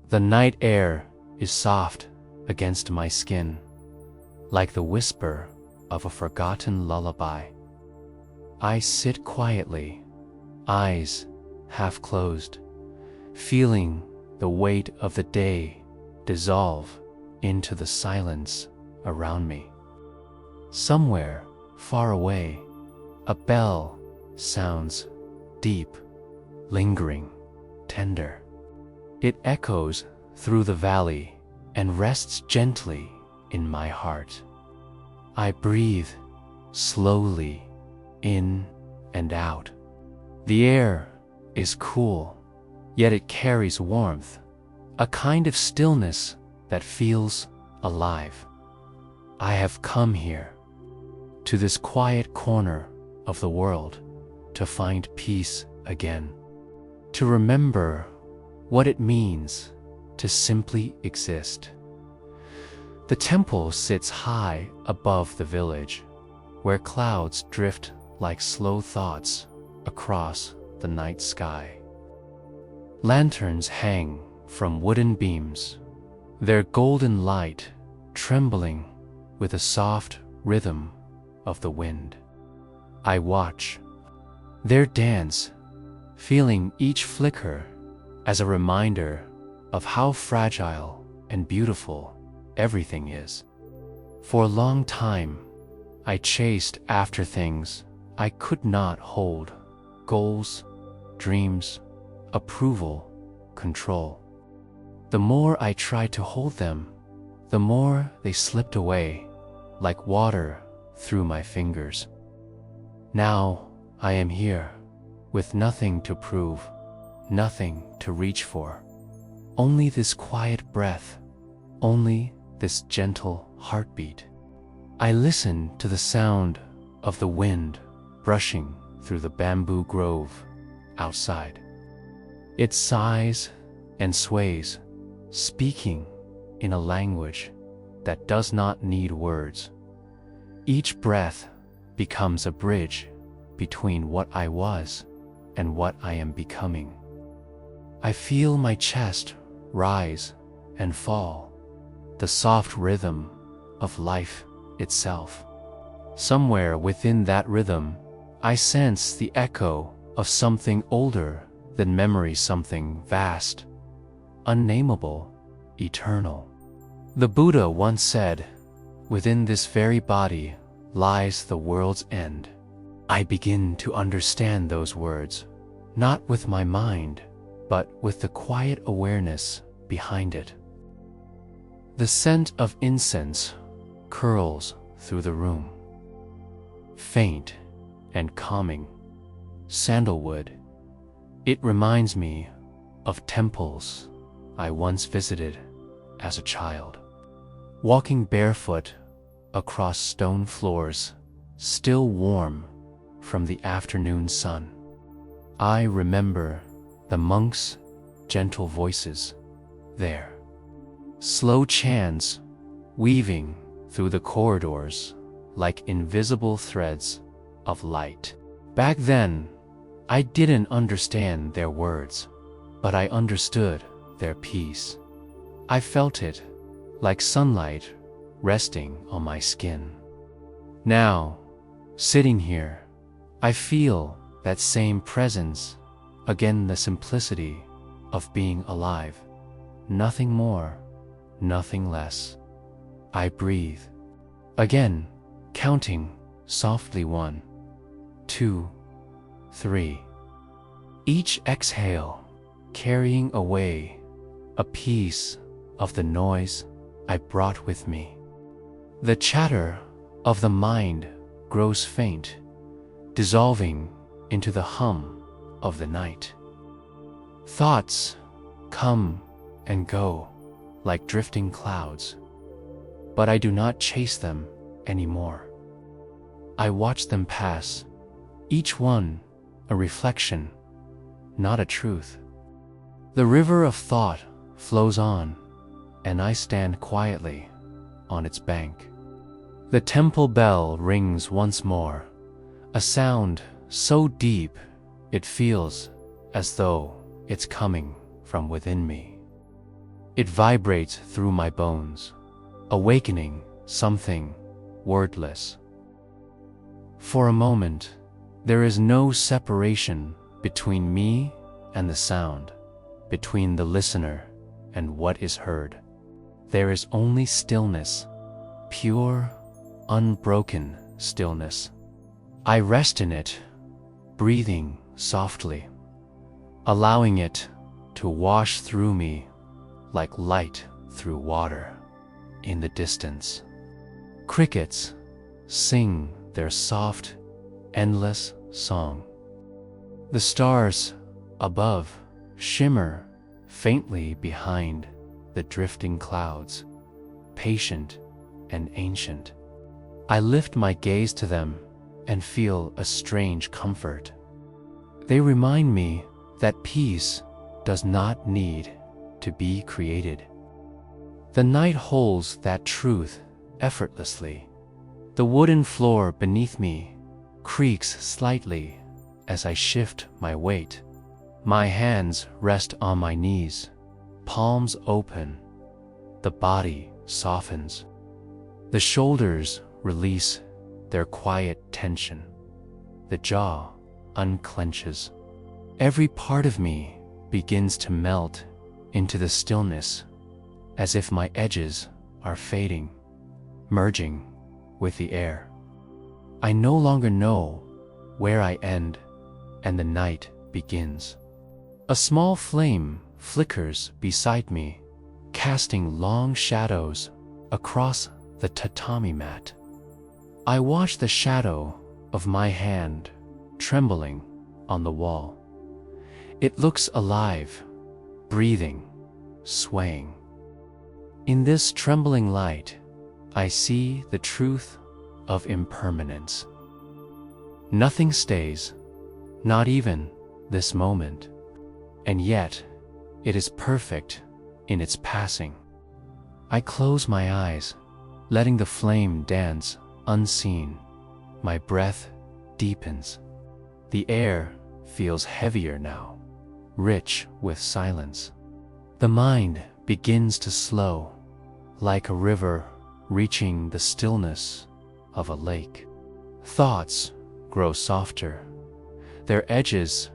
The night air is soft against my skin, like the whisper of a forgotten lullaby. I sit quietly, eyes half closed, feeling the weight of the day dissolve into the silence around me. Somewhere far away, a bell sounds deep, lingering, tender. It echoes through the valley and rests gently in my heart. I breathe slowly in and out. The air is cool, yet it carries warmth, a kind of stillness that feels alive. I have come here, to this quiet corner of the world, to find peace again, to remember what it means to simply exist. The temple sits high above the village, where clouds drift like slow thoughts across the night sky. Lanterns hang from wooden beams, their golden light trembling with the soft rhythm of the wind. I watch their dance, feeling each flicker as a reminder of how fragile and beautiful everything is. For a long time, I chased after things I could not hold: goals, dreams, approval, control. The more I tried to hold them, the more they slipped away, like water through my fingers. Now I am here, with nothing to prove, nothing to reach for. Only this quiet breath, only this gentle heartbeat. I listen to the sound of the wind brushing through the bamboo grove outside. It sighs and sways, speaking in a language that does not need words. Each breath becomes a bridge between what I was and what I am becoming. I feel my chest rise and fall, the soft rhythm of life itself. Somewhere within that rhythm, I sense the echo of something older than memory, something vast, unnameable, eternal. The Buddha once said, "Within this very body lies the world's end." I begin to understand those words, not with my mind, but with the quiet awareness behind it. The scent of incense curls through the room, faint and calming, sandalwood. It reminds me of temples I once visited as a child, walking barefoot across stone floors, still warm from the afternoon sun. I remember the monks' gentle voices there, slow chants weaving through the corridors like invisible threads of light. Back then, I didn't understand their words, but I understood their peace. I felt it like sunlight resting on my skin. Now, sitting here, I feel that same presence, again the simplicity of being alive. Nothing more, nothing less. I breathe, again counting softly 1, 2, 3. Each exhale carrying away a piece of the noise I brought with me. The chatter of the mind grows faint, dissolving into the hum of the night. Thoughts come and go like drifting clouds, but I do not chase them anymore. I watch them pass, each one a reflection, not a truth. The river of thought flows on, and I stand quietly on its bank. The temple bell rings once more, a sound so deep it feels as though it's coming from within me. It vibrates through my bones, awakening something wordless. For a moment, there is no separation between me and the sound, between the listener and what is heard. There is only stillness, pure, unbroken stillness. I rest in it, breathing softly, allowing it to wash through me like light through water in the distance. Crickets sing their soft, endless song. The stars above shimmer faintly behind the drifting clouds, patient and ancient. I lift my gaze to them and feel a strange comfort. They remind me that peace does not need to be created. The night holds that truth effortlessly. The wooden floor beneath me creaks slightly as I shift my weight. My hands rest on my knees, palms open. The body softens. The shoulders release their quiet tension. The jaw unclenches. Every part of me begins to melt into the stillness, as if my edges are fading, merging with the air. I no longer know where I end and the night begins. A small flame flickers beside me, casting long shadows across the tatami mat. I watch the shadow of my hand trembling on the wall. It looks alive, breathing, swaying. In this trembling light, I see the truth of impermanence. Nothing stays, not even this moment, and yet it is perfect in its passing. I close my eyes, letting the flame dance unseen. My breath deepens. The air feels heavier now, rich with silence. The mind begins to slow, like a river reaching the stillness of a lake. Thoughts grow softer, their edges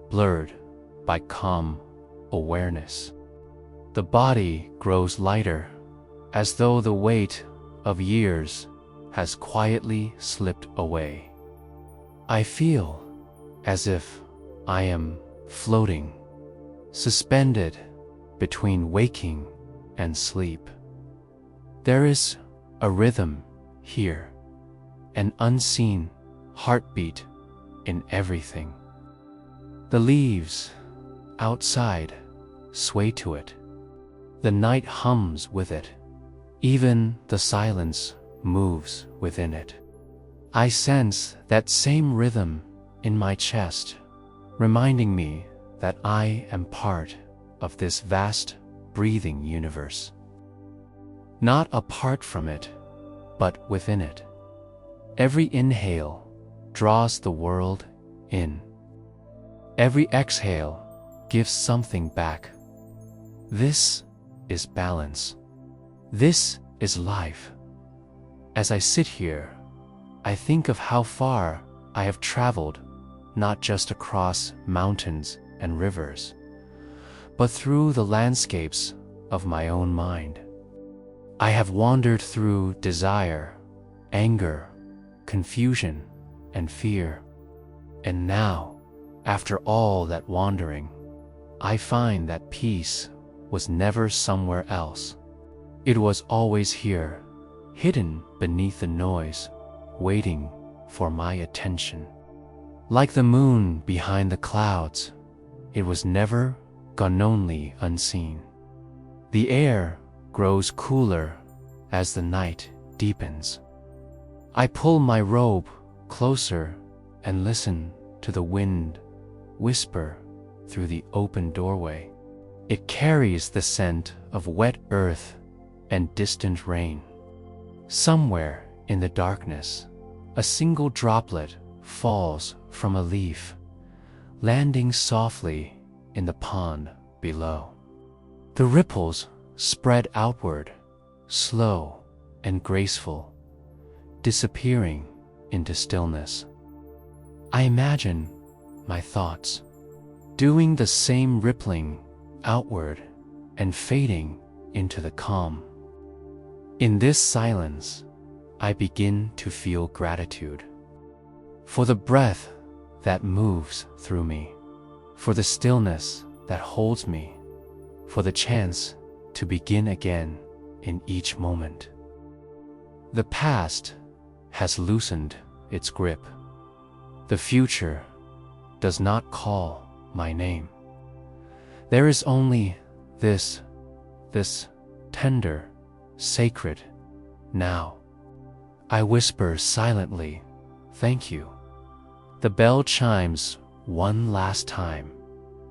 blurred by calm awareness. The body grows lighter, as though the weight of years has quietly slipped away. I feel as if I am floating, suspended between waking and sleep. There is a rhythm here, an unseen heartbeat in everything. The leaves outside sway to it. The night hums with it. Even the silence moves within it. I sense that same rhythm in my chest, reminding me that I am part of this vast, breathing universe. Not apart from it, but within it. Every inhale draws the world in. Every exhale gives something back. This is balance. This is life. As I sit here, I think of how far I have traveled, not just across mountains and rivers, but through the landscapes of my own mind. I have wandered through desire, anger, confusion, and fear. And now, after all that wandering, I find that peace was never somewhere else. It was always here, hidden beneath the noise, waiting for my attention. Like the moon behind the clouds, it was never gone, only unseen. The air grows cooler as the night deepens. I pull my robe closer and listen to the wind whisper through the open doorway. It carries the scent of wet earth and distant rain. Somewhere in the darkness, a single droplet falls from a leaf, landing softly in the pond below. The ripples spread outward, slow and graceful, disappearing into stillness. I imagine my thoughts doing the same, rippling outward and fading into the calm. In this silence, I begin to feel gratitude for the breath that moves through me, for the stillness that holds me, for the chance to begin again in each moment. The past has loosened its grip. The future does not call my name. There is only this tender, sacred now. I whisper silently, "Thank you." The bell chimes one last time,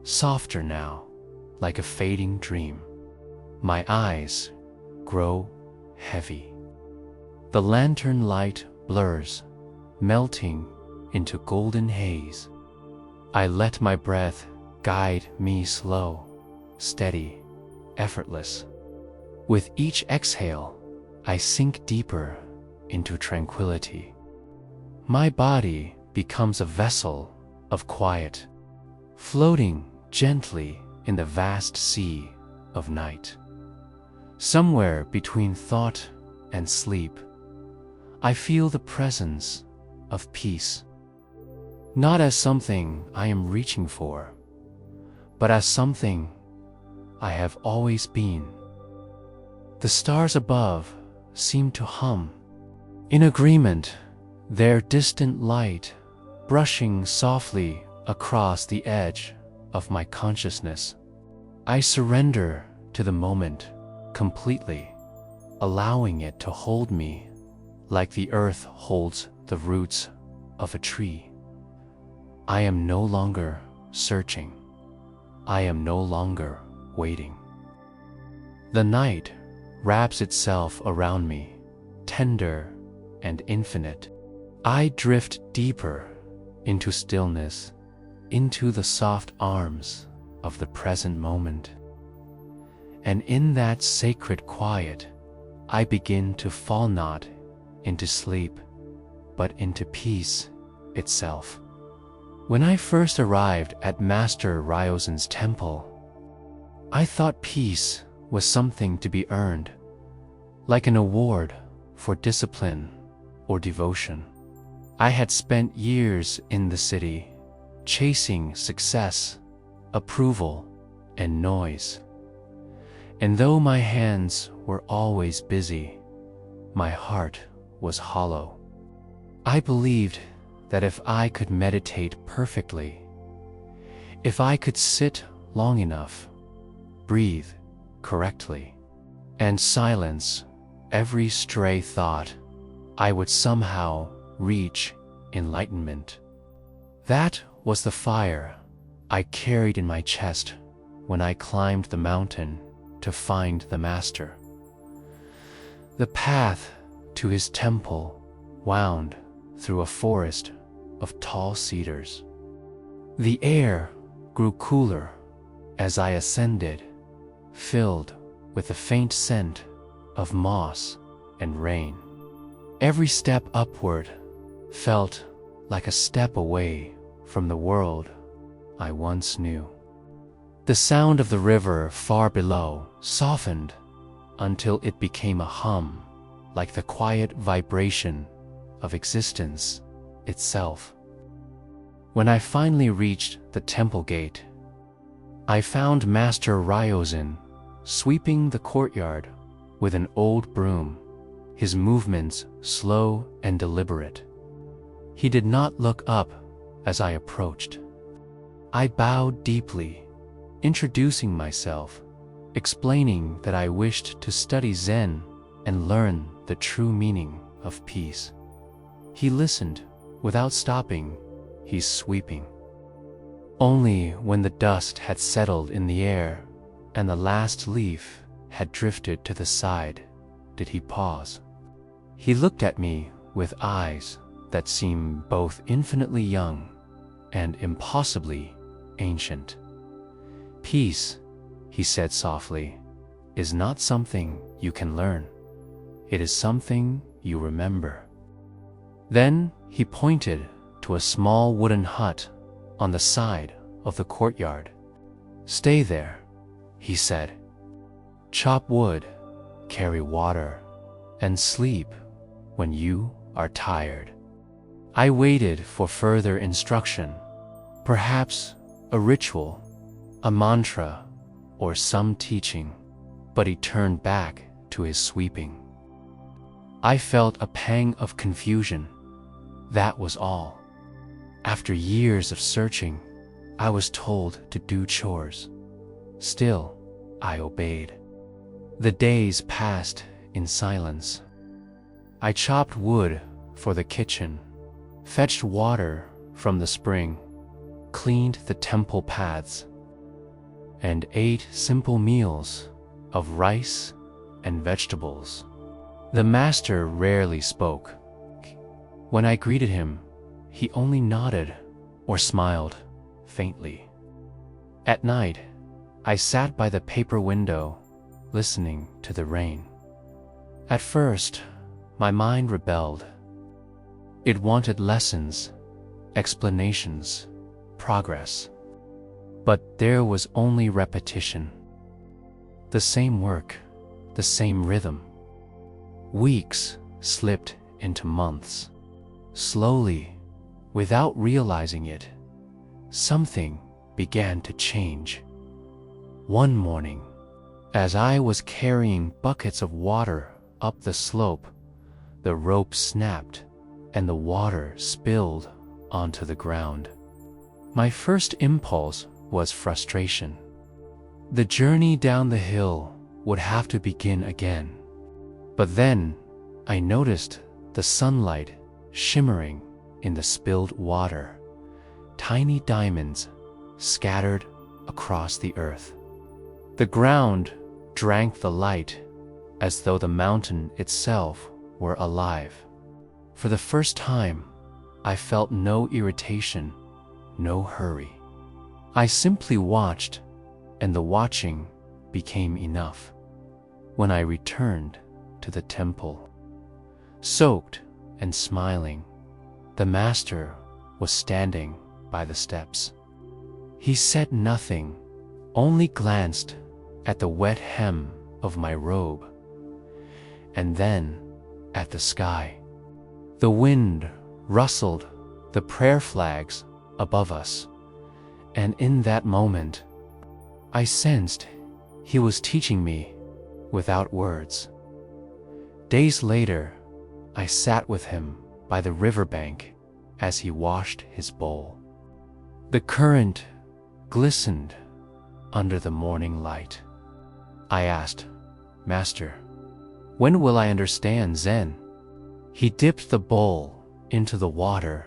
softer now, like a fading dream. My eyes grow heavy. The lantern light blurs, melting into golden haze. I let my breath guide me, slow, steady, effortless. With each exhale, I sink deeper into tranquility. My body becomes a vessel of quiet, floating gently in the vast sea of night. Somewhere between thought and sleep, I feel the presence of peace, not as something I am reaching for, but as something I have always been. The stars above seem to hum in agreement, their distant light brushing softly across the edge of my consciousness. I surrender to the moment completely, allowing it to hold me like the earth holds the roots of a tree. I am no longer searching. I am no longer waiting. The night wraps itself around me, tender and infinite. I drift deeper into stillness, into the soft arms of the present moment. And in that sacred quiet, I begin to fall not into sleep, but into peace itself. When I first arrived at Master Ryozen's temple, I thought peace was something to be earned, like an award for discipline or devotion. I had spent years in the city, chasing success, approval, and noise. And though my hands were always busy, my heart was hollow. I believed that if I could meditate perfectly, if I could sit long enough, breathe correctly, and silence every stray thought, I would somehow reach enlightenment. That was the fire I carried in my chest when I climbed the mountain to find the Master. The path to his temple wound through a forest of tall cedars. The air grew cooler as I ascended, filled with the faint scent of moss and rain. Every step upward felt like a step away from the world I once knew. The sound of the river far below softened until it became a hum, like the quiet vibration of existence itself. When I finally reached the temple gate, I found Master Ryozen sweeping the courtyard with an old broom, his movements slow and deliberate. He did not look up as I approached. I bowed deeply, introducing myself, explaining that I wished to study Zen and learn the true meaning of peace. He listened without stopping his sweeping. Only when the dust had settled in the air and the last leaf had drifted to the side did he pause. He looked at me with eyes that seemed both infinitely young and impossibly ancient. "Peace," he said softly, is not something you can learn. It is something you remember. Then he pointed to a small wooden hut on the side of the courtyard. "Stay there," he said. "Chop wood, carry water, and sleep when you are tired." I waited for further instruction, perhaps a ritual, a mantra, or some teaching, but he turned back to his sweeping. I felt a pang of confusion. That was all. After years of searching, I was told to do chores. Still, I obeyed. The days passed in silence. I chopped wood for the kitchen, fetched water from the spring, cleaned the temple paths, and ate simple meals of rice and vegetables. The master rarely spoke. When I greeted him, he only nodded or smiled faintly. At night, I sat by the paper window, listening to the rain. At first, my mind rebelled. It wanted lessons, explanations, progress. But there was only repetition. The same work, the same rhythm. Weeks slipped into months. Slowly, without realizing it, something began to change. One morning, as I was carrying buckets of water up the slope, the rope snapped and the water spilled onto the ground. My first impulse was frustration. The journey down the hill would have to begin again. But then I noticed the sunlight shimmering in the spilled water, tiny diamonds scattered across the earth. The ground drank the light as though the mountain itself were alive. For the first time, I felt no irritation, no hurry. I simply watched, and the watching became enough. When I returned to the temple, soaked and smiling, the master was standing by the steps. He said nothing, only glanced at the wet hem of my robe, and then at the sky. The wind rustled the prayer flags above us, and in that moment, I sensed he was teaching me without words. Days later, I sat with him by the riverbank as he washed his bowl. The current glistened under the morning light. I asked, "Master, when will I understand Zen?" He dipped the bowl into the water,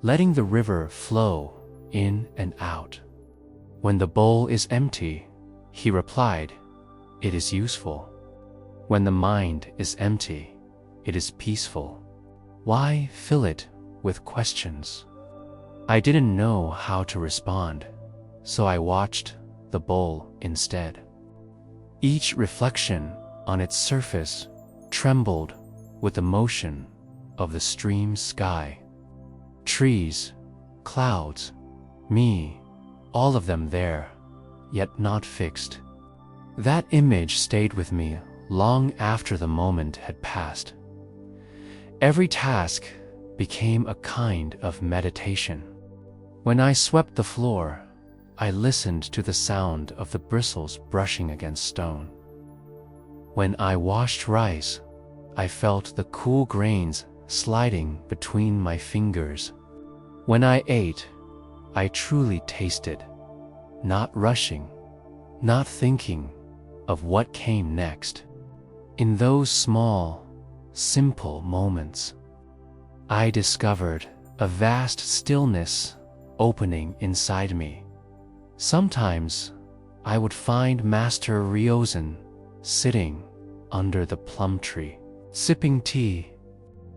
letting the river flow in and out. When the bowl is empty, he replied, it is useful. When the mind is empty, it is peaceful. Why fill it with questions? I didn't know how to respond, so I watched the bowl instead. Each reflection on its surface trembled with the motion of the stream's sky. Trees, clouds, me, all of them there, yet not fixed. That image stayed with me long after the moment had passed. Every task became a kind of meditation. When I swept the floor, I listened to the sound of the bristles brushing against stone. When I washed rice, I felt the cool grains sliding between my fingers. When I ate, I truly tasted, not rushing, not thinking of what came next. In those small, simple moments, I discovered a vast stillness opening inside me. Sometimes I would find Master Ryozen sitting under the plum tree, sipping tea.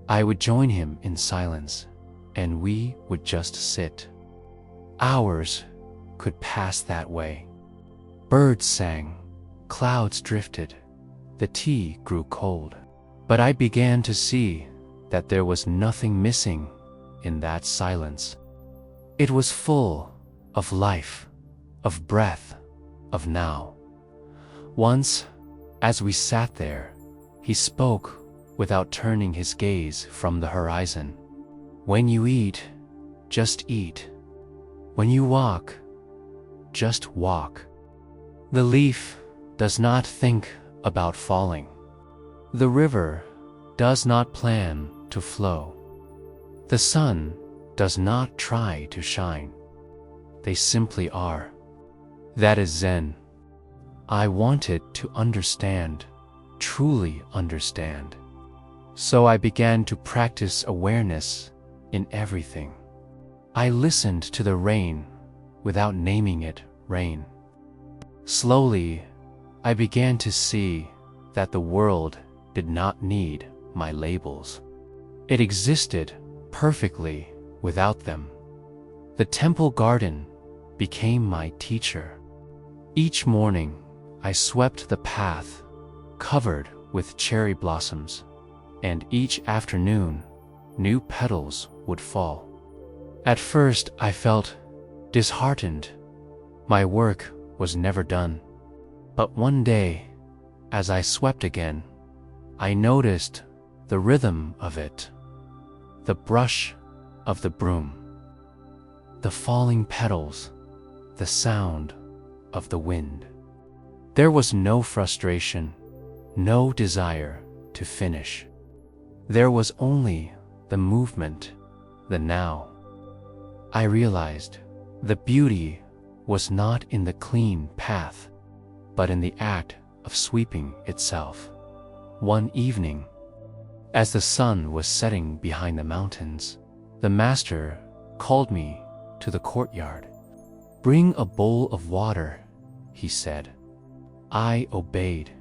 I would join him in silence, and we would just sit. Hours could pass that way. Birds sang, Clouds drifted. The tea grew cold. But I began to see that there was nothing missing in that silence. It was full of life, of breath, of now. Once, as we sat there, he spoke without turning his gaze from the horizon. When you eat, just eat. When you walk, just walk. The leaf does not think about falling. The river does not plan to flow. The sun does not try to shine. They simply are. That is Zen. I wanted to understand, truly understand. So I began to practice awareness in everything. I listened to the rain without naming it rain. Slowly, I began to see that the world did not need my labels. It existed perfectly without them. The temple garden became my teacher. Each morning, I swept the path covered with cherry blossoms, and each afternoon, new petals would fall. At first, I felt disheartened. My work was never done. But one day, as I swept again, I noticed the rhythm of it, the brush of the broom, the falling petals, the sound of the wind. There was no frustration, no desire to finish. There was only the movement, the now. I realized the beauty was not in the clean path, but in the act of sweeping itself. One evening, as the sun was setting behind the mountains, the master called me to the courtyard. "Bring a bowl of water," he said. I obeyed.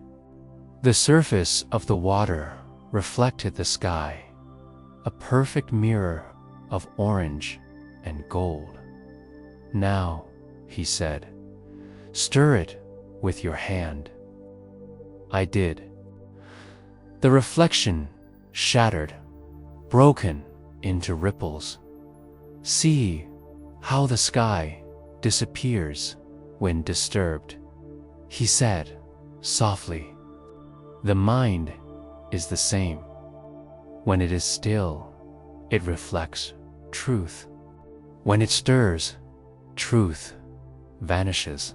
The surface of the water reflected the sky, a perfect mirror of orange and gold. "Now," he said, "stir it with your hand." I did. The reflection shattered, broken into ripples. "See how the sky disappears when disturbed," he said softly. "The mind is the same. When it is still, it reflects truth. When it stirs, truth vanishes.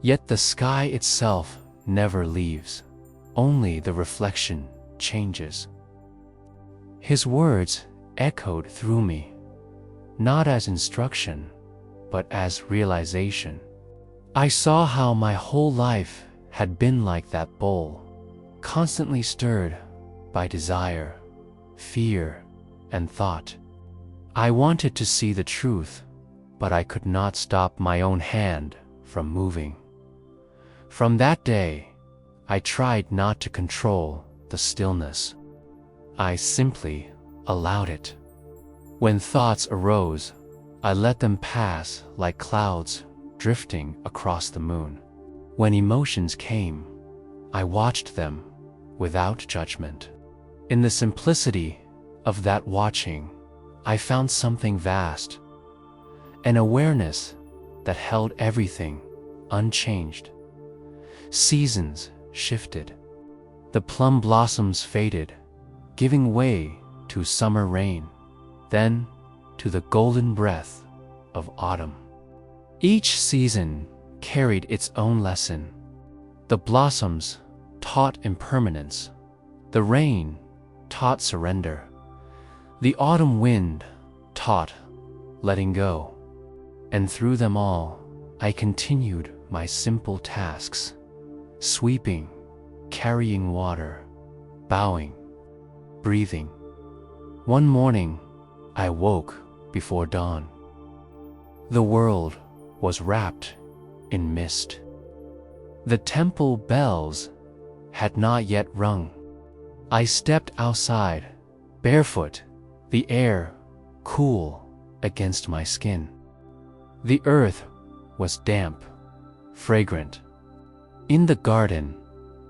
Yet the sky itself never leaves. Only the reflection changes." His words echoed through me, not as instruction, but as realization. I saw how my whole life had been like that bowl, constantly stirred by desire, fear, and thought. I wanted to see the truth, but I could not stop my own hand from moving. From that day, I tried not to control the stillness. I simply allowed it. When thoughts arose, I let them pass like clouds drifting across the moon. When emotions came, I watched them without judgment. In the simplicity of that watching, I found something vast, an awareness that held everything unchanged. Seasons shifted. The plum blossoms faded, giving way to summer rain, then to the golden breath of autumn. Each season carried its own lesson. The blossoms taught impermanence. The rain taught surrender. The autumn wind taught letting go. And through them all, I continued my simple tasks, sweeping, carrying water, bowing, breathing. One morning, I woke before dawn. The world was wrapped in mist. The temple bells had not yet rung. I stepped outside, barefoot, the air cool against my skin. The earth was damp, fragrant. In the garden,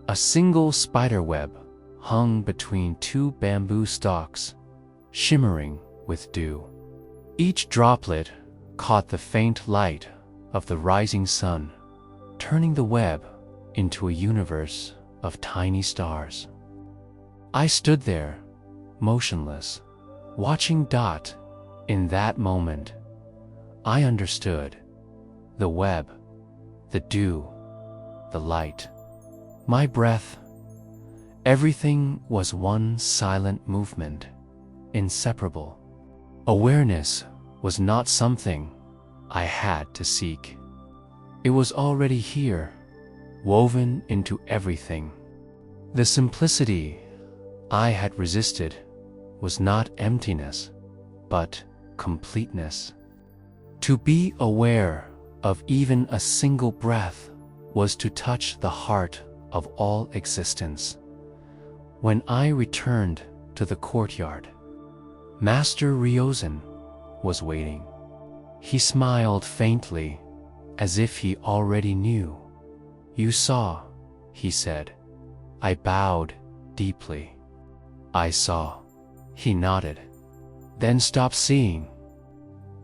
a single spider web hung between two bamboo stalks, shimmering with dew. Each droplet caught the faint light of the rising sun, turning the web into a universe of tiny stars. I stood there, motionless, watching Dot. In that moment, I understood the web, the dew, the light, my breath. Everything was one silent movement, inseparable. Awareness was not something I had to seek. It was already here, woven into everything. The simplicity I had resisted was not emptiness, but completeness. To be aware of even a single breath was to touch the heart of all existence. When I returned to the courtyard, Master Ryozen was waiting. He smiled faintly, as if he already knew. "You saw," he said. I bowed deeply. "I saw." He nodded. "Then stop seeing.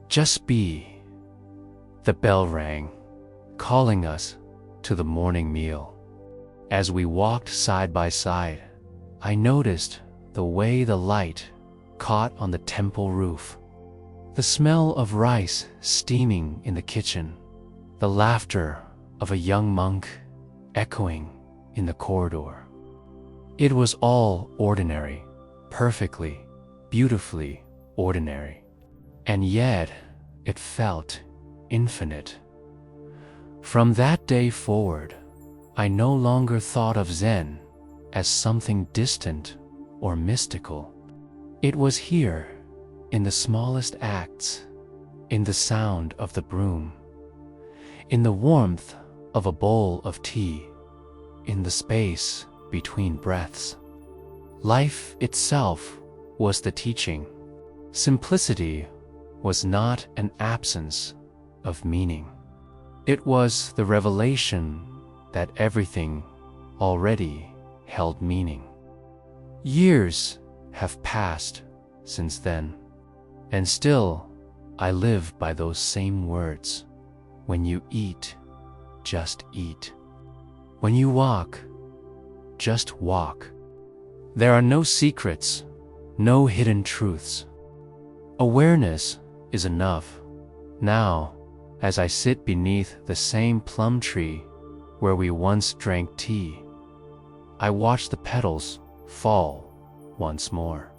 Just be." The bell rang, calling us to the morning meal. As we walked side by side, I noticed the way the light caught on the temple roof, the smell of rice steaming in the kitchen, the laughter of a young monk echoing in the corridor. It was all ordinary, perfectly, beautifully ordinary, and yet it felt infinite. From that day forward, I no longer thought of Zen as something distant or mystical. It was here, in the smallest acts, in the sound of the broom, in the warmth of a bowl of tea, in the space between breaths. Life itself was the teaching. Simplicity was not an absence of meaning. It was the revelation that everything already held meaning. Years have passed since then, and still I live by those same words. When you eat, just eat. When you walk, just walk. There are no secrets, no hidden truths. Awareness is enough. Now, as I sit beneath the same plum tree where we once drank tea, I watch the petals fall once more.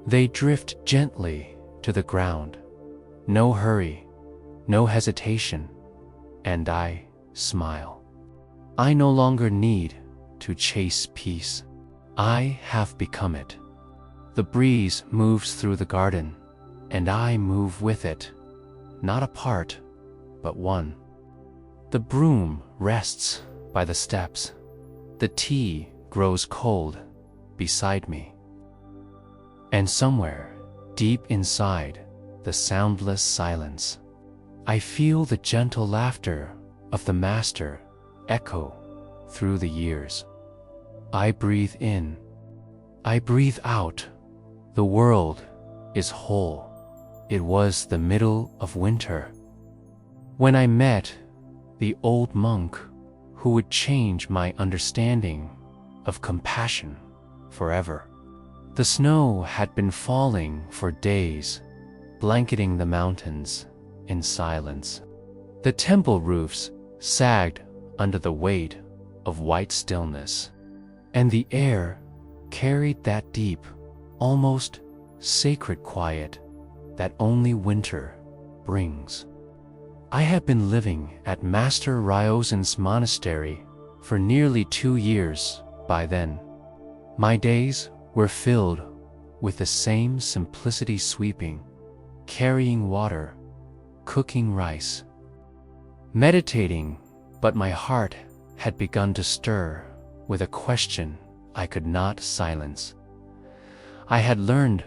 They drift gently to the ground. No hurry, no hesitation, and I smile. I no longer need to chase peace. I have become it. The breeze moves through the garden, and I move with it, not apart, but one. The broom rests by the steps. The tea grows cold beside me. And somewhere, deep inside the soundless silence, I feel the gentle laughter of the Master echo through the years. I breathe in. I breathe out. The world is whole. It was the middle of winter when I met the old monk who would change my understanding of compassion forever. The snow had been falling for days, blanketing the mountains in silence. The temple roofs sagged under the weight of white stillness, and the air carried that deep, almost sacred quiet that only winter brings. I had been living at Master Ryozen's monastery for nearly 2 years by then. My days were filled with the same simplicity: sweeping, carrying water, cooking rice, meditating, but my heart had begun to stir with a question I could not silence. I had learned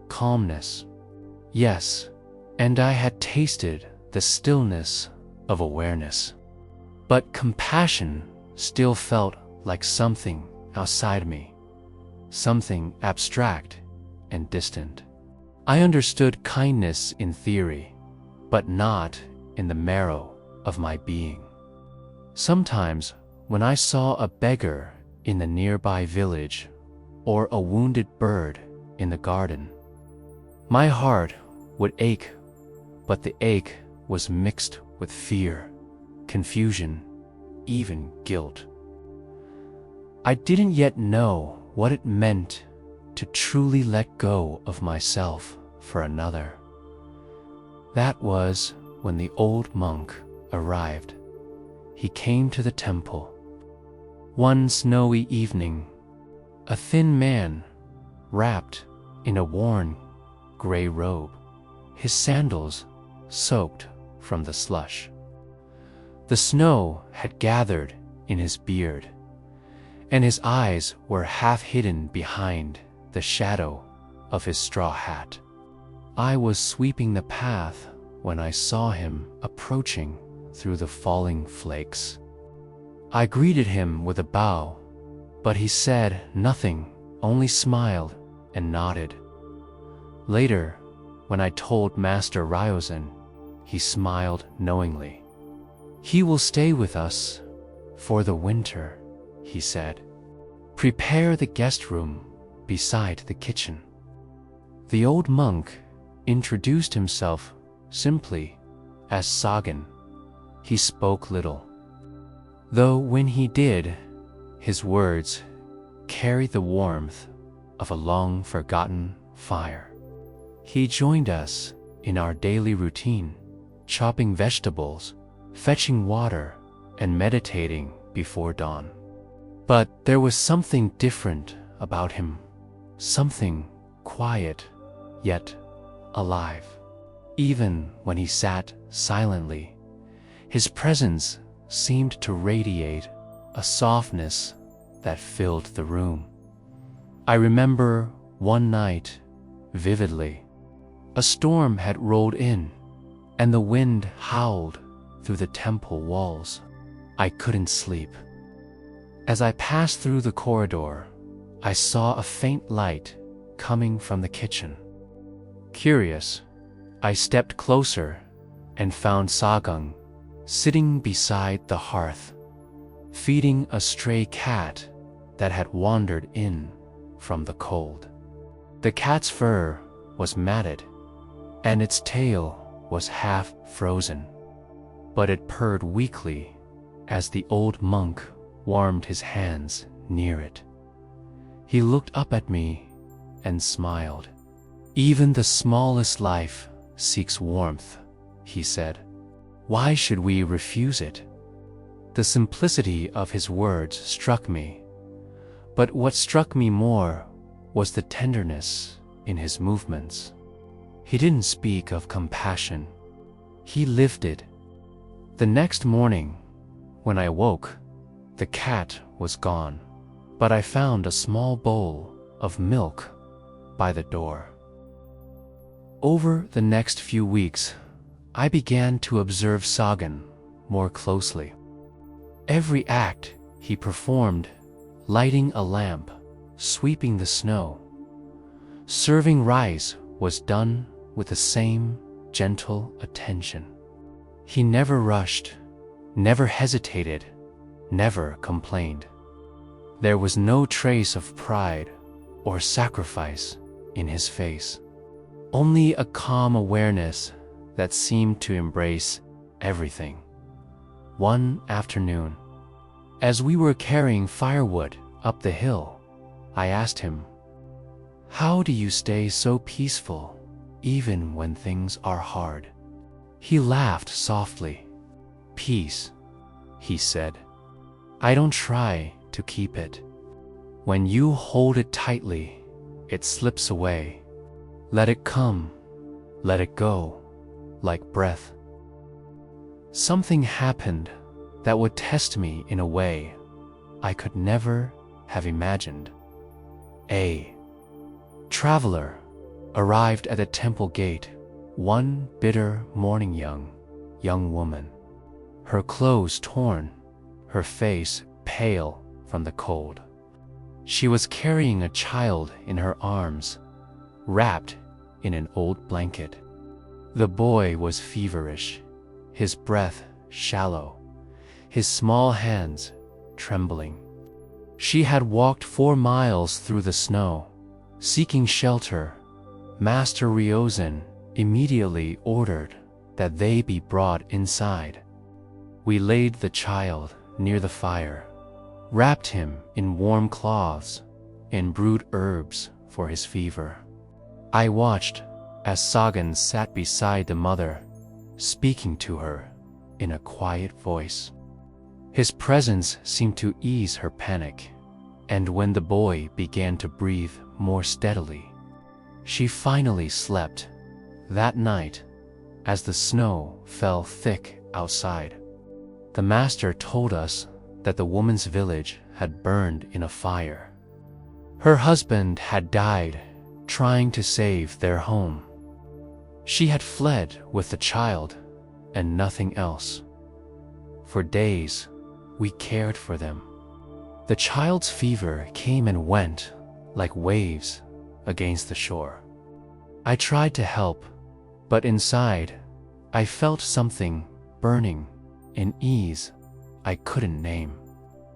calmness, yes, and I had tasted the stillness of awareness. But compassion still felt like something outside me, something abstract and distant. I understood kindness in theory, but not in the marrow of my being. Sometimes, when I saw a beggar in the nearby village or a wounded bird in the garden, my heart would ache, but the ache was mixed with fear, confusion, even guilt. I didn't yet know what it meant to truly let go of myself for another. That was when the old monk arrived. He came to the temple. One snowy evening, a thin man, wrapped in a worn gray robe, his sandals soaked from the slush. The snow had gathered in his beard, and his eyes were half hidden behind the shadow of his straw hat. I was sweeping the path when I saw him approaching through the falling flakes. I greeted him with a bow, but he said nothing, only smiled and nodded. Later, when I told Master Ryozan, he smiled knowingly. "He will stay with us for the winter," he said. "Prepare the guest room beside the kitchen." The old monk introduced himself simply as Sagan. He spoke little, though when he did, his words carried the warmth of a long-forgotten fire. He joined us in our daily routine, chopping vegetables, fetching water, and meditating before dawn. But there was something different about him, something quiet, yet alive. Even when he sat silently, his presence seemed to radiate a softness that filled the room. I remember one night vividly. A storm had rolled in, and the wind howled through the temple walls. I couldn't sleep. As I passed through the corridor, I saw a faint light coming from the kitchen. Curious, I stepped closer and found Sagang sitting beside the hearth, feeding a stray cat that had wandered in from the cold. The cat's fur was matted, and its tail was half frozen, but it purred weakly as the old monk warmed his hands near it. He looked up at me and smiled. "Even the smallest life seeks warmth," he said. "Why should we refuse it?" The simplicity of his words struck me, but what struck me more was the tenderness in his movements. He didn't speak of compassion. He lived it. The next morning, when I woke, the cat was gone, but I found a small bowl of milk by the door. Over the next few weeks, I began to observe Sagan more closely. Every act he performed, lighting a lamp, sweeping the snow, serving rice, was done with the same gentle attention. He never rushed, never hesitated, never complained. There was no trace of pride or sacrifice in his face, only a calm awareness that seemed to embrace everything. One afternoon, as we were carrying firewood up the hill, I asked him, "How do you stay so peaceful even when things are hard?" He laughed softly. "Peace," he said. "I don't try to keep it. When you hold it tightly, it slips away. Let it come, let it go, like breath." Something happened that would test me in a way I could never have imagined. A traveler arrived at the temple gate, one bitter morning young woman, her clothes torn, her face pale from the cold. She was carrying a child in her arms, wrapped in an old blanket. The boy was feverish, his breath shallow, his small hands trembling. She had walked 4 miles through the snow, seeking shelter. Master Ryozan immediately ordered that they be brought inside. We laid the child near the fire, wrapped him in warm cloths, and brewed herbs for his fever. I watched as Sagan sat beside the mother, speaking to her in a quiet voice. His presence seemed to ease her panic, and when the boy began to breathe more steadily, she finally slept. That night, as the snow fell thick outside, the master told us that the woman's village had burned in a fire. Her husband had died trying to save their home. She had fled with the child and nothing else. For days, we cared for them. The child's fever came and went like waves against the shore. I tried to help, but inside, I felt something burning, an ease I couldn't name.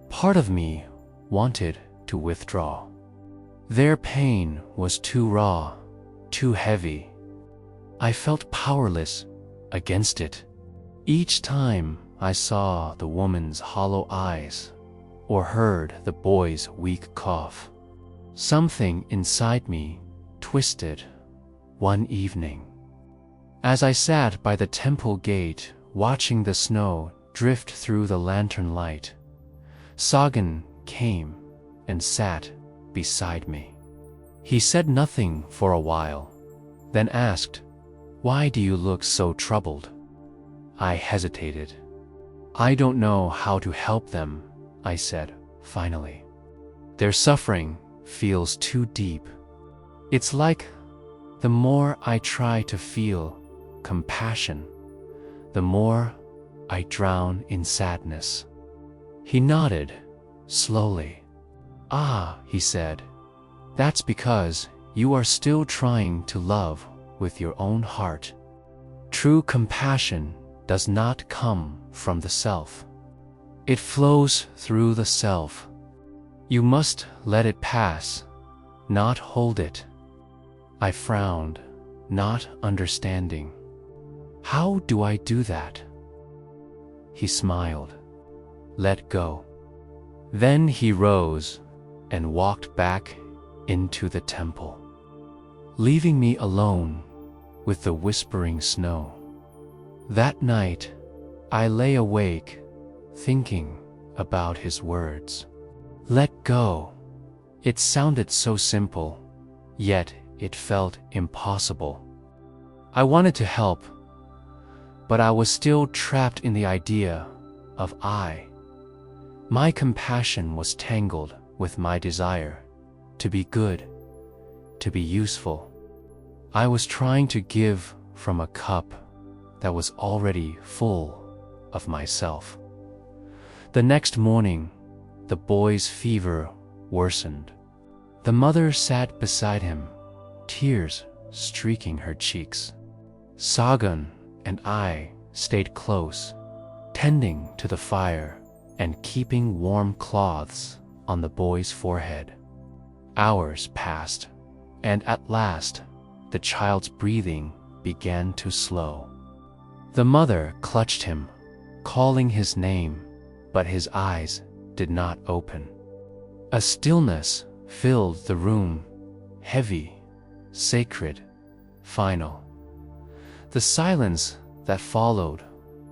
Part of me wanted to withdraw. Their pain was too raw, too heavy. I felt powerless against it. Each time I saw the woman's hollow eyes or heard the boy's weak cough, something inside me twisted. One evening, as I sat by the temple gate watching the snow drift through the lantern light, Sagan came and sat beside me. He said nothing for a while, then asked, "Why do you look so troubled?" I hesitated. "I don't know how to help them," I said, finally. "Their suffering feels too deep. It's like the more I try to feel compassion, the more I drown in sadness." He nodded, slowly. "Ah," he said, "that's because you are still trying to love with your own heart. True compassion does not come from the self. It flows through the self. You must let it pass, not hold it." I frowned, not understanding. "How do I do that?" He smiled. "Let go." Then he rose and walked back into the temple, leaving me alone with the whispering snow. That night, I lay awake, thinking about his words. Let go. It sounded so simple, yet it felt impossible. I wanted to help, but I was still trapped in the idea of I. My compassion was tangled with my desire to be good, to be useful. I was trying to give from a cup that was already full of myself. The next morning, the boy's fever worsened. The mother sat beside him, tears streaking her cheeks. Sagan and I stayed close, tending to the fire and keeping warm cloths on the boy's forehead. Hours passed, and at last, the child's breathing began to slow. The mother clutched him, calling his name, but his eyes did not open. A stillness filled the room, heavy, sacred, final. The silence that followed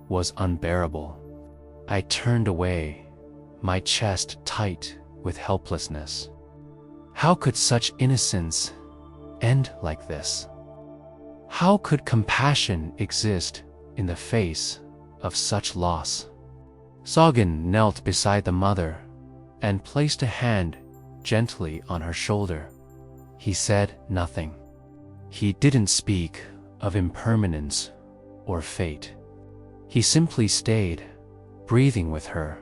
was unbearable. I turned away, my chest tight with helplessness. How could such innocence end like this? How could compassion exist in the face of such loss? Sagan knelt beside the mother and placed a hand gently on her shoulder. He said nothing. He didn't speak of impermanence or fate. He simply stayed, breathing with her,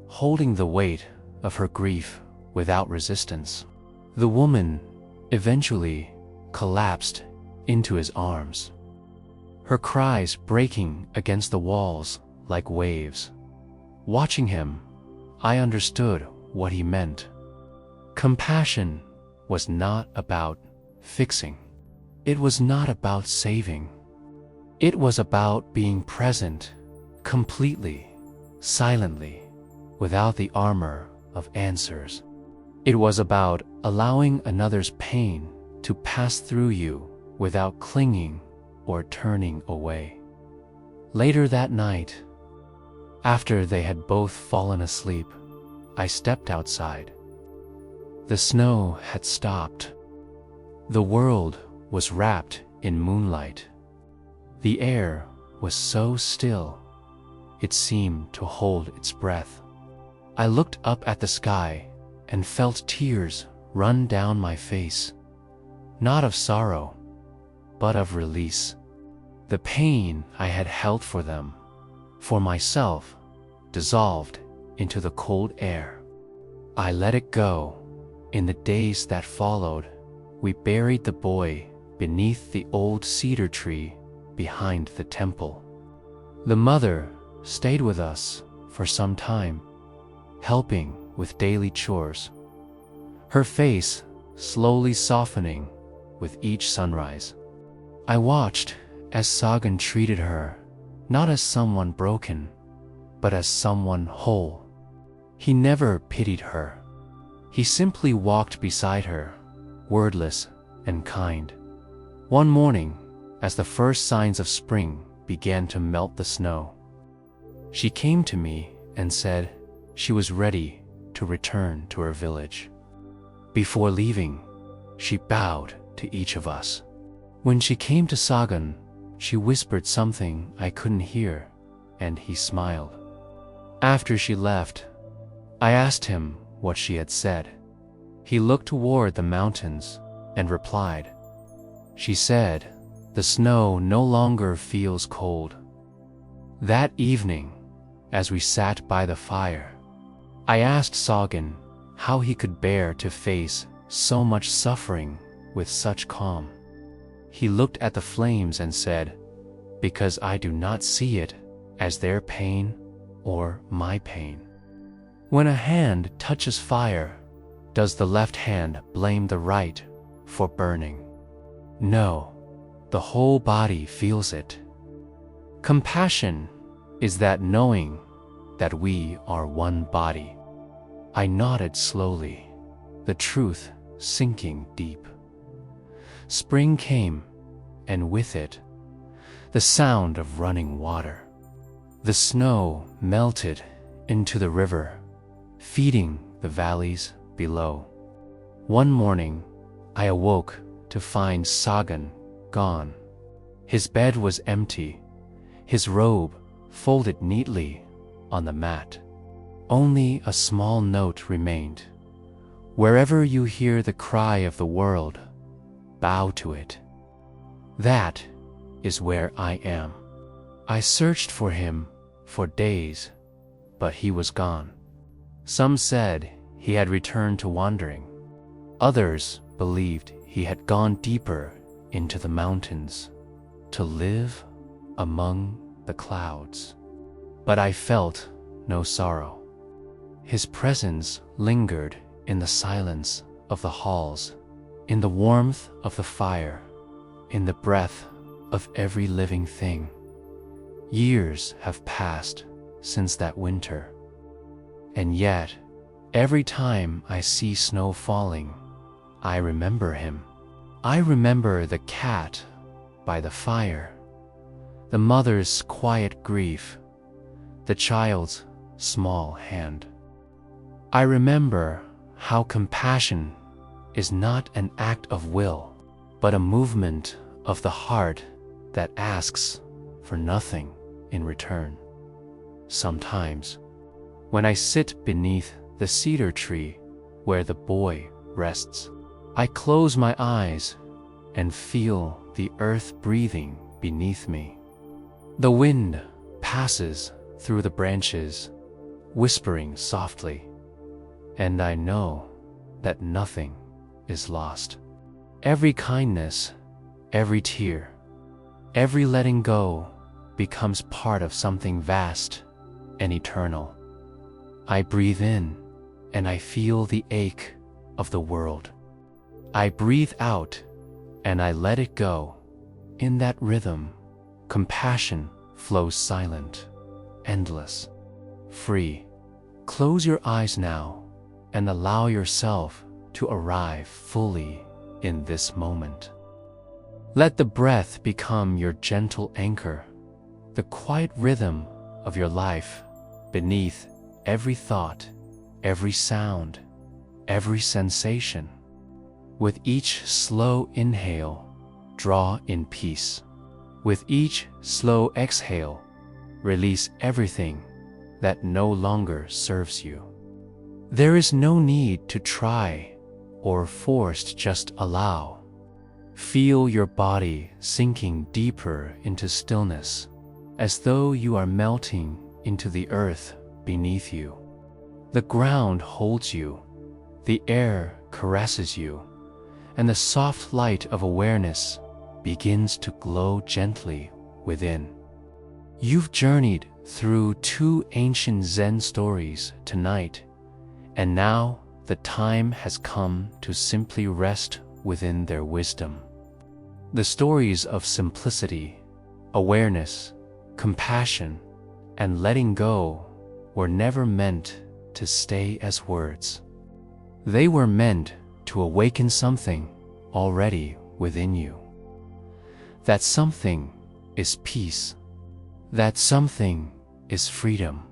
holding the weight of her grief without resistance. The woman eventually collapsed into his arms, her cries breaking against the walls like waves. Watching him, I understood what he meant. Compassion was not about fixing. It was not about saving. It was about being present, completely, silently, without the armor of answers. It was about allowing another's pain to pass through you without clinging or turning away. Later that night, after they had both fallen asleep, I stepped outside. The snow had stopped. The world was wrapped in moonlight. The air was so still, it seemed to hold its breath. I looked up at the sky and felt tears run down my face, not of sorrow, but of release. The pain I had held for them, for myself, dissolved into the cold air. I let it go. In the days that followed, we buried the boy beneath the old cedar tree behind the temple. The mother stayed with us for some time, helping with daily chores, her face slowly softening with each sunrise. I watched as Sagan treated her, not as someone broken, but as someone whole. He never pitied her. He simply walked beside her, wordless and kind. One morning, as the first signs of spring began to melt the snow, she came to me and said she was ready to return to her village. Before leaving, she bowed to each of us. When she came to Sagan, she whispered something I couldn't hear, and he smiled. After she left, I asked him what she had said. He looked toward the mountains and replied, "She said, the snow no longer feels cold." That evening, as we sat by the fire, I asked Sagan how he could bear to face so much suffering with such calm. He looked at the flames and said, "Because I do not see it as their pain or my pain." When a hand touches fire, does the left hand blame the right for burning? No, the whole body feels it. Compassion is that knowing that we are one body. I nodded slowly, the truth sinking deep. Spring came, and with it, the sound of running water. The snow melted into the river, feeding the valleys below. One morning, I awoke to find Sagan gone. His bed was empty, his robe folded neatly on the mat. Only a small note remained. "Wherever you hear the cry of the world, bow to it. That is where I am." I searched for him for days, but he was gone. Some said he had returned to wandering. Others believed he had gone deeper into the mountains to live among the clouds. But I felt no sorrow. His presence lingered in the silence of the halls, in the warmth of the fire, in the breath of every living thing. Years have passed since that winter, and yet, every time I see snow falling, I remember him. I remember the cat by the fire, the mother's quiet grief, the child's small hand. I remember how compassion is not an act of will, but a movement of the heart that asks for nothing in return. Sometimes, when I sit beneath the cedar tree where the boy rests, I close my eyes and feel the earth breathing beneath me. The wind passes through the branches, whispering softly, and I know that nothing is lost. Every kindness, every tear, every letting go becomes part of something vast and eternal. I breathe in and I feel the ache of the world. I breathe out and I let it go. In that rhythm, compassion flows silent, endless, free. Close your eyes now and allow yourself to arrive fully in this moment. Let the breath become your gentle anchor, the quiet rhythm of your life, beneath every thought, every sound, every sensation. With each slow inhale, draw in peace. With each slow exhale, release everything that no longer serves you. There is no need to try or force, just allow. Feel your body sinking deeper into stillness, as though you are melting into the earth beneath you. The ground holds you, the air caresses you, and the soft light of awareness begins to glow gently within. You've journeyed through 2 ancient Zen stories tonight, and now the time has come to simply rest within their wisdom. The stories of simplicity, awareness, compassion, and letting go were never meant to stay as words. They were meant to awaken something already within you. That something is peace. That something is freedom.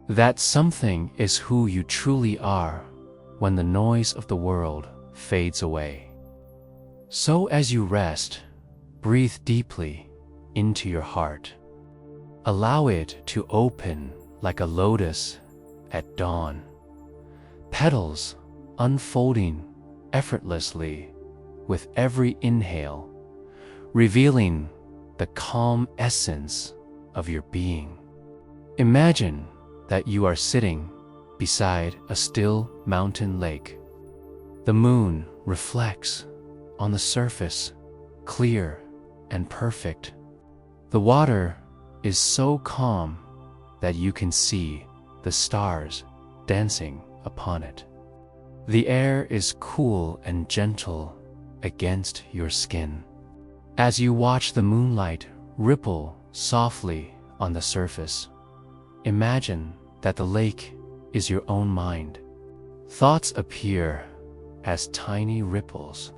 That something is who you truly are when the noise of the world fades away. So as you rest, breathe deeply into your heart. Allow it to open like a lotus at dawn, petals unfolding effortlessly with every inhale, revealing the calm essence of your being. Imagine that you are sitting beside a still mountain lake. The moon reflects on the surface, clear and perfect. The water is so calm that you can see the stars dancing upon it. The air is cool and gentle against your skin. As you watch the moonlight ripple softly on the surface, imagine that the lake is your own mind. Thoughts appear as tiny ripples.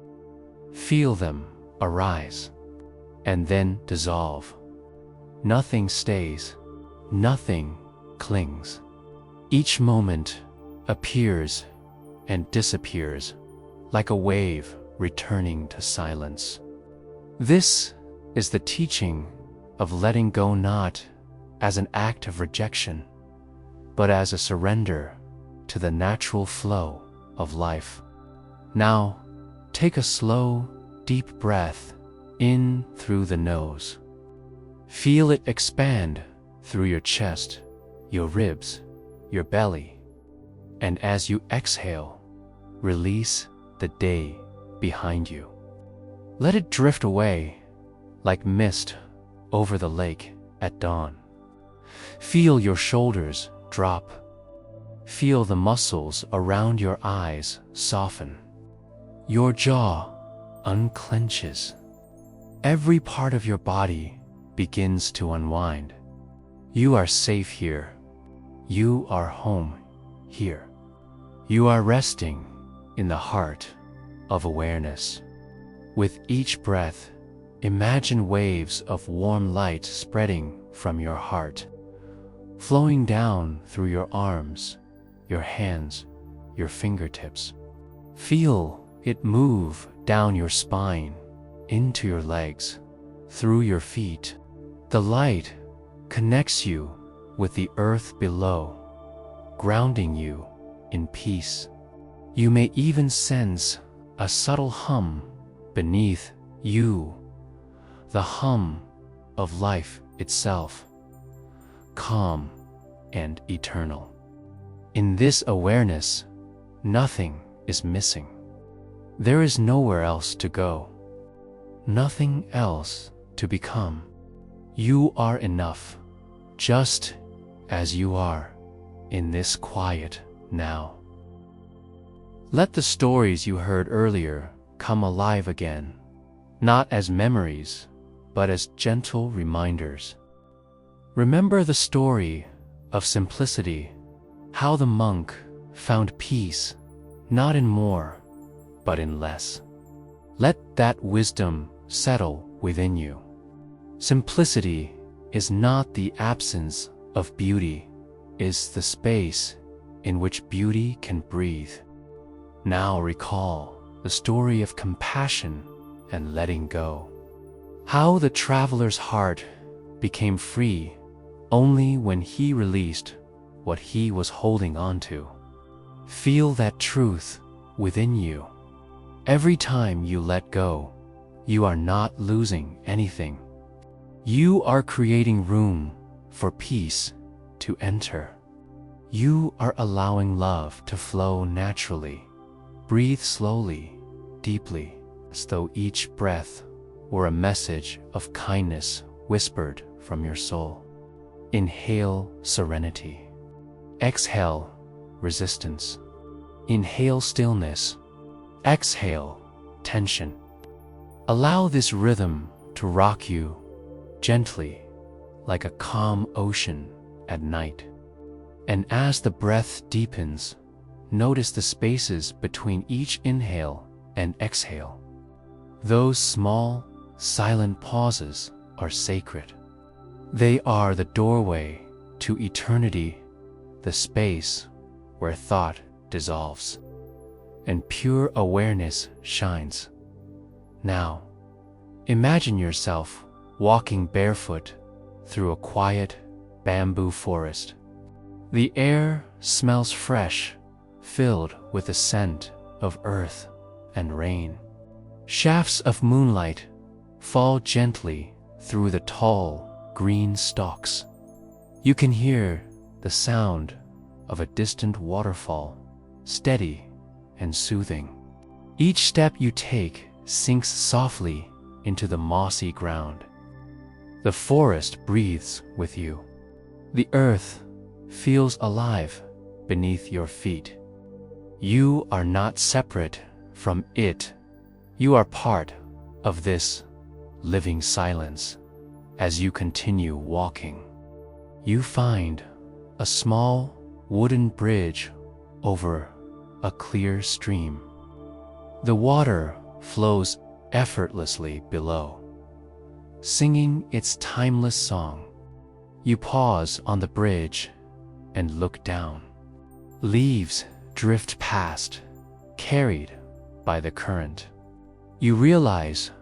Feel them arise and then dissolve. Nothing stays, nothing clings. Each moment appears and disappears like a wave returning to silence. This is the teaching of letting go, not as an act of rejection, but as a surrender to the natural flow of life. Now, take a slow, deep breath in through the nose. Feel it expand through your chest, your ribs, your belly. And as you exhale, release the day behind you. Let it drift away like mist over the lake at dawn. Feel your shoulders drop. Feel the muscles around your eyes soften. Your jaw unclenches. Every part of your body begins to unwind. You are safe here. You are home here. You are resting in the heart of awareness. With each breath, imagine waves of warm light spreading from your heart, flowing down through your arms, your hands, your fingertips. Feel it move down your spine, into your legs, through your feet. The light connects you with the earth below, grounding you in peace. You may even sense a subtle hum beneath you, the hum of life itself, calm and eternal. In this awareness, nothing is missing. There is nowhere else to go, nothing else to become. You are enough, just as you are, in this quiet now. Let the stories you heard earlier come alive again, not as memories, but as gentle reminders. Remember the story of simplicity, how the monk found peace, not in more, but in less. Let that wisdom settle within you. Simplicity is not the absence of beauty, is the space in which beauty can breathe. Now recall the story of compassion and letting go. How the traveler's heart became free only when he released what he was holding on to. Feel that truth within you. Every time you let go, you are not losing anything. You are creating room for peace to enter. You are allowing love to flow naturally. Breathe slowly, deeply, as though each breath were a message of kindness whispered from your soul. Inhale serenity. Exhale resistance. Inhale stillness. Exhale tension. Allow this rhythm to rock you gently, like a calm ocean at night. And as the breath deepens, notice the spaces between each inhale and exhale. Those small, silent pauses are sacred. They are the doorway to eternity, the space where thought dissolves and pure awareness shines. Now, imagine yourself walking barefoot through a quiet bamboo forest. The air smells fresh, filled with the scent of earth and rain. Shafts of moonlight fall gently through the tall, green stalks. You can hear the sound of a distant waterfall, steady and soothing. Each step you take sinks softly into the mossy ground. The forest breathes with you. The earth feels alive beneath your feet. You are not separate from it. You are part of this living silence. As you continue walking, you find a small wooden bridge over a clear stream. The water flows effortlessly below, singing its timeless song. You pause on the bridge and look down. Leaves drift past, carried by the current. You realize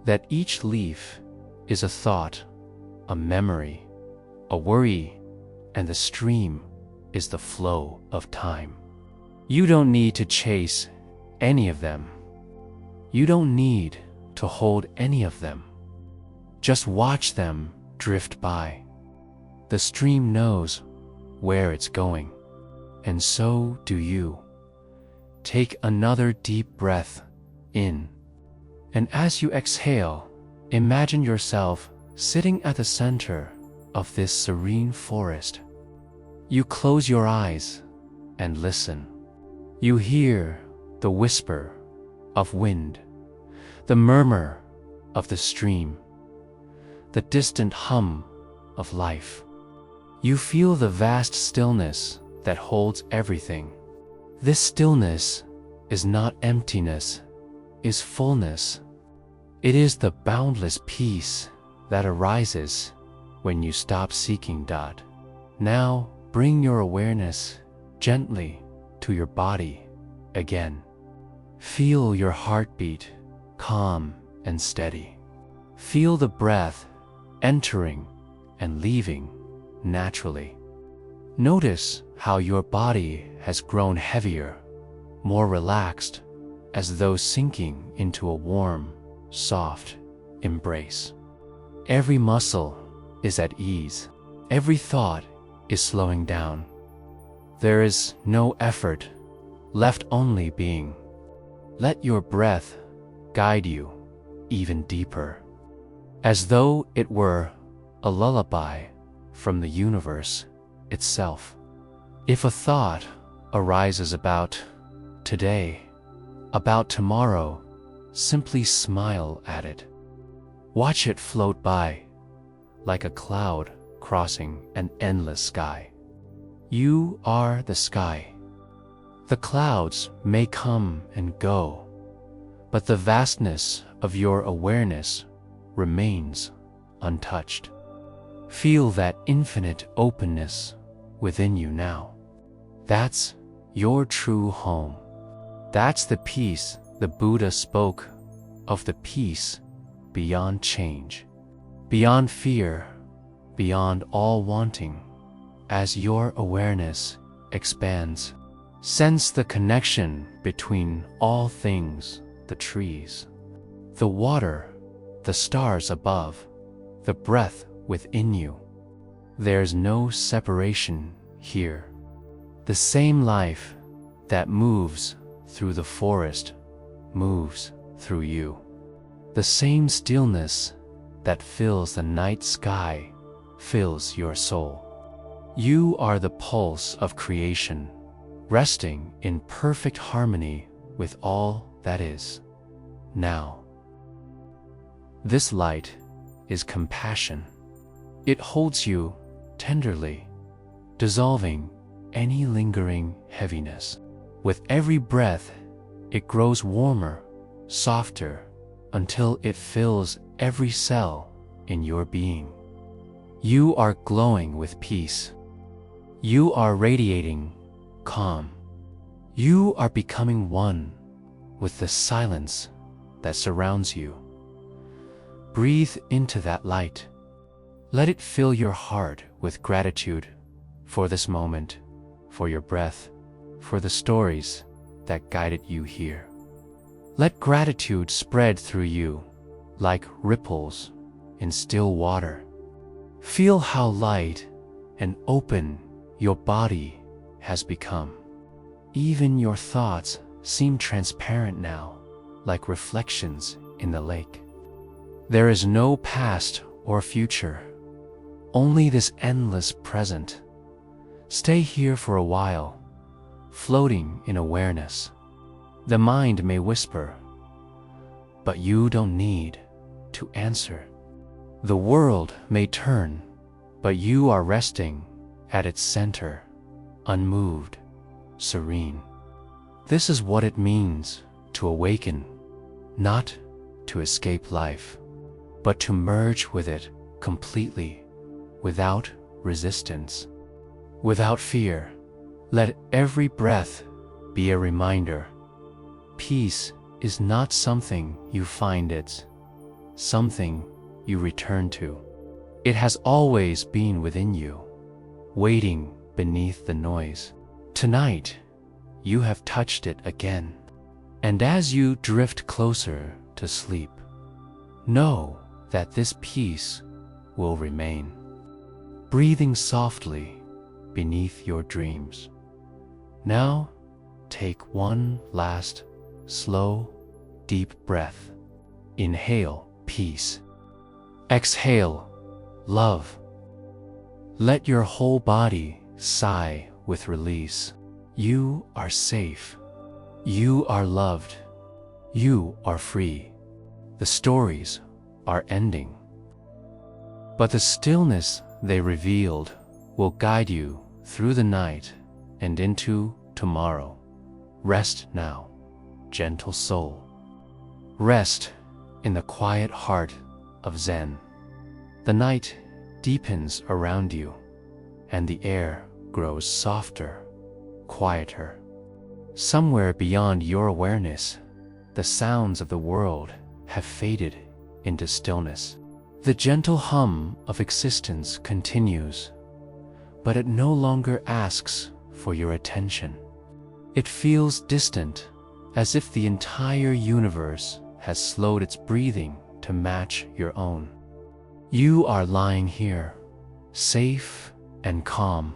that each leaf is a thought, a memory, a worry, and the stream is the flow of time. You don't need to chase any of them. You don't need to hold any of them. Just watch them drift by. The stream knows where it's going, and so do you. Take another deep breath in, and as you exhale, imagine yourself sitting at the center of this serene forest. You close your eyes and listen. You hear the whisper of wind, the murmur of the stream, the distant hum of life. You feel the vast stillness that holds everything. This stillness is not emptiness, is fullness. It is the boundless peace that arises when you stop seeking. Now bring your awareness gently to your body again. Feel your heartbeat calm and steady. Feel the breath entering and leaving naturally. Notice how your body has grown heavier, more relaxed, as though sinking into a warm, soft embrace. Every muscle is at ease. Every thought is slowing down. There is no effort, left only being. Let your breath guide you even deeper, as though it were a lullaby from the universe itself. If a thought arises about today, about tomorrow, simply smile at it. Watch it float by, like a cloud crossing an endless sky. You are the sky. The clouds may come and go, but the vastness of your awareness remains untouched. Feel that infinite openness within you now. That's your true home. That's the peace the Buddha spoke of, the peace beyond change, beyond fear, beyond all wanting. As your awareness expands, sense the connection between all things, the trees, the water, the stars above, the breath within you. There's no separation here. The same life that moves through the forest moves through you. The same stillness that fills the night sky fills your soul. You are the pulse of creation, resting in perfect harmony with all that is now. This light is compassion. It holds you tenderly, dissolving any lingering heaviness. With every breath, it grows warmer, softer, until it fills every cell in your being. You are glowing with peace. You are radiating calm. You are becoming one with the silence that surrounds you. Breathe into that light. Let it fill your heart with gratitude for this moment, for your breath, for the stories that guided you here. Let gratitude spread through you like ripples in still water. Feel how light and open your body has become. Even your thoughts seem transparent now, like reflections in the lake. There is no past or future, only this endless present. Stay here for a while, floating in awareness. The mind may whisper, but you don't need to answer. The world may turn, but you are resting at its center, unmoved, serene. This is what it means to awaken, not to escape life, but to merge with it completely, without resistance, without fear. Let every breath be a reminder. Peace is not something you find, it's something you return to. It has always been within you, waiting beneath the noise. Tonight, you have touched it again. And as you drift closer to sleep, know that this peace will remain, breathing softly beneath your dreams. Now, take one last, slow, deep breath. Inhale, peace. Exhale, love. Let your whole body sigh with release. You are safe. You are loved. You are free. The stories are ending, but the stillness they revealed will guide you through the night and into tomorrow. Rest now, gentle soul. Rest in the quiet heart of Zen. The night deepens around you, and the air grows softer, quieter. Somewhere beyond your awareness, the sounds of the world have faded into stillness. The gentle hum of existence continues, but it no longer asks for your attention. It feels distant, as if the entire universe has slowed its breathing to match your own. You are lying here, safe and calm,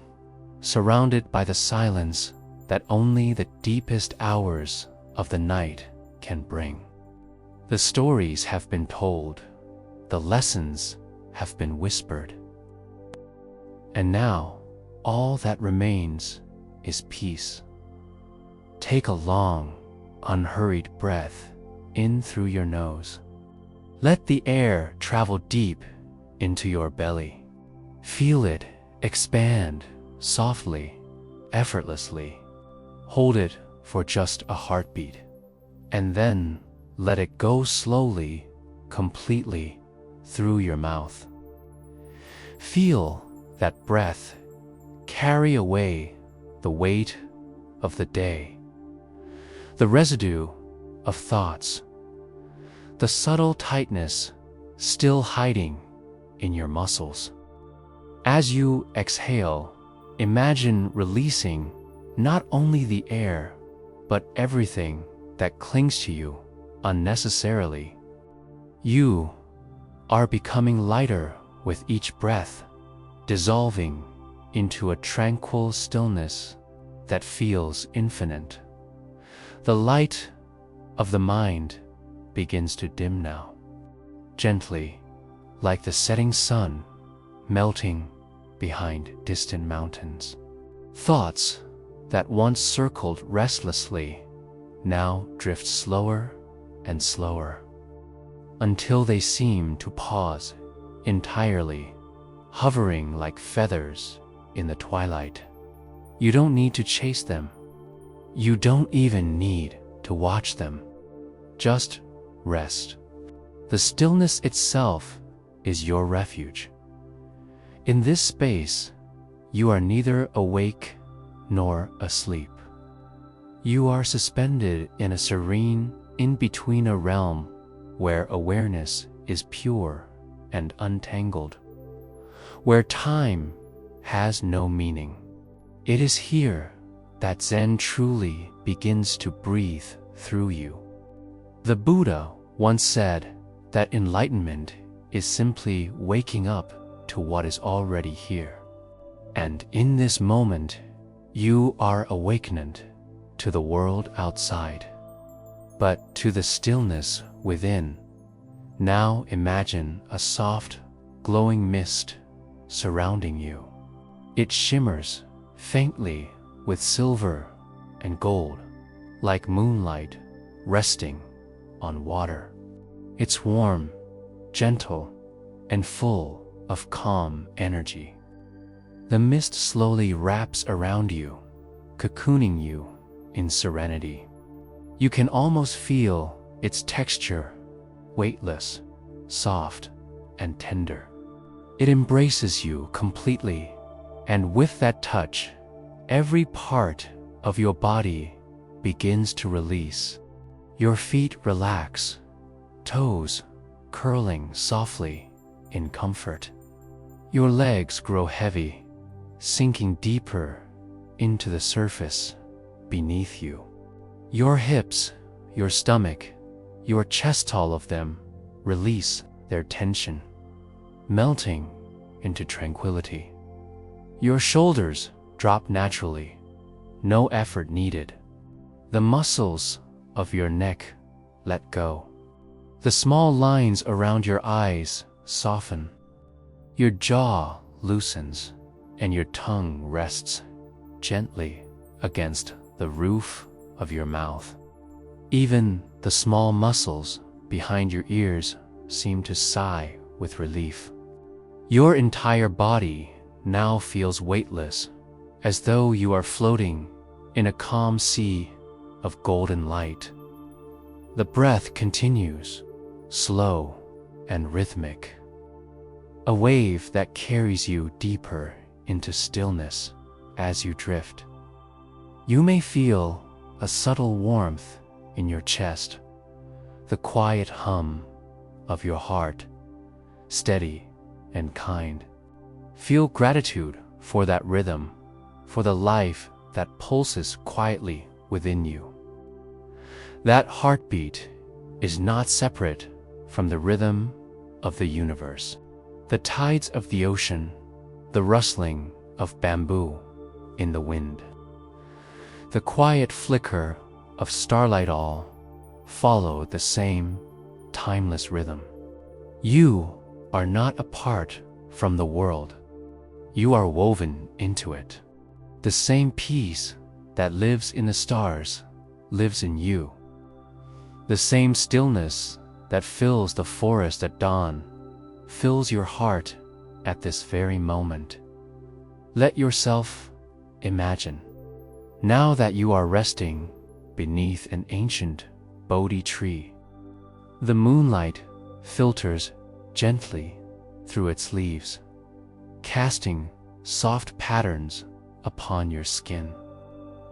surrounded by the silence that only the deepest hours of the night can bring. The stories have been told, the lessons have been whispered, and now all that remains is peace. Take a long, unhurried breath in through your nose. Let the air travel deep into your belly. Feel it expand softly, effortlessly. Hold it for just a heartbeat, and then let it go slowly, completely through your mouth. Feel that breath carry away the weight of the day, the residue of thoughts, the subtle tightness still hiding in your muscles. As you exhale, imagine releasing not only the air, but everything that clings to you unnecessarily. You are becoming lighter with each breath, dissolving into a tranquil stillness that feels infinite. The light of the mind begins to dim now, gently, like the setting sun melting behind distant mountains. Thoughts that once circled restlessly now drift slower and slower, until they seem to pause entirely, hovering like feathers in the twilight. You don't need to chase them. You don't even need to watch them. Just rest. The stillness itself is your refuge. In this space, you are neither awake nor asleep. You are suspended in a serene in-between realm where awareness is pure and untangled, where time has no meaning. It is here that Zen truly begins to breathe through you. The Buddha once said that enlightenment is simply waking up to what is already here. And in this moment, you are awakened to the world outside, but to the stillness within. Now imagine a soft, glowing mist surrounding you. It shimmers faintly with silver and gold, like moonlight resting on water. It's warm, gentle, and full of calm energy. The mist slowly wraps around you, cocooning you in serenity. You can almost feel its texture, weightless, soft, and tender. It embraces you completely, and with that touch, every part of your body begins to release. Your feet relax, toes curling softly in comfort. Your legs grow heavy, sinking deeper into the surface beneath you. Your hips, your stomach, your chest, all of them release their tension, melting into tranquility. Your shoulders drop naturally, no effort needed. The muscles of your neck let go. The small lines around your eyes soften. Your jaw loosens, and your tongue rests gently against the roof of your mouth. Even the small muscles behind your ears seem to sigh with relief. Your entire body now feels weightless, as though you are floating in a calm sea of golden light. The breath continues, slow and rhythmic, a wave that carries you deeper into stillness as you drift. You may feel a subtle warmth in your chest, the quiet hum of your heart, steady and kind. Feel gratitude for that rhythm, for the life that pulses quietly within you. That heartbeat is not separate from the rhythm of the universe. The tides of the ocean, the rustling of bamboo, in the wind. The quiet flicker of starlight all follow the same timeless rhythm. You are not apart from the world. You are woven into it. The same peace that lives in the stars lives in you. The same stillness that fills the forest at dawn fills your heart at this very moment. Let yourself imagine, now that you are resting beneath an ancient Bodhi tree. The moonlight filters gently through its leaves, casting soft patterns upon your skin.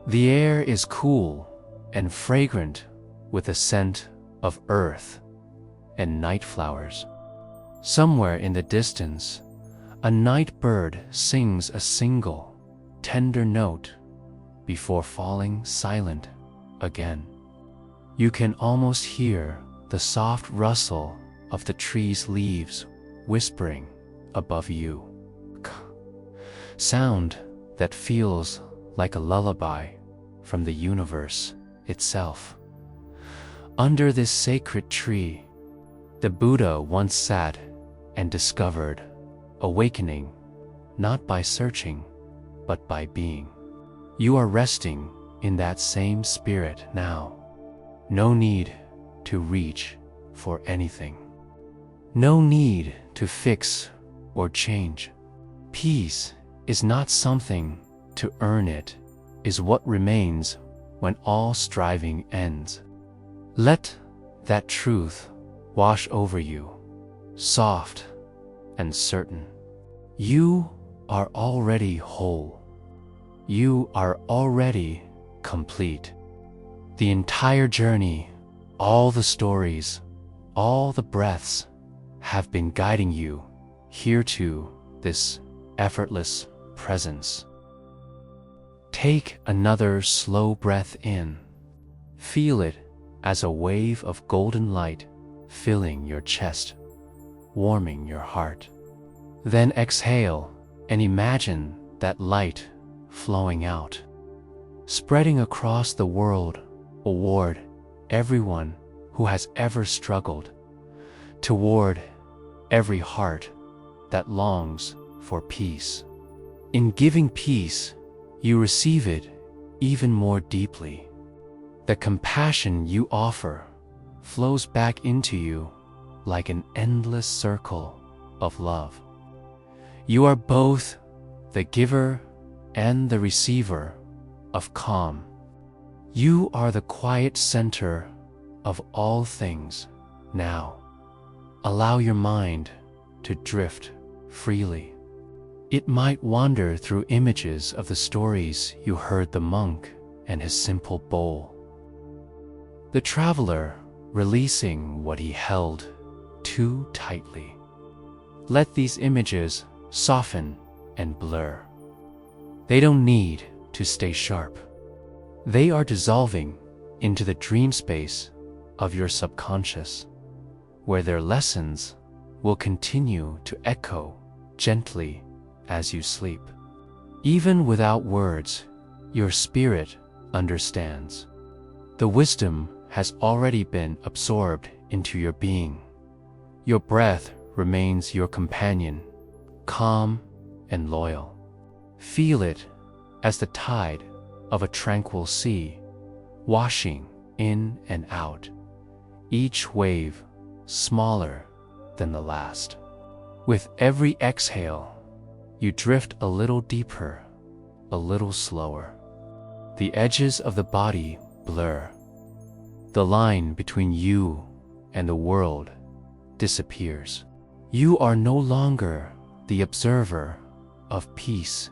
The air is cool and fragrant with a scent of earth and night flowers. Somewhere in the distance, a night bird sings a single, tender note before falling silent again. You can almost hear the soft rustle of the tree's leaves whispering above you. Sound that feels like a lullaby from the universe itself. Under this sacred tree, the Buddha once sat and discovered awakening, not by searching, but by being. You are resting in that same spirit now. No need to reach for anything. No need to fix or change. Peace is not something to earn, it is what remains when all striving ends. Let that truth wash over you, soft and certain. You are already whole. You are already complete. The entire journey, all the stories, all the breaths have been guiding you here to this effortless presence. Take another slow breath in. Feel it as a wave of golden light filling your chest, warming your heart. Then exhale and imagine that light flowing out, spreading across the world toward everyone who has ever struggled, toward every heart that longs for peace. In giving peace, you receive it even more deeply. The compassion you offer flows back into you like an endless circle of love. You are both the giver and the receiver of calm. You are the quiet center of all things now. Allow your mind to drift freely. It might wander through images of the stories you heard the monk and his simple bowl. The traveler releasing what he held too tightly. Let these images soften and blur. They don't need to stay sharp. They are dissolving into the dream space of your subconscious, where their lessons will continue to echo gently as you sleep. Even without words, your spirit understands. The wisdom has already been absorbed into your being. Your breath remains your companion, calm and loyal. Feel it as the tide of a tranquil sea, washing in and out, each wave smaller than the last. With every exhale, you drift a little deeper, a little slower. The edges of the body blur. The line between you and the world disappears. You are no longer the observer of peace.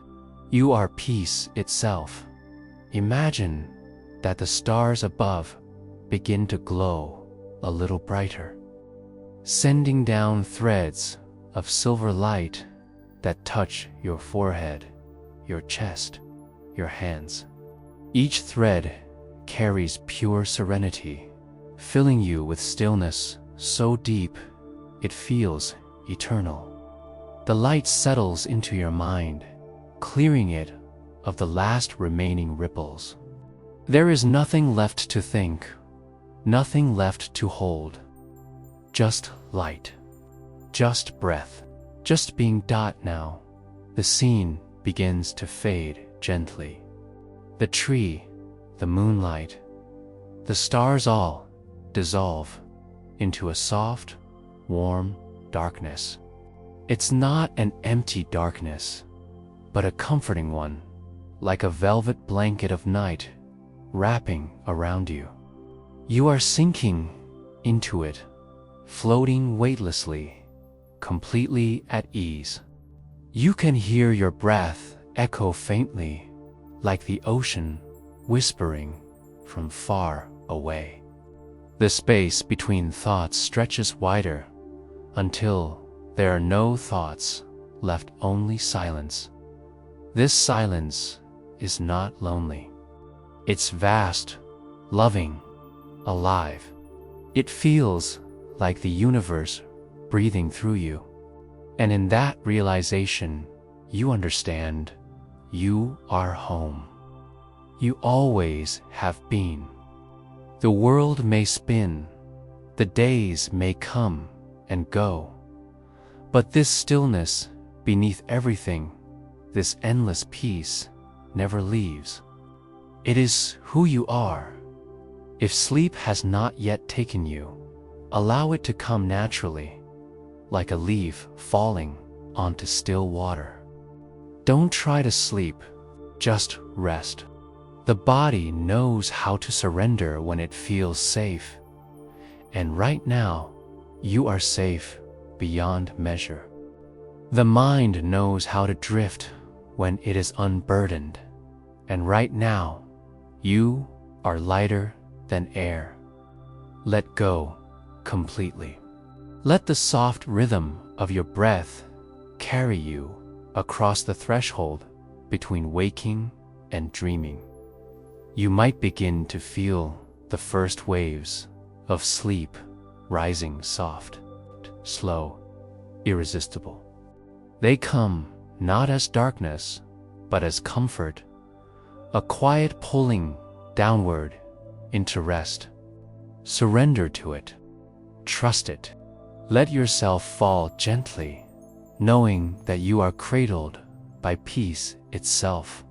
You are peace itself. Imagine that the stars above begin to glow a little brighter, sending down threads of silver light that touch your forehead, your chest, your hands. Each thread carries pure serenity, filling you with stillness so deep it feels eternal. The light settles into your mind, clearing it of the last remaining ripples. There is nothing left to think, nothing left to hold. Just light, just breath, just being. Now, the scene begins to fade gently. The tree, the moonlight, the stars all dissolve into a soft, warm darkness. It's not an empty darkness, but a comforting one, like a velvet blanket of night wrapping around you. You are sinking into it, floating weightlessly, completely at ease. You can hear your breath echo faintly, like the ocean whispering from far away. The space between thoughts stretches wider until there are no thoughts left, only silence. This silence is not lonely. It's vast, loving, alive. It feels like the universe breathing through you. And in that realization, you understand you are home. You always have been. The world may spin, the days may come and go, but this stillness beneath everything, this endless peace, never leaves. It is who you are. If sleep has not yet taken you, allow it to come naturally, like a leaf falling onto still water. Don't try to sleep, just rest. The body knows how to surrender when it feels safe. And right now, you are safe beyond measure. The mind knows how to drift when it is unburdened. And right now, you are lighter than air. Let go completely. Let the soft rhythm of your breath carry you across the threshold between waking and dreaming. You might begin to feel the first waves of sleep rising soft, slow, irresistible. They come not as darkness, but as comfort, a quiet pulling downward into rest. Surrender to it. Trust it. Let yourself fall gently, knowing that you are cradled by peace itself.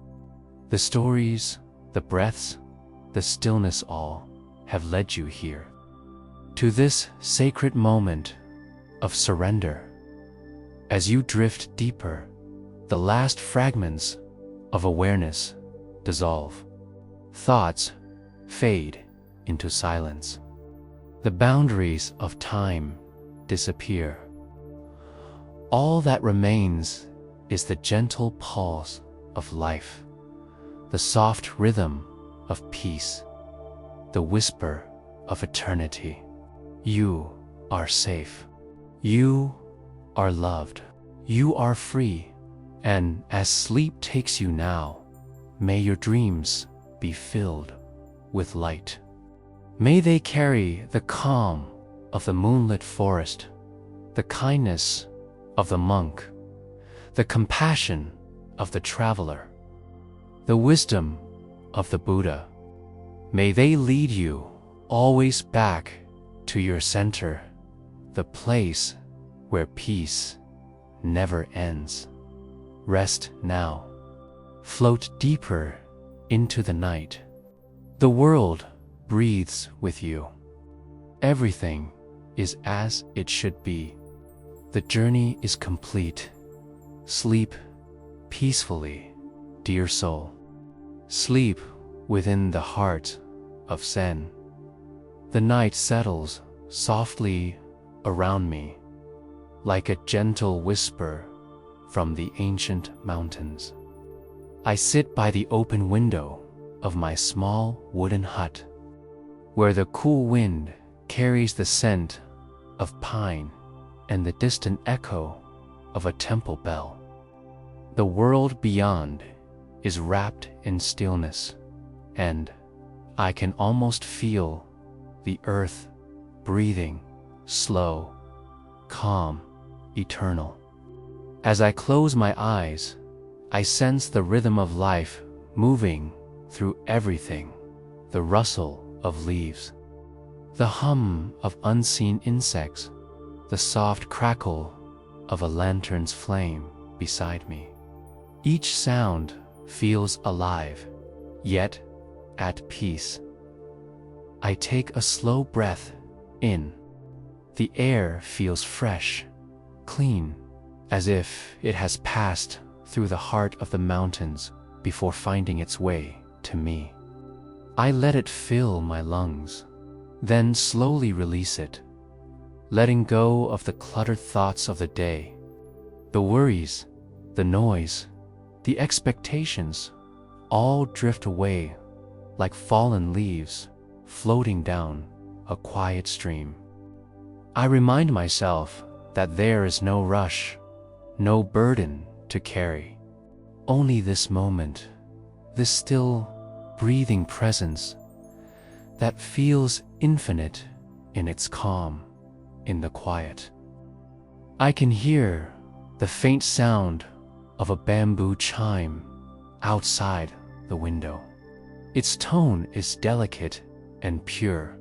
The stories, the breaths, the stillness all have led you here, to this sacred moment of surrender. As you drift deeper, the last fragments of awareness dissolve. Thoughts fade into silence. The boundaries of time disappear. All that remains is the gentle pulse of life, the soft rhythm of peace, the whisper of eternity. You are safe. You are loved. You are free. And as sleep takes you now, may your dreams be filled with light. May they carry the calm of the moonlit forest, the kindness of the monk, the compassion of the traveler, the wisdom of the Buddha. May they lead you always back to your center, the place where peace never ends. Rest now. Float deeper into the night. The world breathes with you. Everything is as it should be. The journey is complete. Sleep peacefully, dear soul. Sleep within the heart of Zen. The night settles softly around me, like a gentle whisper from the ancient mountains. I sit by the open window of my small wooden hut, where the cool wind carries the scent of pine and the distant echo of a temple bell. The world beyond is wrapped in stillness, and I can almost feel the earth breathing, slow, calm, eternal. As I close my eyes, I sense the rhythm of life moving through everything, the rustle of leaves, the hum of unseen insects, the soft crackle of a lantern's flame beside me. Each sound feels alive, yet at peace. I take a slow breath in. The air feels fresh, clean, as if it has passed through the heart of the mountains before finding its way to me. I let it fill my lungs, then slowly release it, letting go of the cluttered thoughts of the day. The worries, the noise, the expectations, all drift away like fallen leaves floating down a quiet stream. I remind myself that there is no rush, no burden to carry. Only this moment, this still, breathing presence that feels infinite in its calm, in the quiet. I can hear the faint sound of a bamboo chime outside the window. Its tone is delicate and pure,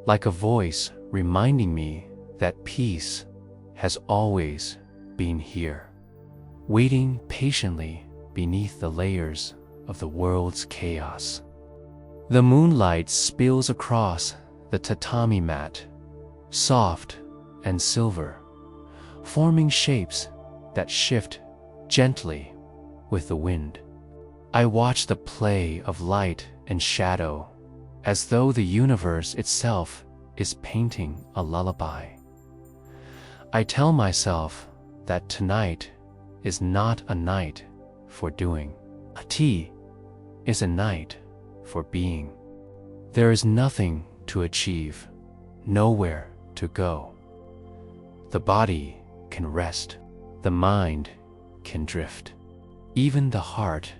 like a voice reminding me that peace has always been here, waiting patiently beneath the layers of the world's chaos. The moonlight spills across the tatami mat, soft and silver, forming shapes that shift gently with the wind. I watch the play of light and shadow, as though the universe itself is painting a lullaby. I tell myself that tonight is not a night for doing. A tea is a night for being. There is nothing to achieve, nowhere to go. The body can rest, the mind can drift, even the heart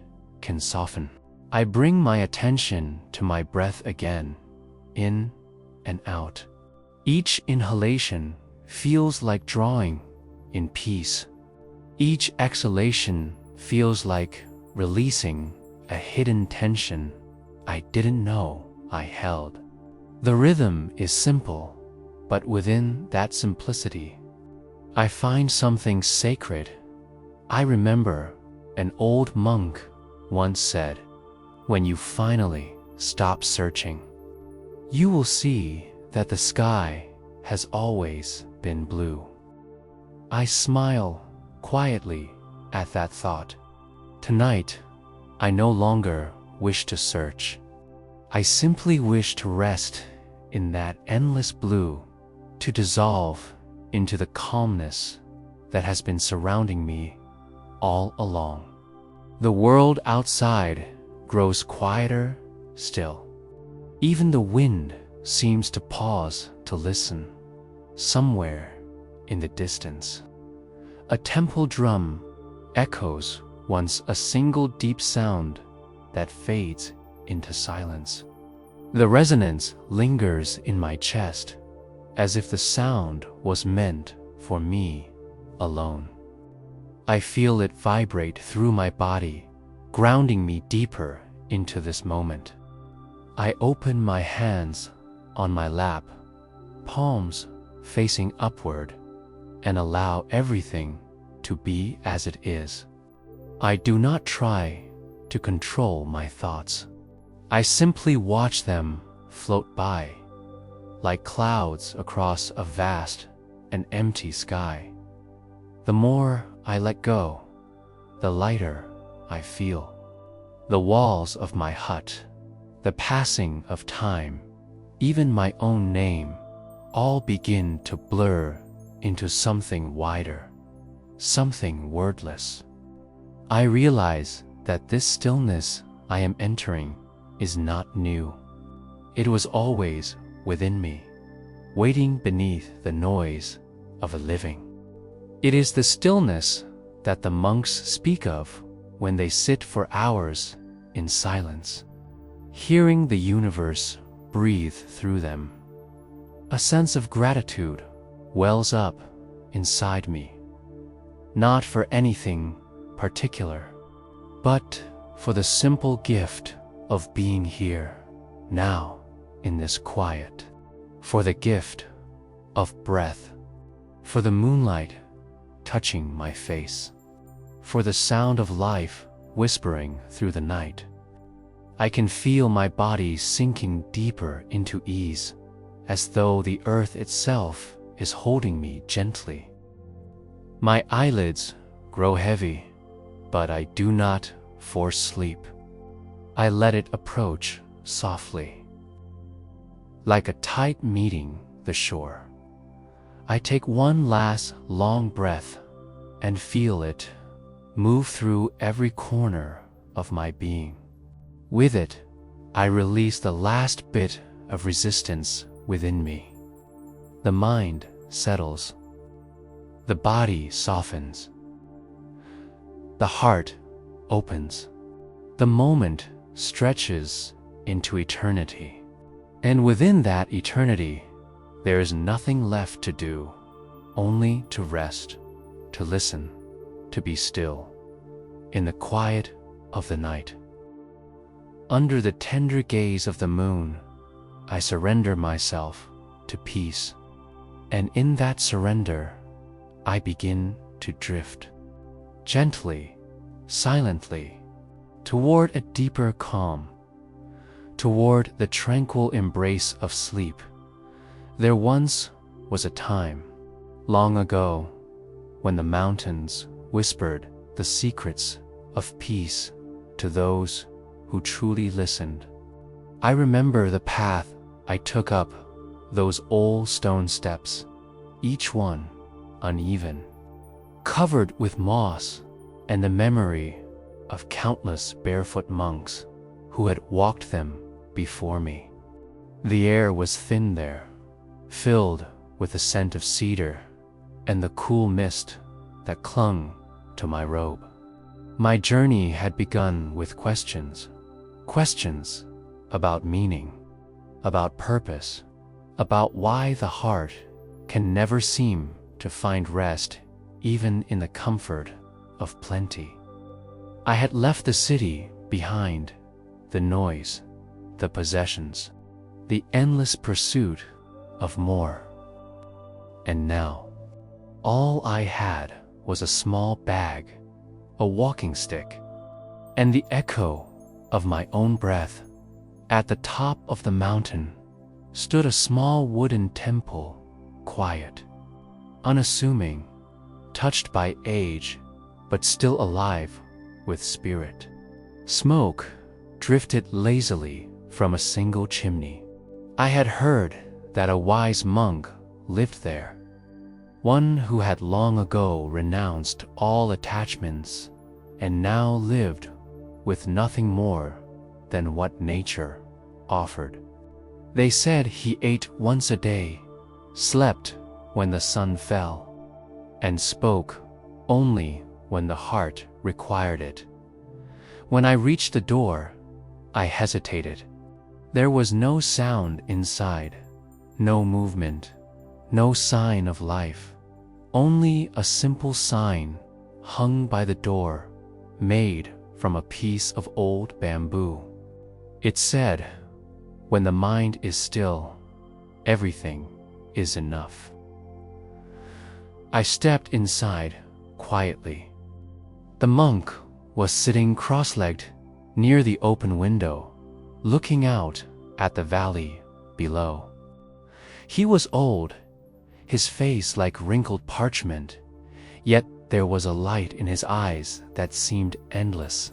can soften. I bring my attention to my breath again, in and out. Each inhalation feels like drawing in peace. Each exhalation feels like releasing a hidden tension I didn't know I held. The rhythm is simple, but within that simplicity, I find something sacred. I remember an old monk once said, "When you finally stop searching, you will see that the sky has always been blue." I smile quietly at that thought. Tonight, I no longer wish to search. I simply wish to rest in that endless blue, to dissolve into the calmness that has been surrounding me all along. The world outside grows quieter still. Even the wind seems to pause to listen. Somewhere in the distance, a temple drum echoes once a single deep sound that fades into silence. The resonance lingers in my chest, as if the sound was meant for me alone. I feel it vibrate through my body, grounding me deeper into this moment. I open my hands on my lap, palms facing upward, and allow everything to be as it is. I do not try to control my thoughts. I simply watch them float by, like clouds across a vast and empty sky. The more I let go, the lighter I feel. The walls of my hut, the passing of time, even my own name, all begin to blur into something wider, something wordless. I realize that this stillness I am entering is not new. It was always within me, waiting beneath the noise of a living. It is the stillness that the monks speak of when they sit for hours in silence, hearing the universe breathe through them. A sense of gratitude wells up inside me, not for anything particular, but for the simple gift of being here, now, in this quiet, for the gift of breath, for the moonlight touching my face, for the sound of life whispering through the night. I can feel my body sinking deeper into ease, as though the earth itself is holding me gently. My eyelids grow heavy, but I do not force sleep. I let it approach softly. Like a tide meeting the shore, I take one last long breath and feel it move through every corner of my being. With it, I release the last bit of resistance within me. The mind settles. The body softens. The heart opens. The moment stretches into eternity. And within that eternity, there is nothing left to do, only to rest, to listen, to be still, in the quiet of the night. Under the tender gaze of the moon, I surrender myself to peace, and in that surrender, I begin to drift, gently, silently, toward a deeper calm, toward the tranquil embrace of sleep. There once was a time, long ago, when the mountains whispered the secrets of peace to those who truly listened. I remember the path I took up, those old stone steps, each one uneven, covered with moss, and the memory of countless barefoot monks who had walked them before me. The air was thin there, filled with the scent of cedar and the cool mist that clung to my robe. My journey had begun with questions about meaning, about purpose, about why the heart can never seem to find rest even in the comfort of plenty. I had left the city behind, the noise, the possessions, the endless pursuit of more. And now, all I had was a small bag, a walking stick, and the echo of my own breath. At the top of the mountain stood a small wooden temple, quiet, unassuming, touched by age, but still alive with spirit. Smoke drifted lazily from a single chimney. I had heard that a wise monk lived there, one who had long ago renounced all attachments and now lived with nothing more than what nature offered. They said he ate once a day, slept when the sun fell, and spoke only when the heart required it. When I reached the door, I hesitated. There was no sound inside, no movement, no sign of life, only a simple sign hung by the door, made from a piece of old bamboo. It said, "When the mind is still, everything is enough." I stepped inside quietly. The monk was sitting cross-legged near the open window, looking out at the valley below. He was old, his face like wrinkled parchment, yet there was a light in his eyes that seemed endless,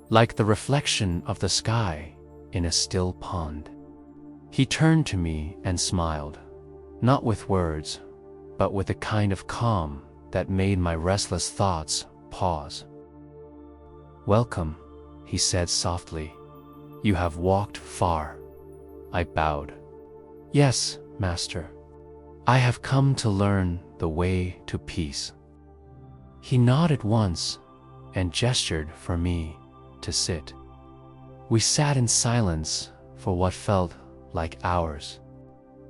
like the reflection of the sky in a still pond. He turned to me and smiled, not with words, but with a kind of calm that made my restless thoughts pause. "Welcome," he said softly. "You have walked far." I bowed. "Yes, Master. I have come to learn the way to peace." He nodded once and gestured for me to sit. We sat in silence for what felt like hours.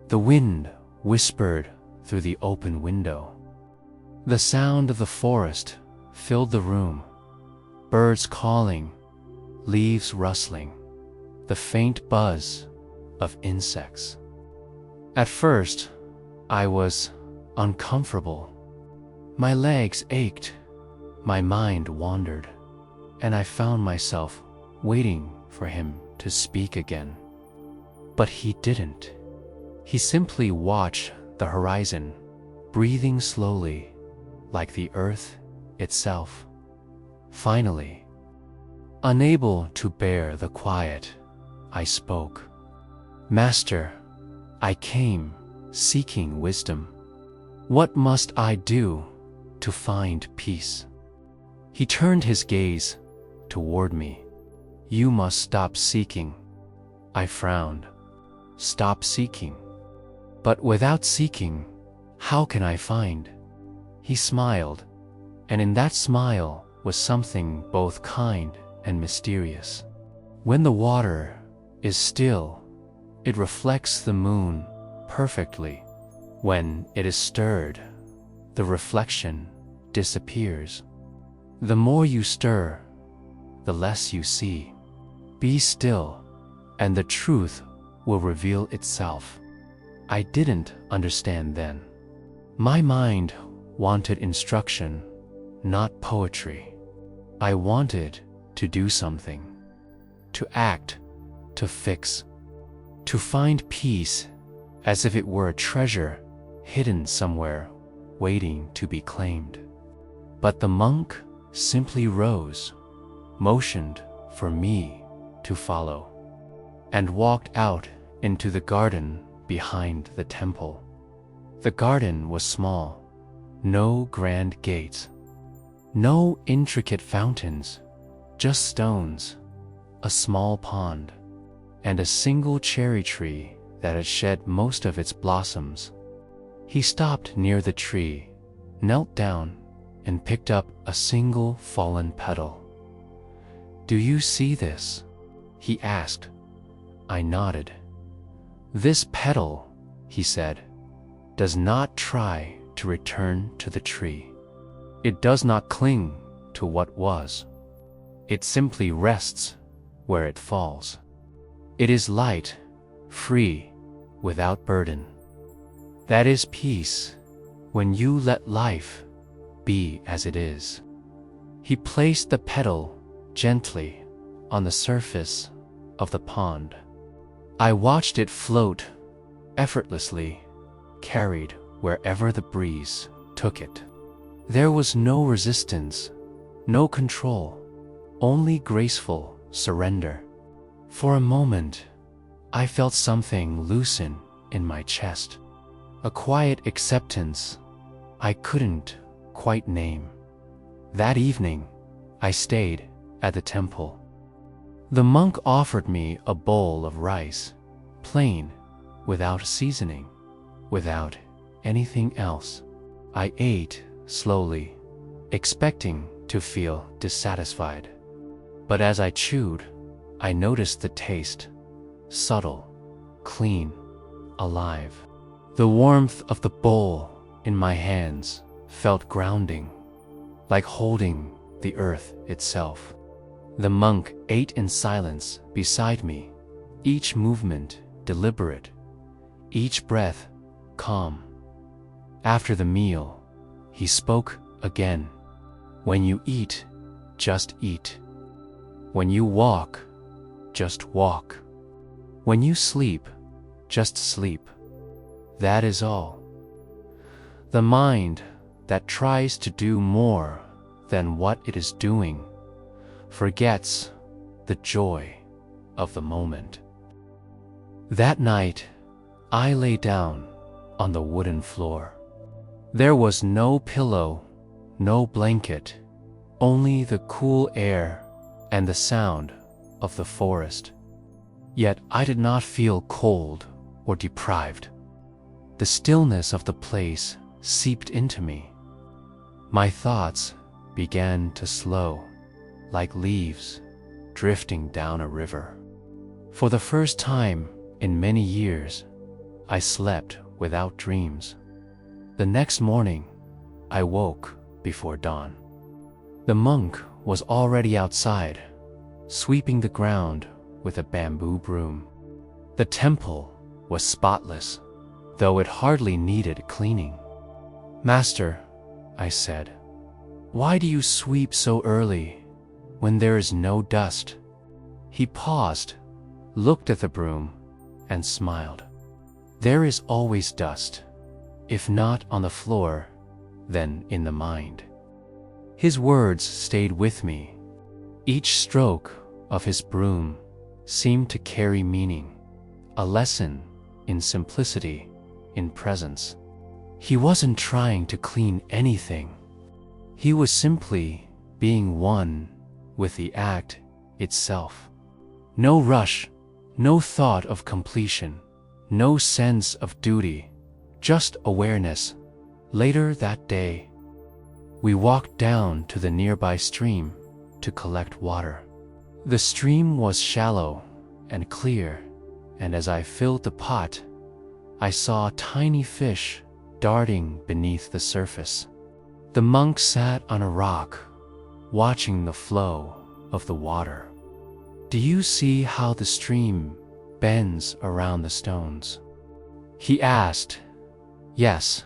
The wind whispered through the open window. The sound of the forest filled the room, birds calling, leaves rustling, the faint buzz of insects. At first, I was uncomfortable. My legs ached, my mind wandered, and I found myself waiting for him to speak again. But he didn't. He simply watched the horizon, breathing slowly, like the earth itself. Finally, unable to bear the quiet, I spoke. "Master, I came seeking wisdom. What must I do to find peace?" He turned his gaze toward me. "You must stop seeking." I frowned. "Stop seeking? But without seeking, how can I find?" He smiled, and in that smile was something both kind and mysterious. When the water is still, it reflects the moon perfectly. When it is stirred, the reflection disappears. The more you stir, the less you see. Be still, and the truth will reveal itself. I didn't understand then. My mind wanted instruction, not poetry. I wanted to do something, to act, to fix, to find peace as if it were a treasure hidden somewhere waiting to be claimed. But the monk simply rose, motioned for me to follow, and walked out into the garden behind the temple. The garden was small, no grand gates, no intricate fountains, just stones, a small pond, and a single cherry tree that had shed most of its blossoms. He stopped near the tree, knelt down, and picked up a single fallen petal. "Do you see this?" he asked. I nodded. "This petal," he said, "does not try to return to the tree. It does not cling to what was. It simply rests where it falls. It is light, free, without burden. That is peace, when you let life be as it is." He placed the petal gently on the surface of the pond. I watched it float effortlessly, carried wherever the breeze took it. There was no resistance, no control, only graceful surrender. For a moment, I felt something loosen in my chest, a quiet acceptance I couldn't quite name. That evening, I stayed at the temple. The monk offered me a bowl of rice, plain, without seasoning, without anything else. I ate slowly, expecting to feel dissatisfied. But as I chewed, I noticed the taste, subtle, clean, alive. The warmth of the bowl in my hands felt grounding, like holding the earth itself. The monk ate in silence beside me, each movement deliberate, each breath calm. After the meal, he spoke again. "When you eat, just eat. When you walk, just walk. When you sleep, just sleep. That is all." The mind that tries to do more than what it is doing forgets the joy of the moment. That night, I lay down on the wooden floor. There was no pillow, no blanket, only the cool air and the sound of the forest. Yet I did not feel cold or deprived. The stillness of the place seeped into me. My thoughts began to slow, like leaves drifting down a river. For the first time in many years, I slept without dreams. The next morning, I woke before dawn. The monk was already outside, sweeping the ground with a bamboo broom. The temple was spotless, though it hardly needed cleaning. "Master," I said, "why do you sweep so early when there is no dust?" He paused, looked at the broom, and smiled. "There is always dust, if not on the floor, then in the mind." His words stayed with me. Each stroke of his broom seemed to carry meaning, a lesson in simplicity, in presence. He wasn't trying to clean anything. He was simply being one with the act itself. No rush, no thought of completion, no sense of duty, just awareness. Later that day, we walked down to the nearby stream to collect water. The stream was shallow and clear, and as I filled the pot, I saw tiny fish darting beneath the surface. The monk sat on a rock, watching the flow of the water. "Do you see how the stream bends around the stones?" he asked. "Yes,"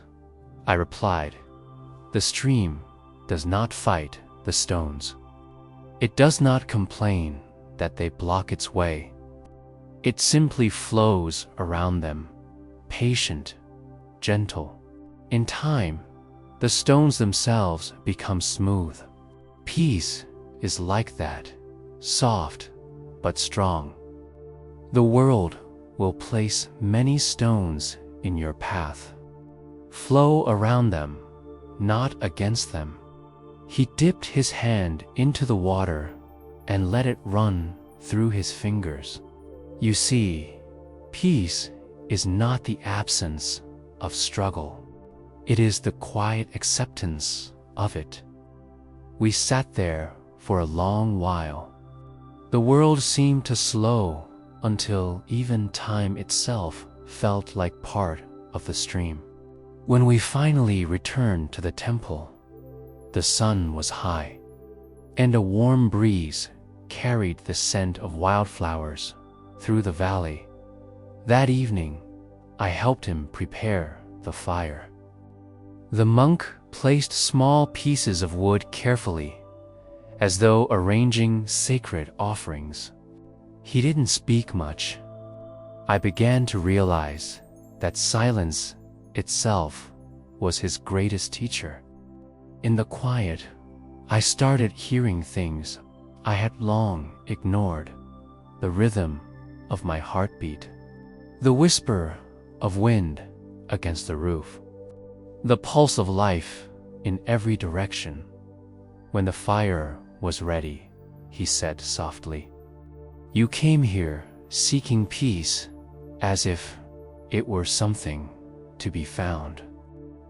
I replied. "The stream does not fight the stones. It does not complain that they block its way. It simply flows around them, patient, gentle. In time, the stones themselves become smooth. Peace is like that, soft but strong. The world will place many stones in your path. Flow around them, not against them." He dipped his hand into the water and let it run through his fingers. "You see, peace is not the absence of struggle. It is the quiet acceptance of it." We sat there for a long while. The world seemed to slow until even time itself felt like part of the stream. When we finally returned to the temple, the sun was high, and a warm breeze carried the scent of wildflowers through the valley. That evening, I helped him prepare the fire. The monk placed small pieces of wood carefully, as though arranging sacred offerings. He didn't speak much. I began to realize that silence itself was his greatest teacher. In the quiet, I started hearing things I had long ignored: the rhythm of my heartbeat, the whisper of wind against the roof, the pulse of life in every direction. "When the fire was ready," he said softly, "you came here seeking peace as if it were something to be found.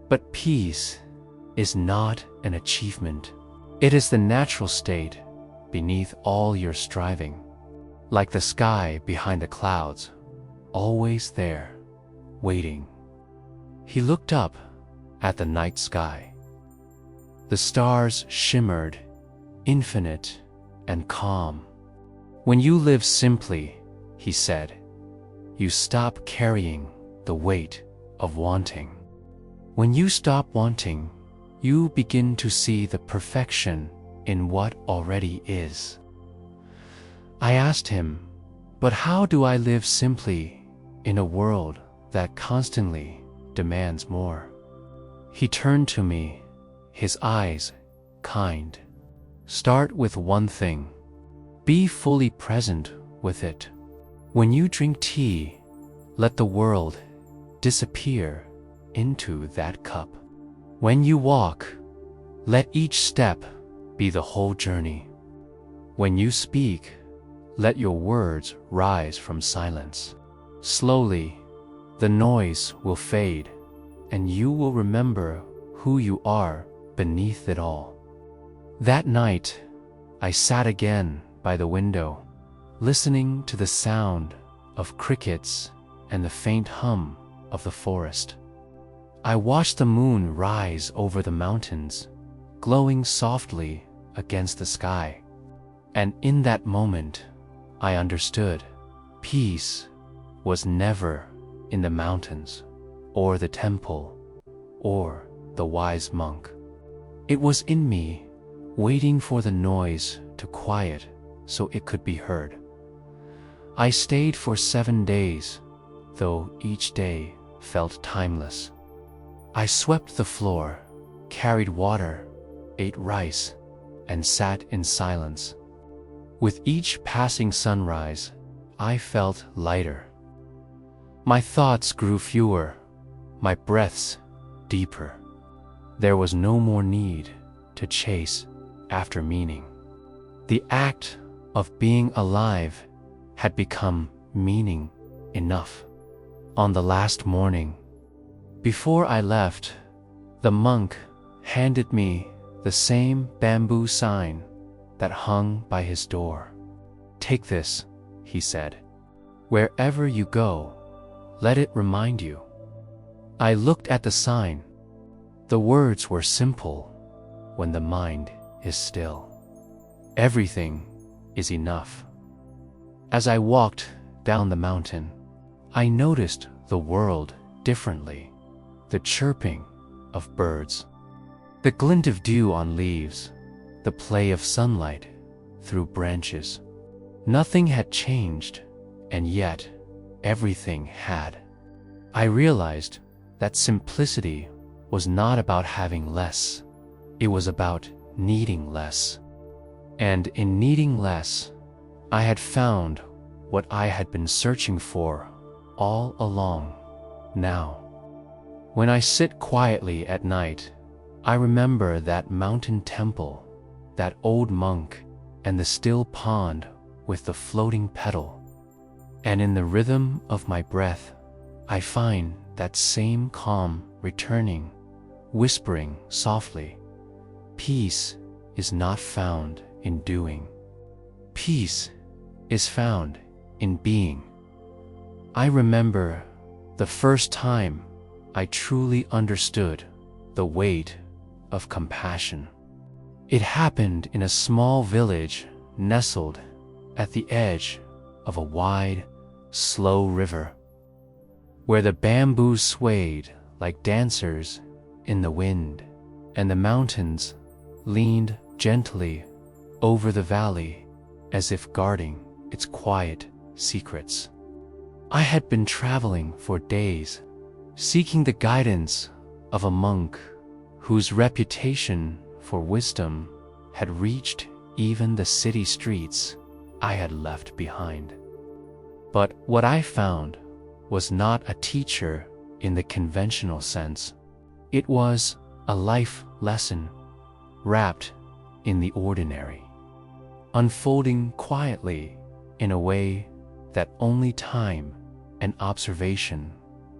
But peace is not an achievement. It is the natural state beneath all your striving, like the sky behind the clouds, always there, waiting." He looked up at the night sky. The stars shimmered, infinite and calm. "When you live simply," he said, "you stop carrying the weight of wanting. When you stop wanting, you begin to see the perfection in what already is." I asked him, "But how do I live simply in a world that constantly demands more?" He turned to me, his eyes kind. "Start with one thing. Be fully present with it. When you drink tea, let the world disappear into that cup. When you walk, let each step be the whole journey. When you speak, let your words rise from silence. Slowly, the noise will fade, and you will remember who you are beneath it all." That night, I sat again by the window, listening to the sound of crickets and the faint hum of the forest. I watched the moon rise over the mountains, glowing softly against the sky. And in that moment, I understood peace was never in the mountains, or the temple, or the wise monk. It was in me, waiting for the noise to quiet so it could be heard. I stayed for 7 days, though each day felt timeless. I swept the floor, carried water, ate rice, and sat in silence. With each passing sunrise, I felt lighter. My thoughts grew fewer, my breaths deeper. There was no more need to chase after meaning. The act of being alive had become meaning enough. On the last morning, before I left, the monk handed me the same bamboo sign that hung by his door. "Take this," he said. "Wherever you go, let it remind you." I looked at the sign. The words were simple: when the mind is still, everything is enough. As I walked down the mountain, I noticed the world differently. The chirping of birds, the glint of dew on leaves, the play of sunlight through branches. Nothing had changed, and yet everything had. I realized that simplicity was not about having less, it was about needing less. And in needing less, I had found what I had been searching for all along. Now, when I sit quietly at night, I remember that mountain temple, that old monk, and the still pond with the floating petal. And in the rhythm of my breath, I find that same calm returning, whispering softly, "Peace is not found in doing. Peace is found in being." I remember the first time I truly understood the weight of compassion. It happened in a small village nestled at the edge of a wide, slow river, where the bamboos swayed like dancers in the wind, and the mountains leaned gently over the valley as if guarding its quiet secrets. I had been traveling for days, seeking the guidance of a monk whose reputation for wisdom had reached even the city streets I had left behind. But what I found was not a teacher in the conventional sense. It was a life lesson wrapped in the ordinary, unfolding quietly in a way that only time and observation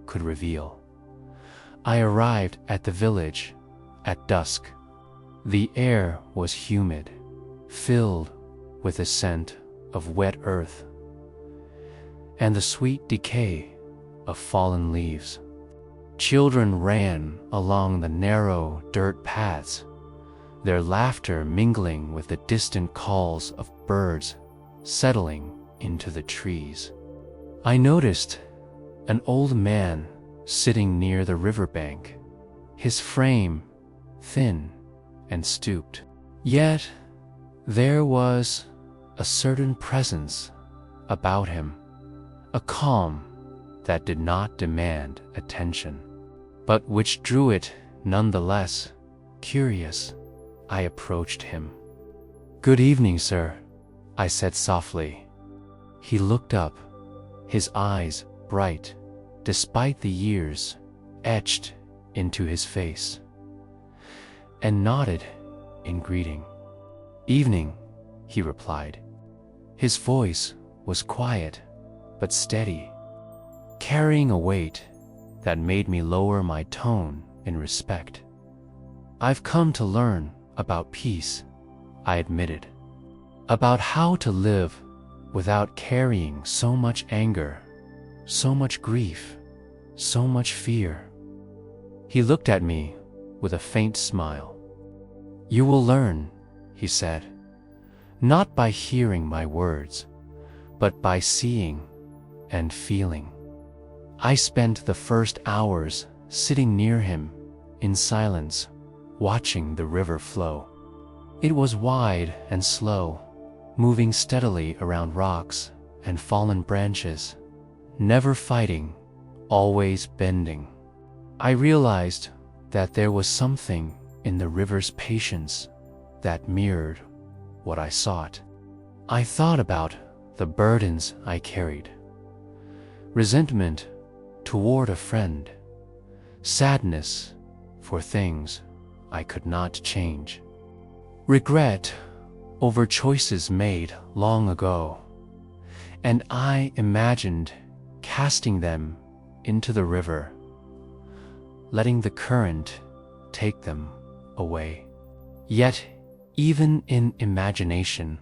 could reveal. I arrived at the village at dusk. The air was humid, filled with the scent of wet earth and the sweet decay of fallen leaves. Children ran along the narrow dirt paths, their laughter mingling with the distant calls of birds settling into the trees. I noticed an old man sitting near the riverbank, his frame thin and stooped. Yet there was a certain presence about him, a calm that did not demand attention, but which drew it nonetheless. Curious, I approached him. "Good evening, sir," I said softly. He looked up, his eyes bright despite the years etched into his face, and nodded in greeting. "Evening," he replied. His voice was quiet but steady, carrying a weight that made me lower my tone in respect. "I've come to learn about peace," I admitted, "about how to live without carrying so much anger, so much grief, so much fear." He looked at me with a faint smile. "You will learn," he said. not by hearing my words, but by seeing and feeling. I spent the first hours sitting near him in silence, watching the river flow. It was wide and slow, moving steadily around rocks and fallen branches, never fighting, always bending. I realized that there was something in the river's patience that mirrored what I sought. I thought about the burdens I carried: resentment toward a friend, sadness for things I could not change, regret over choices made long ago, and I imagined casting them into the river, letting the current take them away. Yet, even in imagination,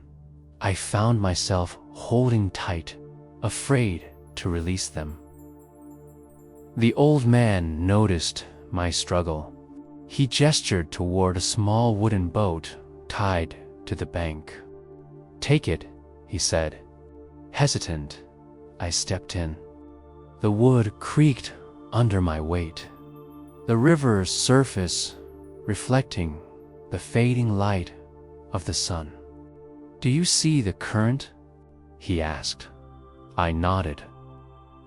I found myself holding tight, afraid to release them. The old man noticed my struggle. He gestured toward a small wooden boat tied to the bank. "Take it," he said. Hesitant, I stepped in. The wood creaked under my weight, the river's surface reflecting the fading light of the sun. "Do you see the current?" he asked. I nodded.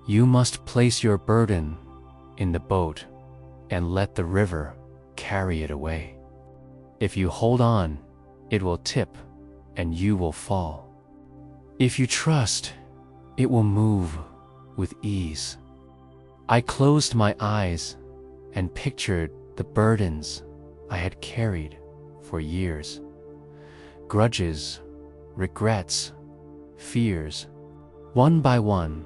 "You must place your burden in the boat and let the river carry it away. If you hold on, it will tip and you will fall. If you trust, it will move with ease." I closed my eyes and pictured the burdens I had carried for years: grudges, regrets, fears. One by one,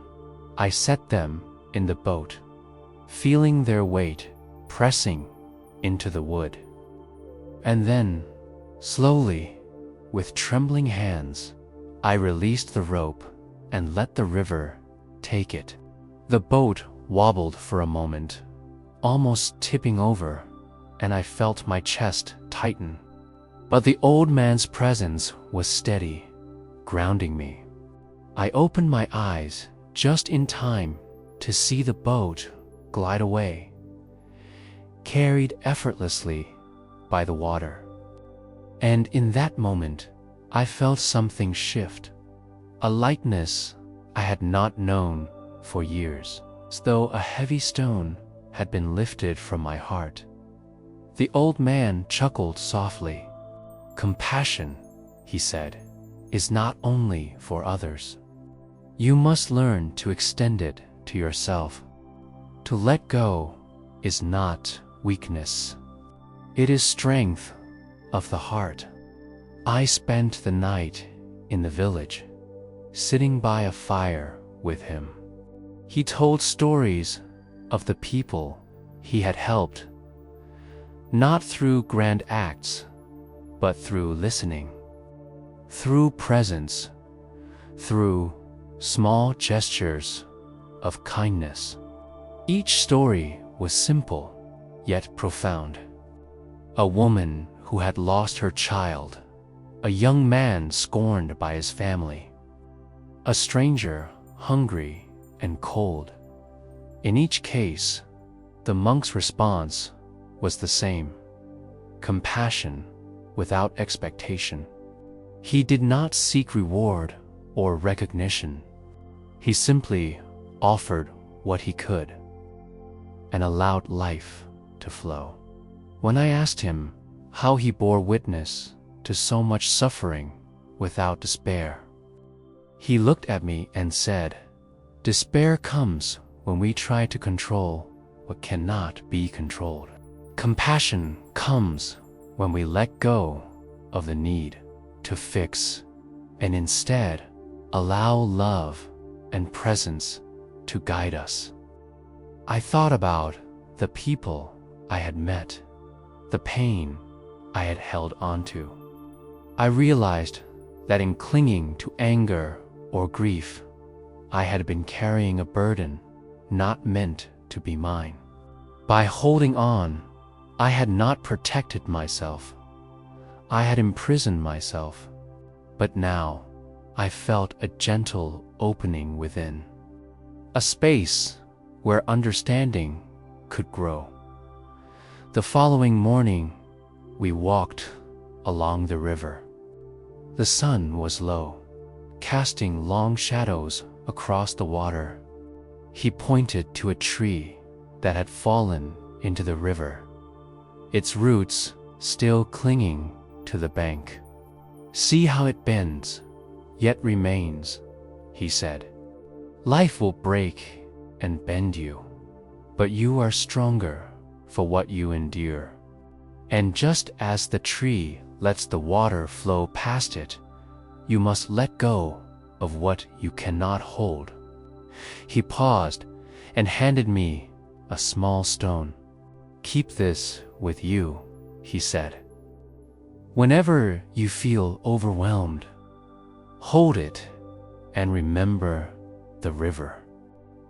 I set them in the boat, feeling their weight pressing into the wood. And then, slowly, with trembling hands, I released the rope and let the river take it. The boat wobbled for a moment, almost tipping over, and I felt my chest tighten. But the old man's presence was steady, grounding me. I opened my eyes just in time to see the boat glide away, carried effortlessly by the water. And in that moment, I felt something shift, a lightness I had not known for years, as though a heavy stone had been lifted from my heart. The old man chuckled softly. "Compassion," he said, "is not only for others. You must learn to extend it to yourself. To let go is not weakness. It is strength of the heart." I spent the night in the village, sitting by a fire with him. He told stories of the people he had helped, not through grand acts, but through listening, through presence, through small gestures of kindness. Each story was simple, yet profound. A woman who had lost her child, a young man scorned by his family, a stranger hungry and cold. In each case, the monk's response was the same: compassion without expectation. He did not seek reward or recognition. He simply offered what he could and allowed life to flow. When I asked him how he bore witness to so much suffering without despair, he looked at me and said, "Despair comes when we try to control what cannot be controlled. Compassion comes when we let go of the need to fix and instead allow love and presence to guide us." I thought about the people I had met, the pain I had held onto. I realized that in clinging to anger or grief, I had been carrying a burden not meant to be mine. By holding on, I had not protected myself. I had imprisoned myself. but now I felt a gentle opening within, a space where understanding could grow. The following morning, we walked along the river. The sun was low, casting long shadows across the water. He pointed to a tree that had fallen into the river, its roots still clinging to the bank. "See how it bends, yet remains," he said. "Life will break and bend you, but you are stronger for what you endure. And just as the tree lets the water flow past it, you must let go of what you cannot hold." He paused and handed me a small stone. "Keep this with you," he said. "Whenever you feel overwhelmed, hold it and remember the river.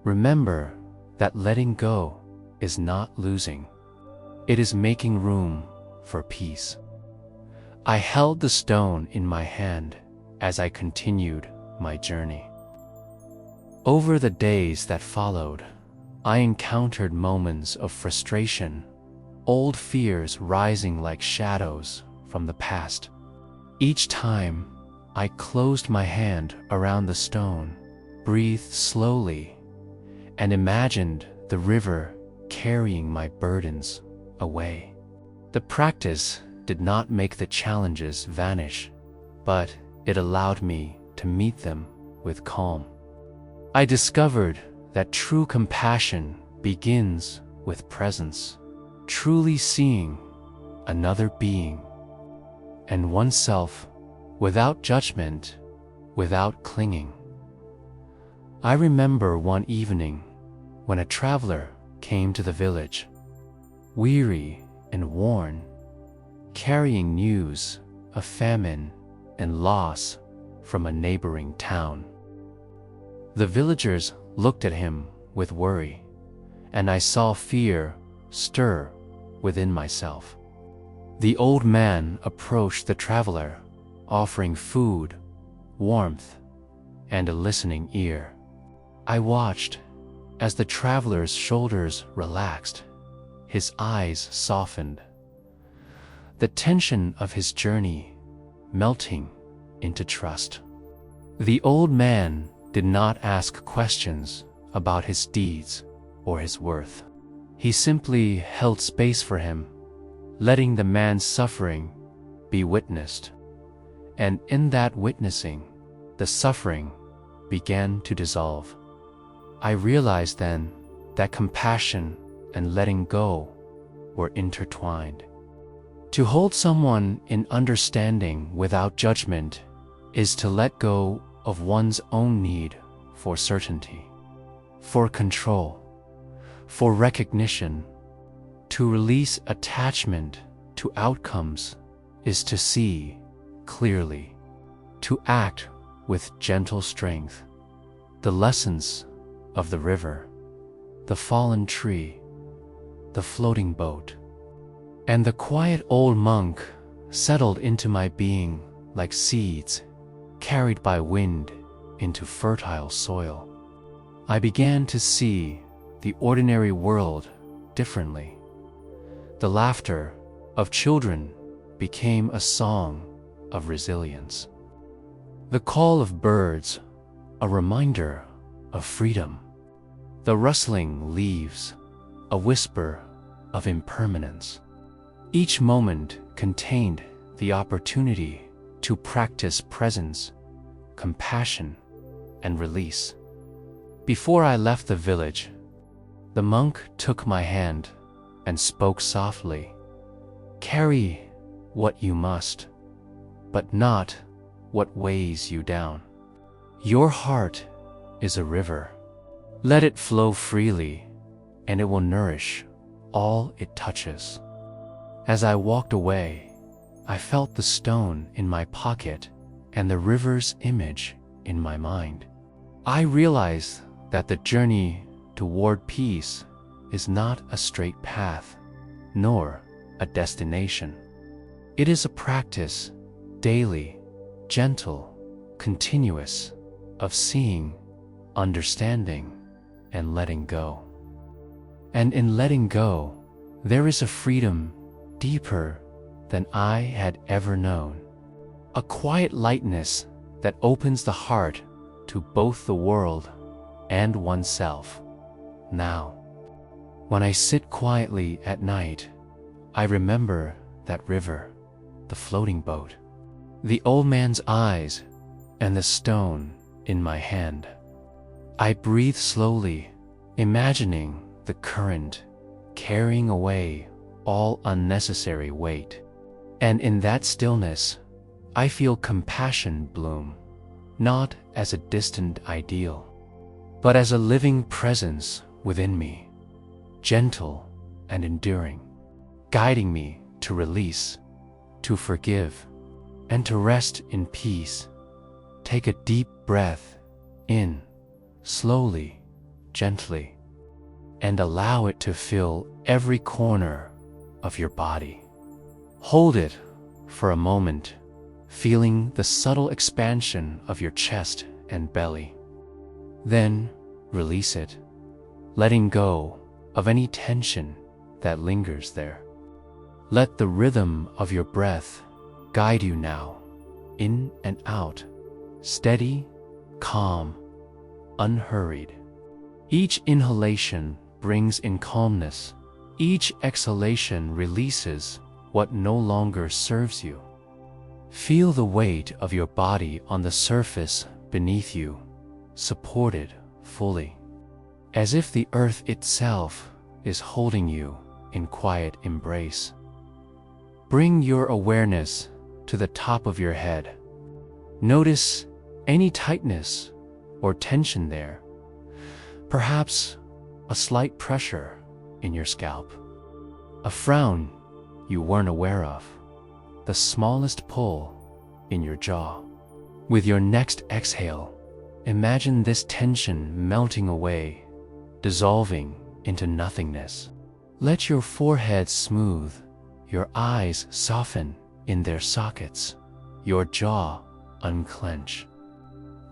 Remember that letting go is not losing. It is making room for peace." I held the stone in my hand as I continued my journey. Over the days that followed, I encountered moments of frustration, old fears rising like shadows from the past. Each time, I closed my hand around the stone, breathed slowly, and imagined the river carrying my burdens away. The practice did not make the challenges vanish, but it allowed me to meet them with calm. I discovered that true compassion begins with presence, truly seeing another being and oneself without judgment, without clinging. I remember one evening when a traveler came to the village, weary and worn, carrying news of famine and loss from a neighboring town. The villagers looked at him with worry, and I saw fear stir within myself. The old man approached the traveler, offering food, warmth, and a listening ear. I watched as the traveler's shoulders relaxed, his eyes softened, the tension of his journey melting into trust. The old man did not ask questions about his deeds or his worth. He simply held space for him, letting the man's suffering be witnessed. And in that witnessing, the suffering began to dissolve. I realized then that compassion and letting go were intertwined. To hold someone in understanding without judgment is to let go of one's own need for certainty, for control, for recognition. To release attachment to outcomes is to see clearly, to act with gentle strength. The lessons of the river, the fallen tree, the floating boat, and the quiet old monk settled into my being like seeds carried by wind into fertile soil. I began to see the ordinary world differently. The laughter of children became a song of resilience. The call of birds, a reminder of freedom. The rustling leaves, a whisper of impermanence. Each moment contained the opportunity to practice presence, compassion, and release. Before I left the village, the monk took my hand and spoke softly. "Carry what you must, but not what weighs you down. Your heart is a river. Let it flow freely, and it will nourish all it touches." As I walked away, I felt the stone in my pocket and the river's image in my mind. I realized that the journey toward peace is not a straight path, nor a destination. It is a practice, daily, gentle, continuous, of seeing, understanding, and letting go. And in letting go, there is a freedom deeper than I had ever known. A quiet lightness that opens the heart to both the world and oneself. Now, when I sit quietly at night, I remember that river, the floating boat, the old man's eyes, and the stone in my hand. I breathe slowly, imagining the current carrying away all unnecessary weight. And in that stillness, I feel compassion bloom, not as a distant ideal, but as a living presence within me, gentle and enduring, guiding me to release, to forgive, and to rest in peace. Take a deep breath in, slowly, gently, and allow it to fill every corner of your body. Hold it for a moment, feeling the subtle expansion of your chest and belly. Then release it, letting go of any tension that lingers there. Let the rhythm of your breath guide you now, in and out, steady, calm, unhurried. Each inhalation brings in calmness. Each exhalation releases what no longer serves you. Feel the weight of your body on the surface beneath you, supported fully, as if the earth itself is holding you in quiet embrace. Bring your awareness to the top of your head. Notice any tightness or tension there, perhaps a slight pressure in your scalp, a frown you weren't aware of, the smallest pull in your jaw. With your next exhale, imagine this tension melting away, dissolving into nothingness. Let your forehead smooth, your eyes soften in their sockets, your jaw unclench.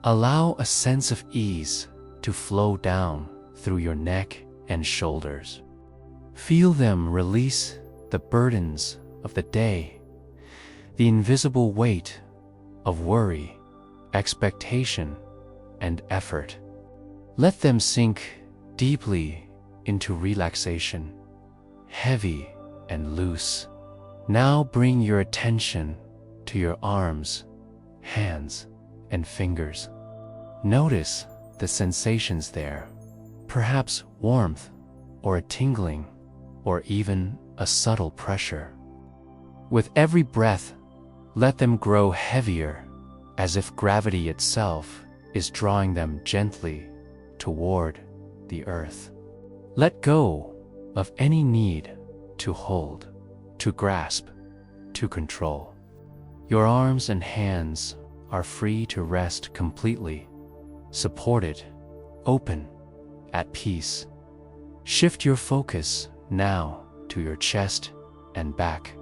Allow a sense of ease to flow down through your neck and shoulders. Feel them release the burdens of the day, the invisible weight of worry, expectation, and effort. Let them sink deeply into relaxation, heavy and loose. Now bring your attention to your arms, hands, and fingers. Notice the sensations there, perhaps warmth, or a tingling, or even a subtle pressure. With every breath, let them grow heavier, as if gravity itself is drawing them gently toward the earth. Let go of any need to hold, to grasp, to control. Your arms and hands are free to rest completely, supported, open, at peace. Shift your focus now to your chest and back.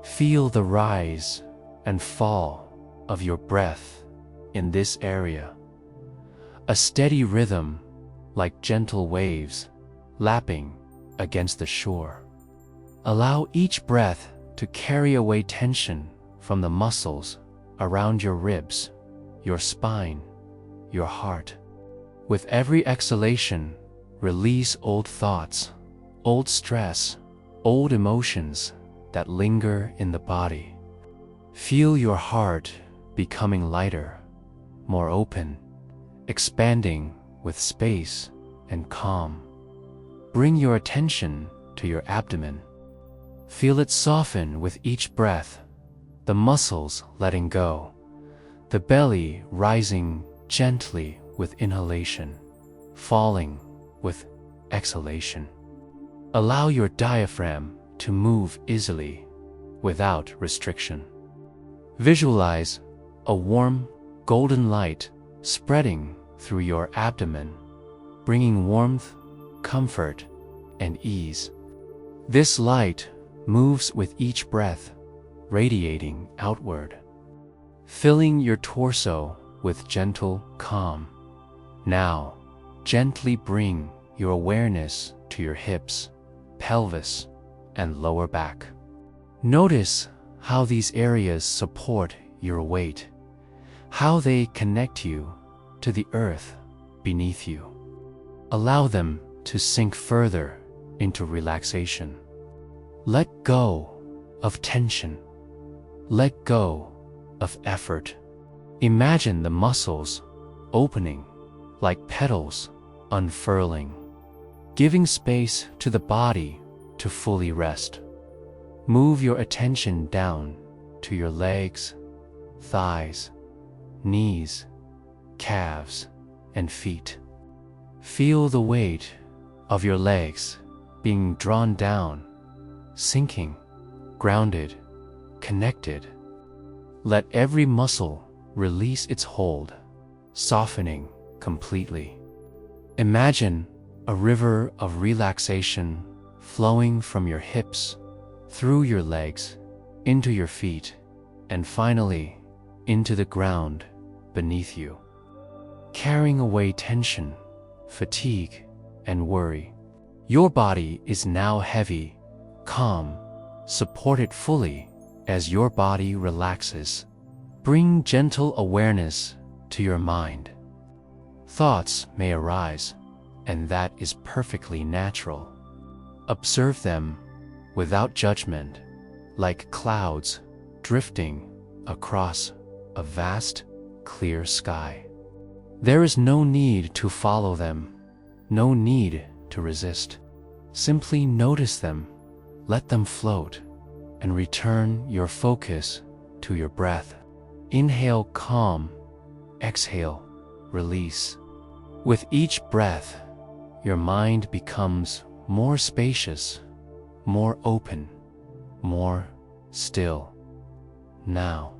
Feel the rise and fall of your breath in this area. A steady rhythm like gentle waves lapping against the shore. Allow each breath to carry away tension from the muscles around your ribs, your spine, your heart. With every exhalation, release old thoughts, old stress, old emotions that linger in the body. Feel your heart becoming lighter, more open, expanding with space and calm. Bring your attention to your abdomen. Feel it soften with each breath, the muscles letting go, the belly rising gently with inhalation, falling with exhalation. Allow your diaphragm to move easily, without restriction. Visualize a warm, golden light spreading through your abdomen, bringing warmth, comfort, and ease. This light moves with each breath, radiating outward. filling your torso with gentle calm. Now, gently bring your awareness to your hips, pelvis, and lower back. Notice how these areas support your weight, how they connect you to the earth beneath you. Allow them to sink further into relaxation. Let go of tension. Let go of effort. Imagine the muscles opening like petals unfurling, giving space to the body to fully rest. Move your attention down to your legs, thighs, knees, calves, and feet. Feel the weight of your legs being drawn down, sinking, grounded, connected. Let every muscle release its hold, softening completely. Imagine a river of relaxation flowing from your hips, through your legs, into your feet, and finally into the ground beneath you, carrying away tension, fatigue, and worry. Your body is now heavy, calm, supported fully as your body relaxes. Bring gentle awareness to your mind. Thoughts may arise, and that is perfectly natural. Observe them without judgment, like clouds drifting across a vast, clear sky. There is no need to follow them, no need to resist. Simply notice them, let them float, and return your focus to your breath. Inhale calm, exhale release. With each breath, your mind becomes more spacious, more open, more still. Now,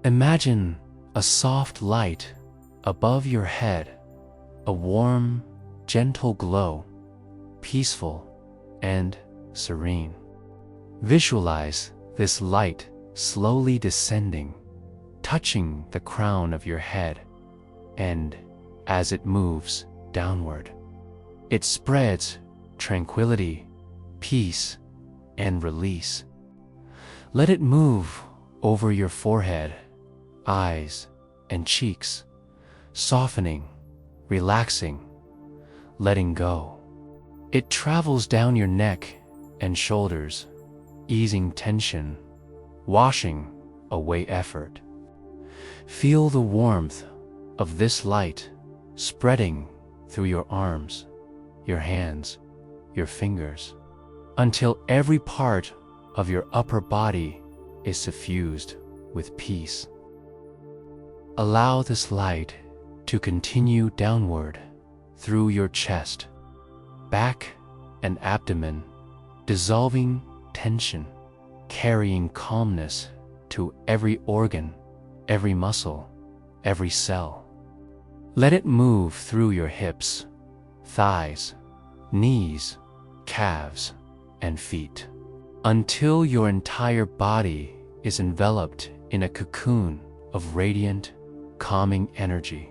imagine a soft light above your head, a warm, gentle glow, peaceful and serene. Visualize this light slowly descending, touching the crown of your head, and as it moves downward, it spreads tranquility, peace, and release. Let it move over your forehead, eyes, and cheeks, softening, relaxing, letting go. It travels down your neck and shoulders, easing tension, washing away effort. Feel the warmth of this light spreading through your arms, your hands, your fingers, until every part of your upper body is suffused with peace. Allow this light to continue downward through your chest, back, and abdomen, dissolving tension, carrying calmness to every organ, every muscle, every cell. Let it move through your hips, thighs, knees, calves, and feet, until your entire body is enveloped in a cocoon of radiant, calming energy.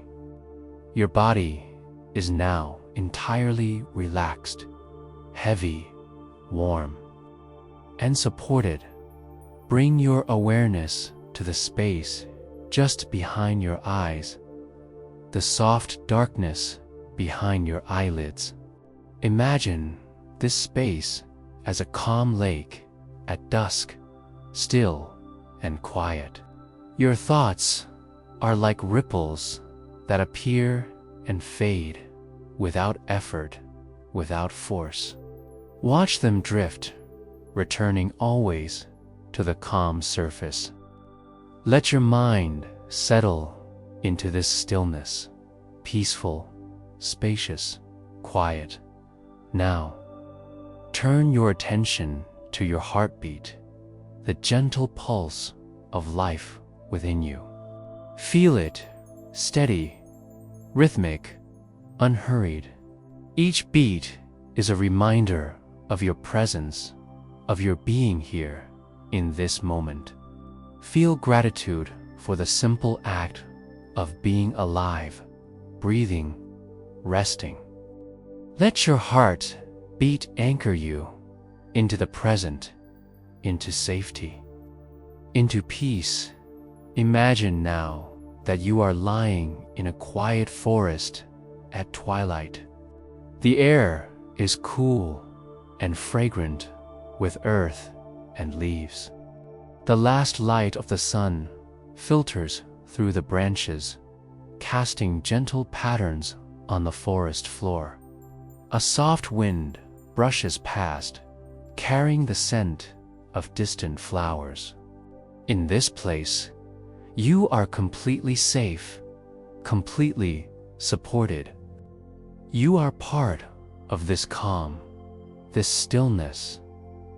Your body is now entirely relaxed, heavy, warm, and supported. Bring your awareness to the space just behind your eyes, the soft darkness behind your eyelids. Imagine this space as a calm lake at dusk, still and quiet. Your thoughts are like ripples that appear and fade without effort, without force. Watch them drift, returning always to the calm surface. Let your mind settle into this stillness, peaceful, spacious, quiet. Now, turn your attention to your heartbeat, the gentle pulse of life within you. Feel it, steady, rhythmic, unhurried. Each beat is a reminder of your presence, of your being here in this moment. Feel gratitude for the simple act of being alive, breathing, resting. Let your heart beat anchor you into the present, into safety, into peace. Imagine now that you are lying in a quiet forest at twilight. The air is cool and fragrant with earth and leaves. The last light of the sun filters through the branches, casting gentle patterns on the forest floor. A soft wind brushes past, carrying the scent of distant flowers. In this place, you are completely safe, completely supported. You are part of this calm, this stillness,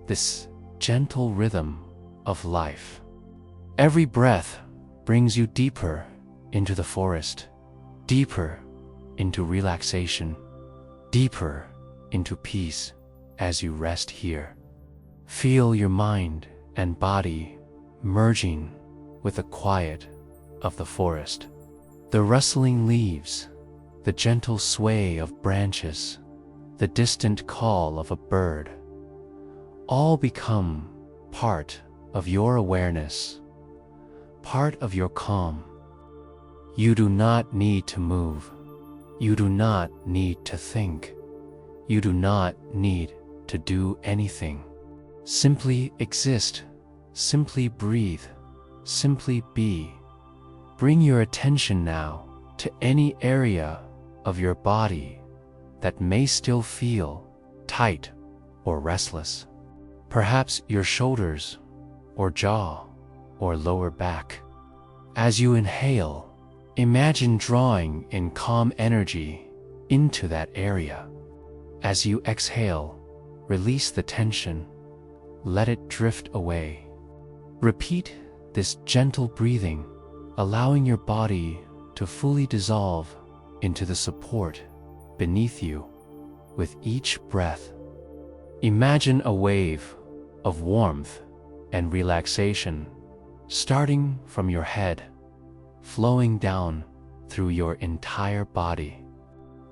this gentle rhythm of life. Every breath brings you deeper into the forest, deeper into relaxation, deeper into peace as you rest here. Feel your mind and body merging with the quiet of the forest. The rustling leaves, the gentle sway of branches, the distant call of a bird, all become part of your awareness, part of your calm. You do not need to move. You do not need to think. You do not need to do anything. Simply exist, simply breathe, simply be. Bring your attention now to any area of your body that may still feel tight or restless. Perhaps your shoulders or jaw or lower back. As you inhale, imagine drawing in calm energy into that area. As you exhale, release the tension. Let it drift away. Repeat this gentle breathing, allowing your body to fully dissolve into the support beneath you with each breath. Imagine a wave of warmth and relaxation starting from your head, flowing down through your entire body.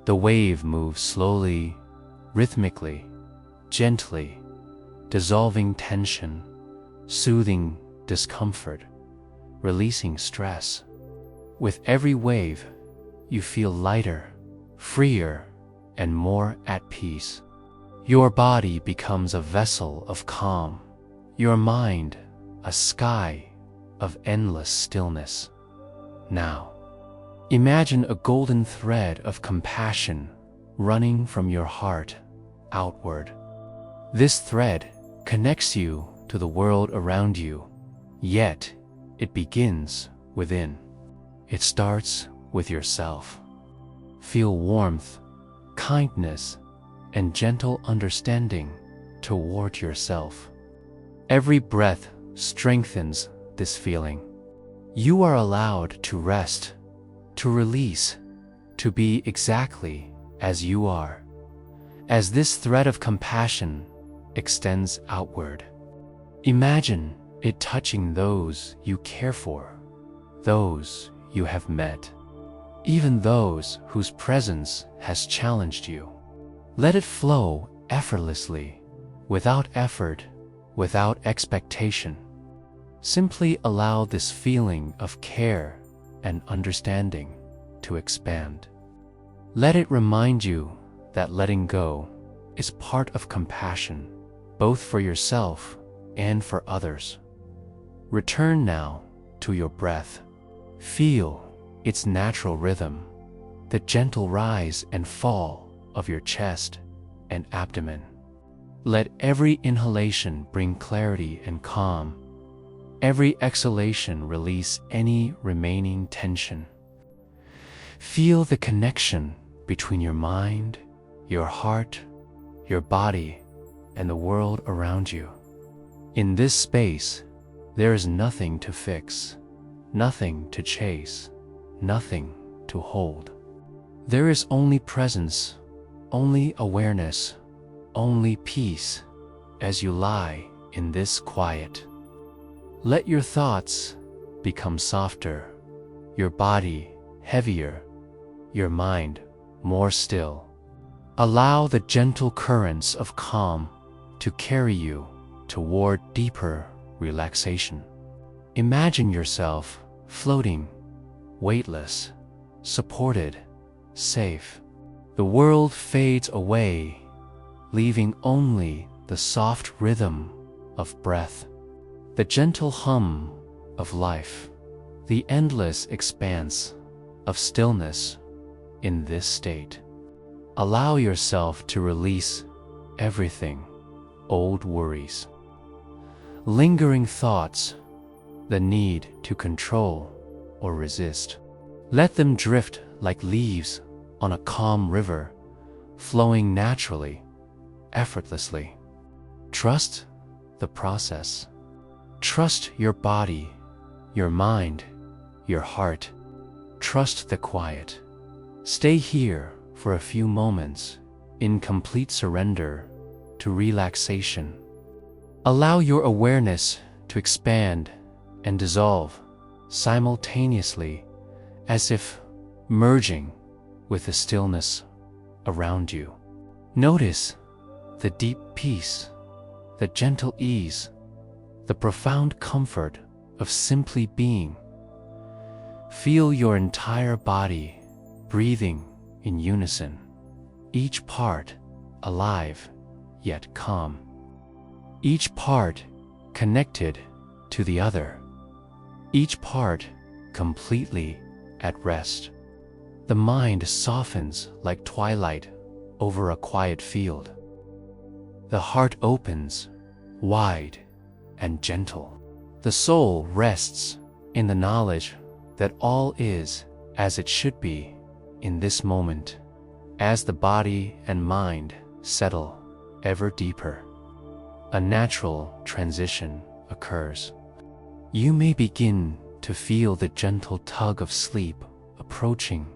The wave moves slowly, rhythmically, gently, dissolving tension, soothing discomfort, releasing stress. With every wave, you feel lighter, freer, and more at peace. Your body becomes a vessel of calm, your mind a sky of endless stillness. Now, imagine a golden thread of compassion running from your heart outward. This thread connects you to the world around you, yet it begins within. It starts with yourself. Feel warmth, kindness, and gentle understanding toward yourself. Every breath strengthens this feeling. You are allowed to rest, to release, to be exactly as you are. As this thread of compassion extends outward, imagine it touching those you care for, those you have met, even those whose presence has challenged you. Let it flow effortlessly, without effort, without expectation. Simply allow this feeling of care and understanding to expand. Let it remind you that letting go is part of compassion, both for yourself and for others. Return now to your breath. Feel its natural rhythm, the gentle rise and fall of your chest and abdomen. Let every inhalation bring clarity and calm. Every exhalation release any remaining tension. Feel the connection between your mind, your heart, your body, and the world around you. In this space, there is nothing to fix, nothing to chase, nothing to hold. There is only presence, only awareness, only peace as you lie in this quiet. Let your thoughts becomes softer, your body heavier, your mind more still. Allow the gentle currents of calm to carry you toward deeper relaxation. Imagine yourself floating, weightless, supported, safe. The world fades away, leaving only the soft rhythm of breath, the gentle hum of life, the endless expanse of stillness. In this state, allow yourself to release everything: old worries, lingering thoughts, the need to control or resist. Let them drift like leaves on a calm river, flowing naturally, effortlessly. Trust the process. Trust your body, your mind, your heart. Trust the quiet. Stay here for a few moments in complete surrender to relaxation. Allow your awareness to expand and dissolve simultaneously, as if merging with the stillness around you. Notice the deep peace, the gentle ease, the profound comfort of simply being. Feel your entire body breathing in unison, each part alive yet calm, each part connected to the other, each part completely at rest. The mind softens like twilight over a quiet field. The heart opens, wide and gentle. The soul rests in the knowledge that all is as it should be in this moment. As the body and mind settle ever deeper, a natural transition occurs. You may begin to feel the gentle tug of sleep approaching,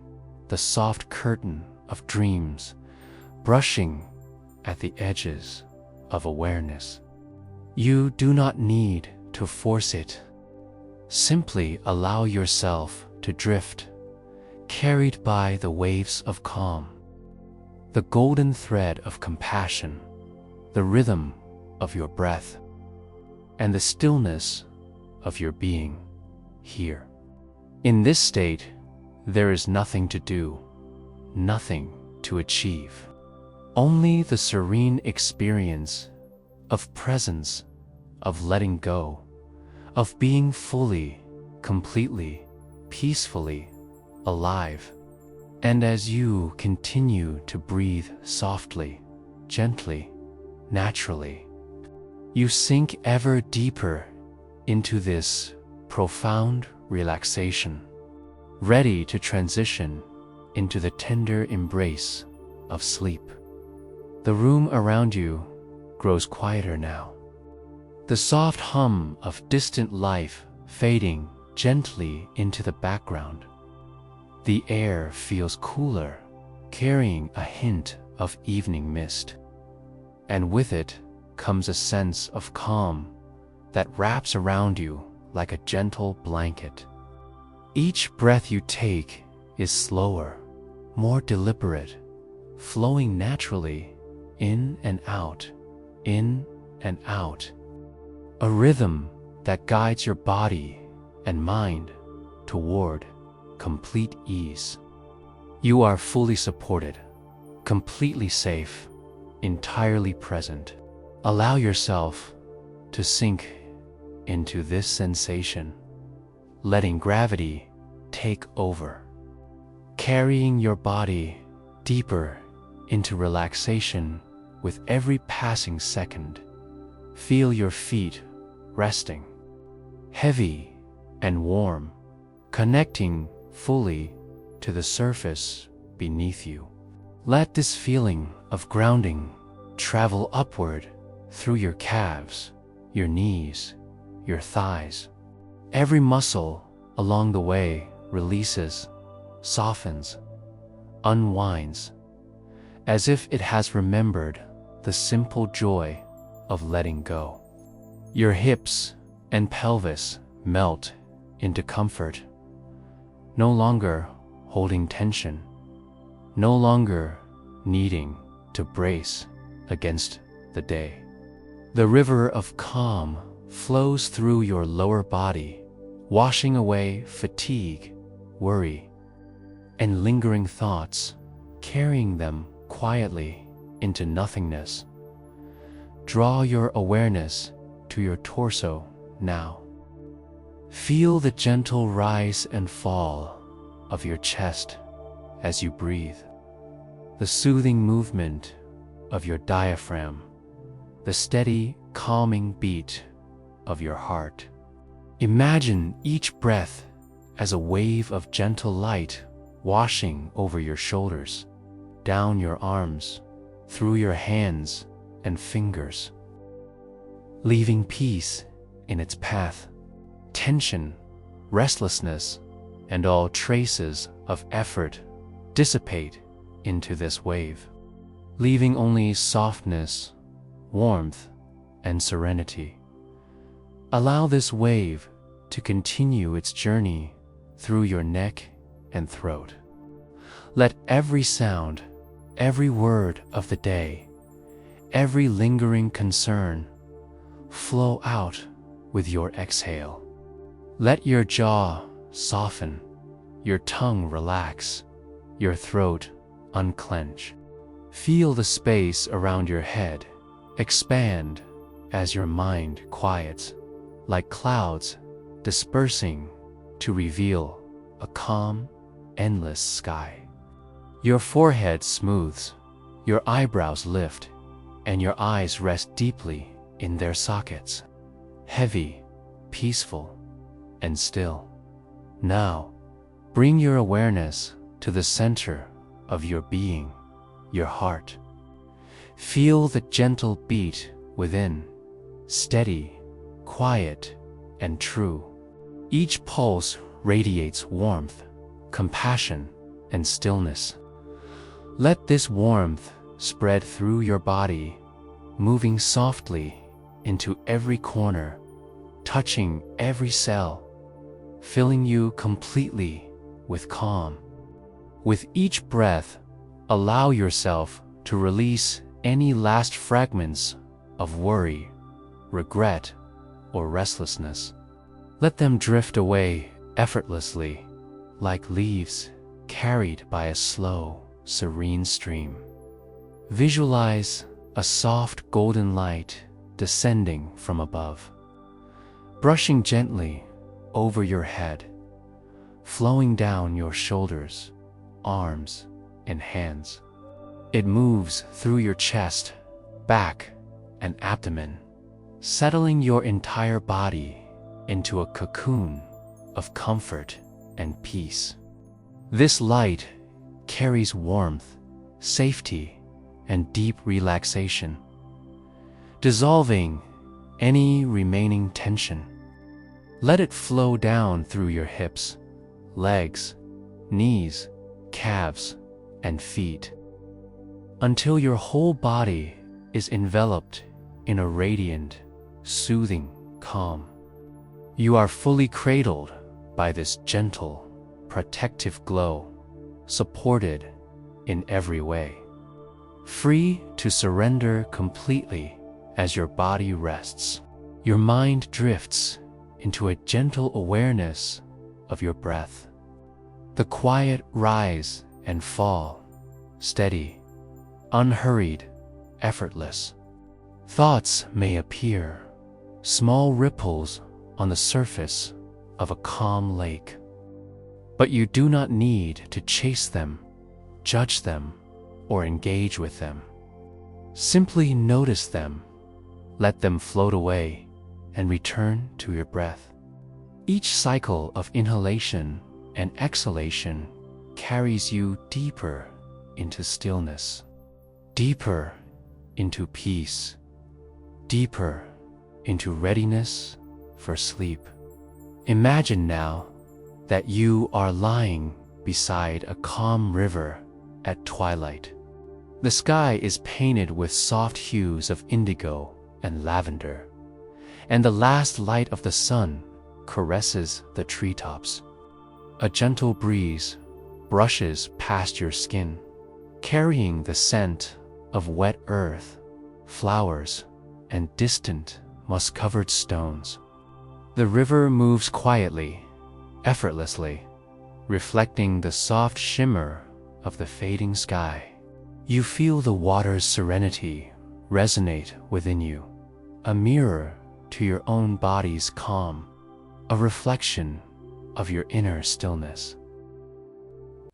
the soft curtain of dreams brushing at the edges of awareness. You do not need to force it. Simply allow yourself to drift, carried by the waves of calm, the golden thread of compassion, the rhythm of your breath, and the stillness of your being here. In this state, there is nothing to do, nothing to achieve, only the serene experience of presence, of letting go, of being fully, completely, peacefully alive. And as you continue to breathe softly, gently, naturally, you sink ever deeper into this profound relaxation, ready to transition into the tender embrace of sleep. The room around you grows quieter now, the soft hum of distant life fading gently into the background. The air feels cooler, carrying a hint of evening mist, and with it comes a sense of calm that wraps around you like a gentle blanket. Each breath you take is slower, more deliberate, flowing naturally in and out, in and out. A rhythm that guides your body and mind toward complete ease. You are fully supported, completely safe, entirely present. Allow yourself to sink into this sensation, letting gravity take over, carrying your body deeper into relaxation with every passing second. Feel your feet resting, heavy and warm, connecting fully to the surface beneath you. Let this feeling of grounding travel upward through your calves, your knees, your thighs. Every muscle along the way releases, softens, unwinds, as if it has remembered the simple joy of letting go. Your hips and pelvis melt into comfort, no longer holding tension, no longer needing to brace against the day. The river of calm flows through your lower body, washing away fatigue, worry, and lingering thoughts, carrying them quietly into nothingness. Draw your awareness to your torso now. Feel the gentle rise and fall of your chest as you breathe, the soothing movement of your diaphragm, the steady, calming beat of your heart. Imagine each breath as a wave of gentle light washing over your shoulders, down your arms, through your hands and fingers, leaving peace in its path. Tension, restlessness, and all traces of effort dissipate into this wave, leaving only softness, warmth, and serenity. Allow this wave to continue its journey through your neck and throat. Let every sound, every word of the day, every lingering concern flow out with your exhale. Let your jaw soften, your tongue relax, your throat unclench. Feel the space around your head expand as your mind quiets, like clouds dispersing to reveal a calm, endless sky. Your forehead smooths, your eyebrows lift, and your eyes rest deeply in their sockets, heavy, peaceful, and still. Now, bring your awareness to the center of your being, your heart. Feel the gentle beat within, steady, quiet, and true. Each pulse radiates warmth, compassion, and stillness. Let this warmth spread through your body, moving softly into every corner, touching every cell, filling you completely with calm. With each breath, allow yourself to release any last fragments of worry, regret, or restlessness. Let them drift away effortlessly, like leaves carried by a slow, serene stream. Visualize a soft golden light descending from above, brushing gently over your head, flowing down your shoulders, arms, and hands. It moves through your chest, back, and abdomen, settling your entire body into a cocoon of comfort and peace. This light carries warmth, safety, and deep relaxation, dissolving any remaining tension. Let it flow down through your hips, legs, knees, calves, and feet, until your whole body is enveloped in a radiant, soothing calm. You are fully cradled by this gentle, protective glow, supported in every way, free to surrender completely as your body rests. Your mind drifts into a gentle awareness of your breath, the quiet rise and fall, steady, unhurried, effortless. Thoughts may appear, small ripples on the surface of a calm lake, but you do not need to chase them, judge them, or engage with them. Simply notice them, let them float away, and return to your breath. Each cycle of inhalation and exhalation carries you deeper into stillness, deeper into peace, deeper into readiness for sleep. Imagine now that you are lying beside a calm river at twilight. The sky is painted with soft hues of indigo and lavender, and the last light of the sun caresses the treetops. A gentle breeze brushes past your skin, carrying the scent of wet earth, flowers, and distant moss-covered stones. The river moves quietly, effortlessly, reflecting the soft shimmer of the fading sky. You feel the water's serenity resonate within you, a mirror to your own body's calm, a reflection of your inner stillness.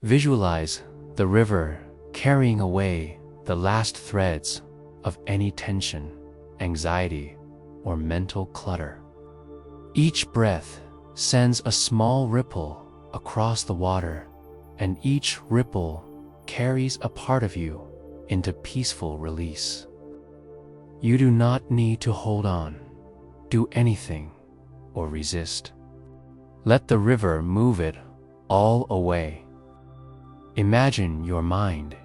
Visualize the river carrying away the last threads of any tension, anxiety, or mental clutter. Each breath sends a small ripple across the water, and each ripple carries a part of you into peaceful release. You do not need to hold on, do anything, or resist. Let the river move it all away. Imagine your mind,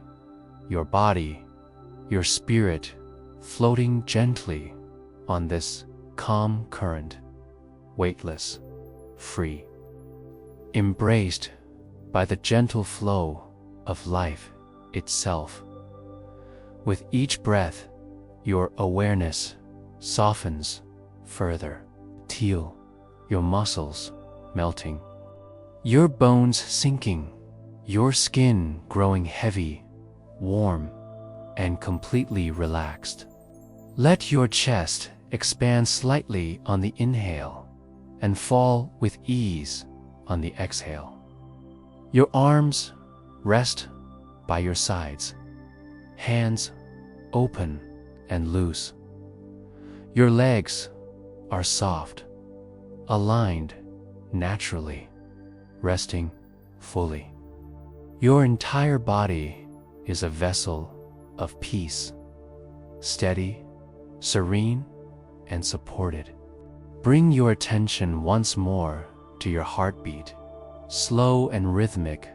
your body, your spirit floating gently on this calm current, weightless, free, embraced by the gentle flow of life itself. With each breath, your awareness softens further, till your muscles melting, your bones sinking, your skin growing heavy, warm, and completely relaxed. Let your chest expand slightly on the inhale and fall with ease on the exhale. Your arms rest by your sides, hands open and loose. Your legs are soft, aligned naturally, resting fully. Your entire body is a vessel of peace, steady, serene, and supported. Bring your attention once more to your heartbeat, slow and rhythmic,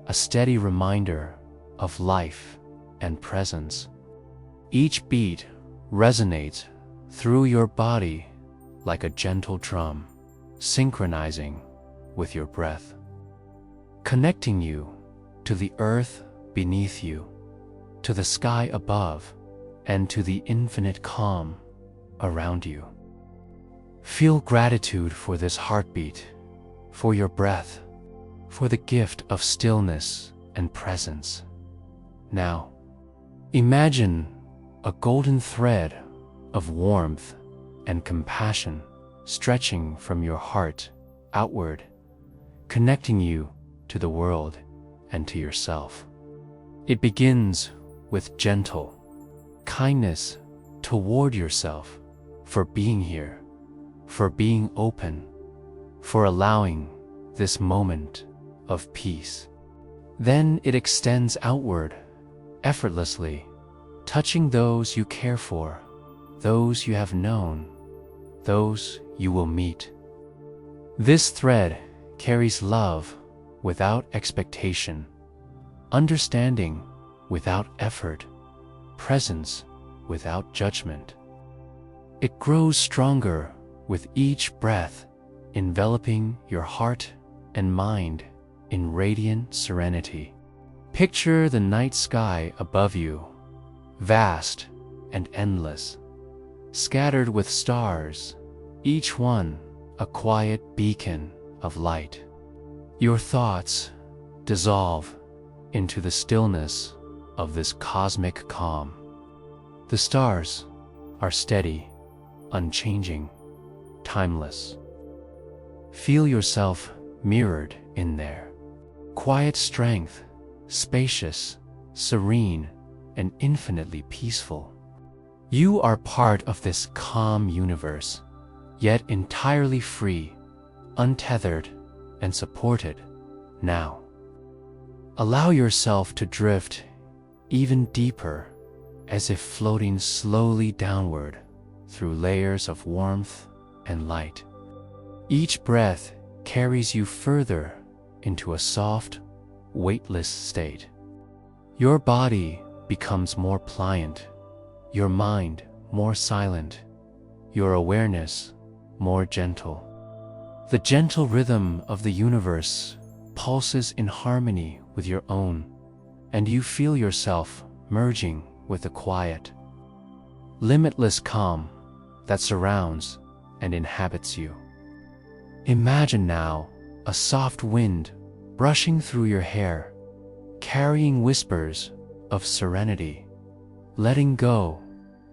a steady reminder of life and presence. Each beat resonates through your body like a gentle drum, synchronizing with your breath, connecting you to the earth beneath you, to the sky above, and to the infinite calm around you. Feel gratitude for this heartbeat, for your breath, for the gift of stillness and presence. Now, imagine a golden thread of warmth and compassion stretching from your heart outward, connecting you to the world and to yourself. It begins with gentle kindness toward yourself for being here, for being open, for allowing this moment of peace. Then it extends outward, effortlessly, touching those you care for, those you have known, those you will meet. This thread carries love without expectation, understanding without effort, presence without judgment. It grows stronger with each breath, enveloping your heart and mind in radiant serenity. Picture the night sky above you, vast and endless, scattered with stars, each one a quiet beacon of light. Your thoughts dissolve into the stillness of this cosmic calm. The stars are steady, unchanging, timeless. Feel yourself mirrored in there. Quiet strength, spacious, serene, and infinitely peaceful. You are part of this calm universe, yet entirely free, untethered, and supported now. Allow yourself to drift even deeper, as if floating slowly downward through layers of warmth and light. Each breath carries you further into a soft, weightless state. Your body becomes more pliant, your mind more silent, your awareness more gentle. The gentle rhythm of the universe pulses in harmony with your own, and you feel yourself merging with the quiet, limitless calm that surrounds and inhabits you. Imagine now a soft wind brushing through your hair, carrying whispers of serenity, letting go,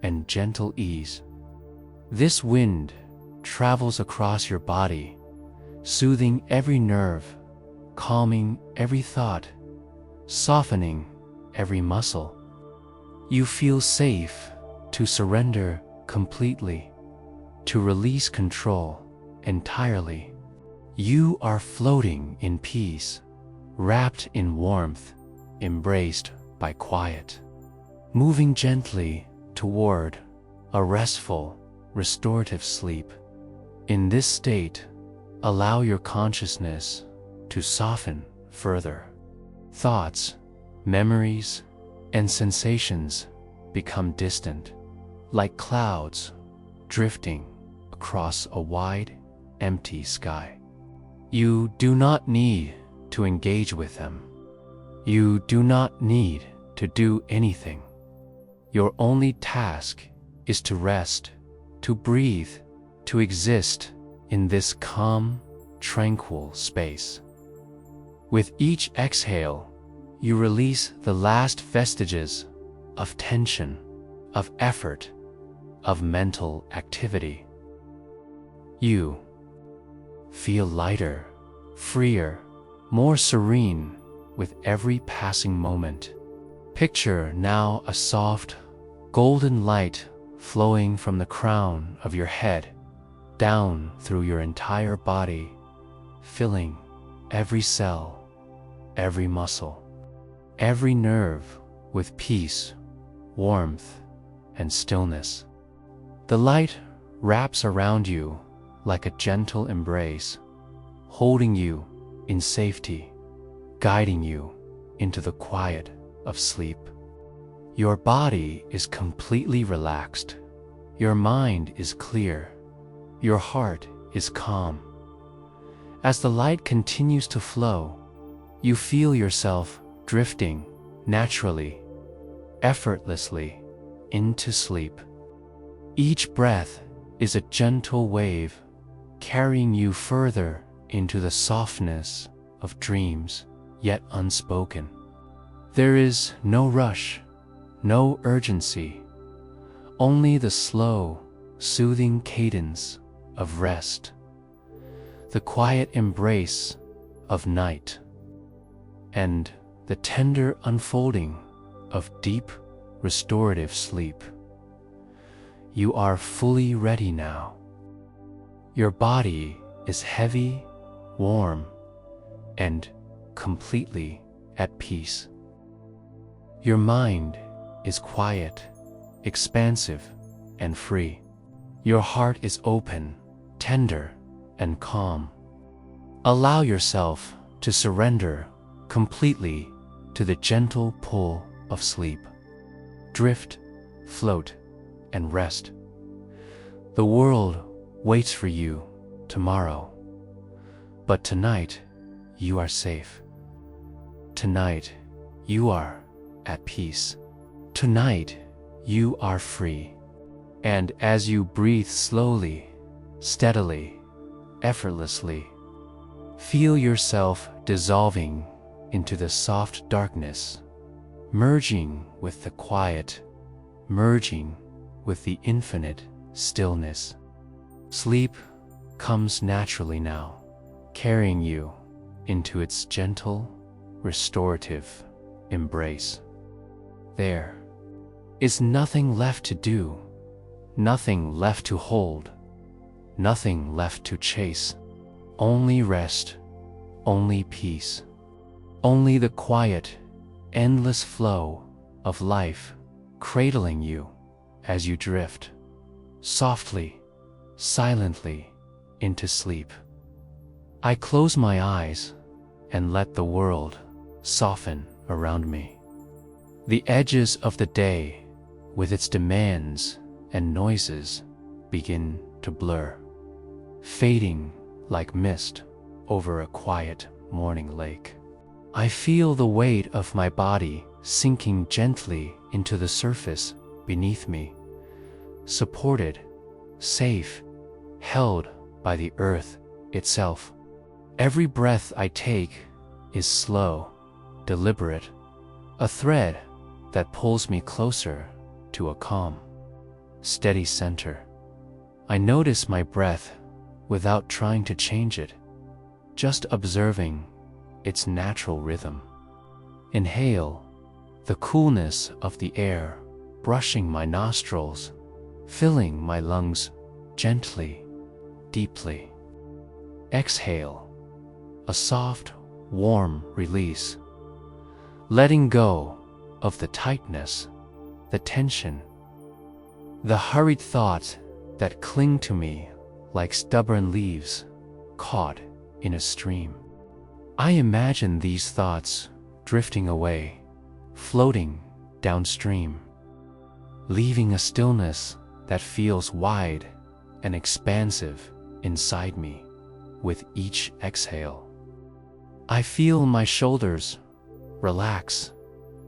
and gentle ease. This wind travels across your body, soothing every nerve, calming every thought, softening every muscle. You feel safe to surrender completely, to release control entirely. You are floating in peace, wrapped in warmth, embraced by quiet, moving gently toward a restful, restorative sleep. In this state, allow your consciousness to soften further. Thoughts, memories, and sensations become distant, like clouds drifting across a wide, empty sky. You do not need to engage with them. You do not need to do anything. Your only task is to rest, to breathe, to exist in this calm, tranquil space. With each exhale, you release the last vestiges of tension, of effort, of mental activity. You feel lighter, freer, more serene with every passing moment. Picture now a soft, golden light flowing from the crown of your head down through your entire body, filling every cell, every muscle, every nerve with peace, warmth, and stillness. The light wraps around you like a gentle embrace, holding you in safety, guiding you into the quiet of sleep. Your body is completely relaxed. Your mind is clear. Your heart is calm. As the light continues to flow, you feel yourself drifting naturally, effortlessly into sleep. Each breath is a gentle wave carrying you further into the softness of dreams yet unspoken. There is no rush, no urgency, only the slow, soothing cadence of rest, the quiet embrace of night, and the tender unfolding of deep, restorative sleep. You are fully ready now. Your body is heavy, warm, and completely at peace. Your mind is quiet, expansive, and free. Your heart is open, tender, and calm. Allow yourself to surrender completely to the gentle pull of sleep. Drift, float, and rest. The world waits for you tomorrow, but tonight you are safe. Tonight you are at peace. Tonight you are free. And as you breathe slowly, steadily, effortlessly, feel yourself dissolving into the soft darkness, merging with the quiet, merging with the infinite stillness. Sleep comes naturally now, carrying you into its gentle, restorative embrace. There is nothing left to do, nothing left to hold, nothing left to chase. Only rest, only peace, only the quiet, endless flow of life cradling you as you drift, softly, silently, into sleep. I close my eyes and let the world soften around me. The edges of the day, with its demands and noises, begin to blur, fading like mist over a quiet morning lake. I feel the weight of my body sinking gently into the surface beneath me, supported, safe, held by the earth itself. Every breath I take is slow, deliberate, a thread that pulls me closer to a calm, steady center. I notice my breath without trying to change it, just observing its natural rhythm. Inhale, the coolness of the air brushing my nostrils, filling my lungs gently, deeply. Exhale, a soft, warm release, letting go of the tightness, the tension, the hurried thoughts that cling to me like stubborn leaves caught in a stream. I imagine these thoughts drifting away, floating downstream, leaving a stillness that feels wide and expansive inside me with each exhale. I feel my shoulders relax,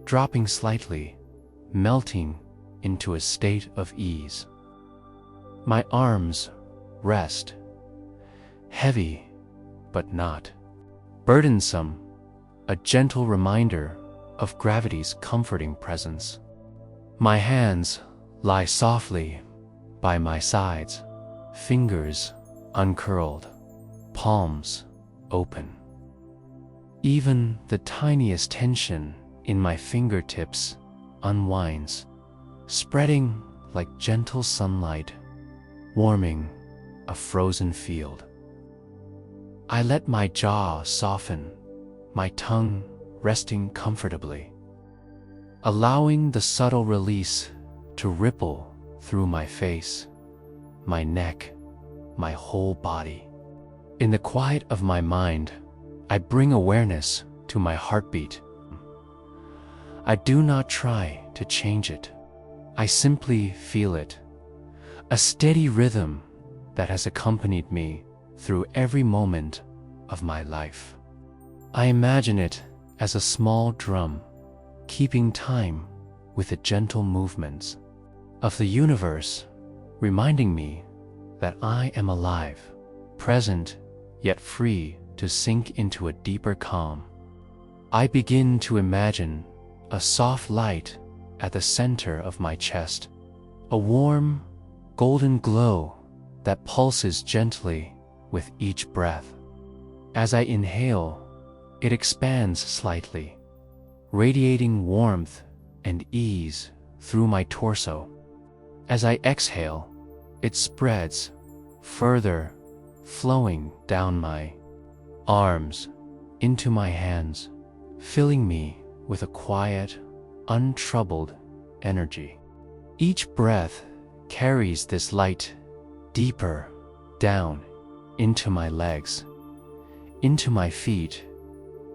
dropping slightly, melting into a state of ease. My arms rest, heavy but not burdensome, a gentle reminder of gravity's comforting presence. My hands lie softly by my sides, fingers uncurled, palms open. Even the tiniest tension in my fingertips unwinds, spreading like gentle sunlight, warming a frozen field. I let my jaw soften, my tongue resting comfortably, allowing the subtle release to ripple through my face, my neck, my whole body. In the quiet of my mind, I bring awareness to my heartbeat. I do not try to change it. I simply feel it, a steady rhythm that has accompanied me through every moment of my life. I imagine it as a small drum, keeping time with the gentle movements of the universe, reminding me that I am alive, present, yet free to sink into a deeper calm. I begin to imagine a soft light at the center of my chest, a warm, golden glow that pulses gently with each breath. As I inhale, it expands slightly, radiating warmth and ease through my torso. As I exhale, it spreads further, flowing down my arms into my hands, filling me with a quiet, untroubled energy. Each breath carries this light deeper down into my legs, into my feet,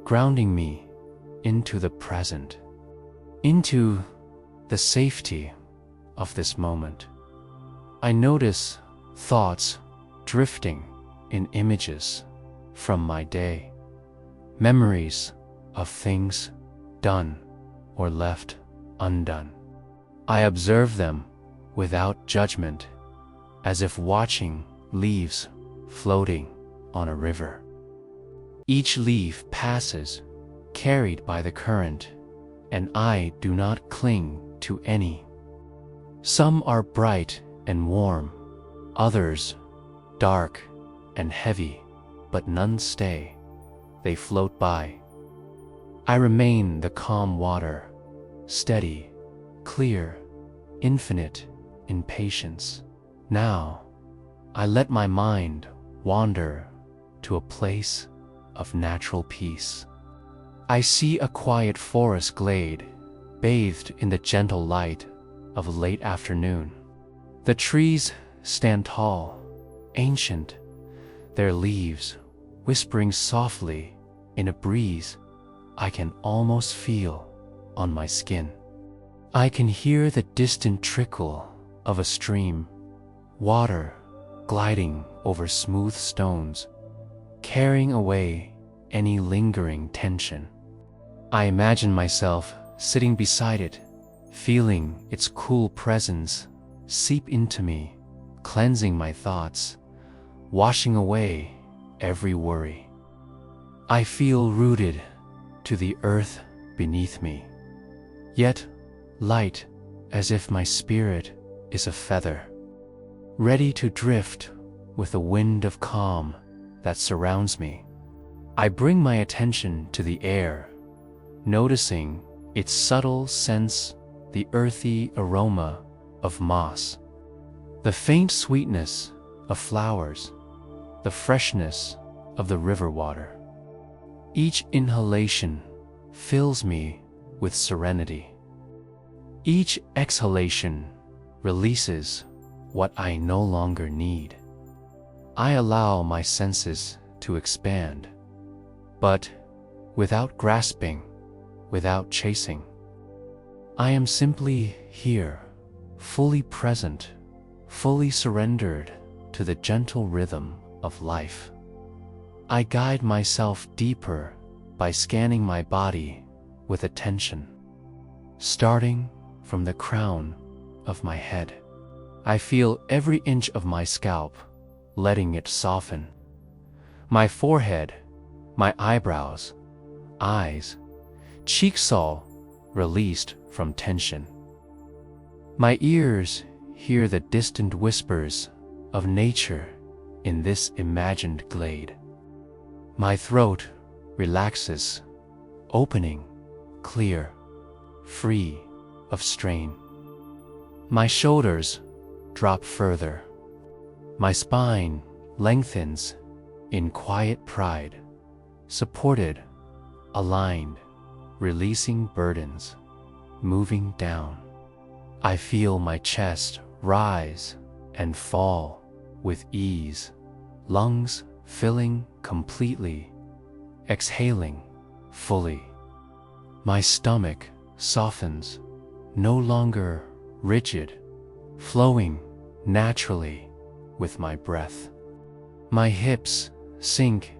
grounding me into the present, into the safety of this moment. I notice thoughts drifting in images from my day, memories of things done or left undone. I observe them without judgment, as if watching leaves floating on a river. Each leaf passes, carried by the current, and I do not cling to any. Some are bright and warm, others dark and heavy, but none stay. They float by. I remain the calm water, steady, clear, infinite in patience. Now, I let my mind wander to a place of natural peace. I see a quiet forest glade, bathed in the gentle light of late afternoon. The trees stand tall, ancient, their leaves whispering softly in a breeze I can almost feel on my skin. I can hear the distant trickle of a stream, water gliding over smooth stones, carrying away any lingering tension. I imagine myself sitting beside it, feeling its cool presence seep into me, cleansing my thoughts, washing away every worry. I feel rooted to the earth beneath me, yet light as if my spirit is a feather, ready to drift with the wind of calm that surrounds me. I bring my attention to the air, noticing its subtle sense, the earthy aroma of moss, the faint sweetness of flowers, the freshness of the river water. Each inhalation fills me with serenity. Each exhalation releases what I no longer need. I allow my senses to expand, but without grasping, without chasing. I am simply here, fully present, fully surrendered to the gentle rhythm of life. I guide myself deeper by scanning my body with attention, starting from the crown of my head. I feel every inch of my scalp, letting it soften. My forehead, my eyebrows, eyes, cheeks all released from tension. My ears hear the distant whispers of nature in this imagined glade. My throat relaxes, opening, clear, free of strain. My shoulders drop further. My spine lengthens in quiet pride, supported, aligned, releasing burdens, moving down. I feel my chest rise and fall with ease, lungs filling completely, exhaling fully. My stomach softens, no longer rigid, flowing naturally with my breath. My hips sink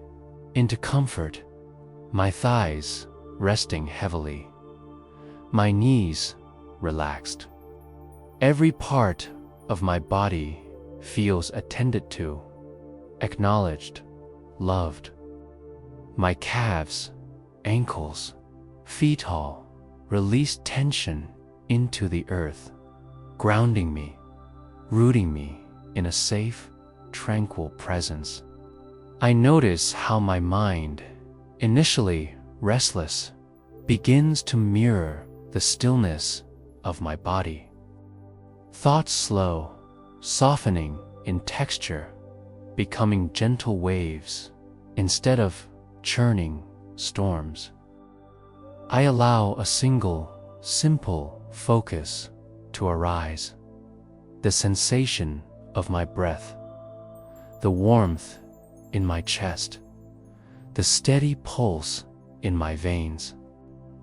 into comfort, my thighs resting heavily, my knees relaxed. Every part of my body feels attended to, acknowledged, loved. My calves, ankles, feet all release tension into the earth, grounding me, rooting me in a safe, tranquil presence. I notice how my mind, initially restless, begins to mirror the stillness of my body. Thoughts slow, softening in texture, becoming gentle waves instead of churning storms. I allow a single, simple focus to arise. The sensation of my breath, the warmth in my chest, the steady pulse in my veins.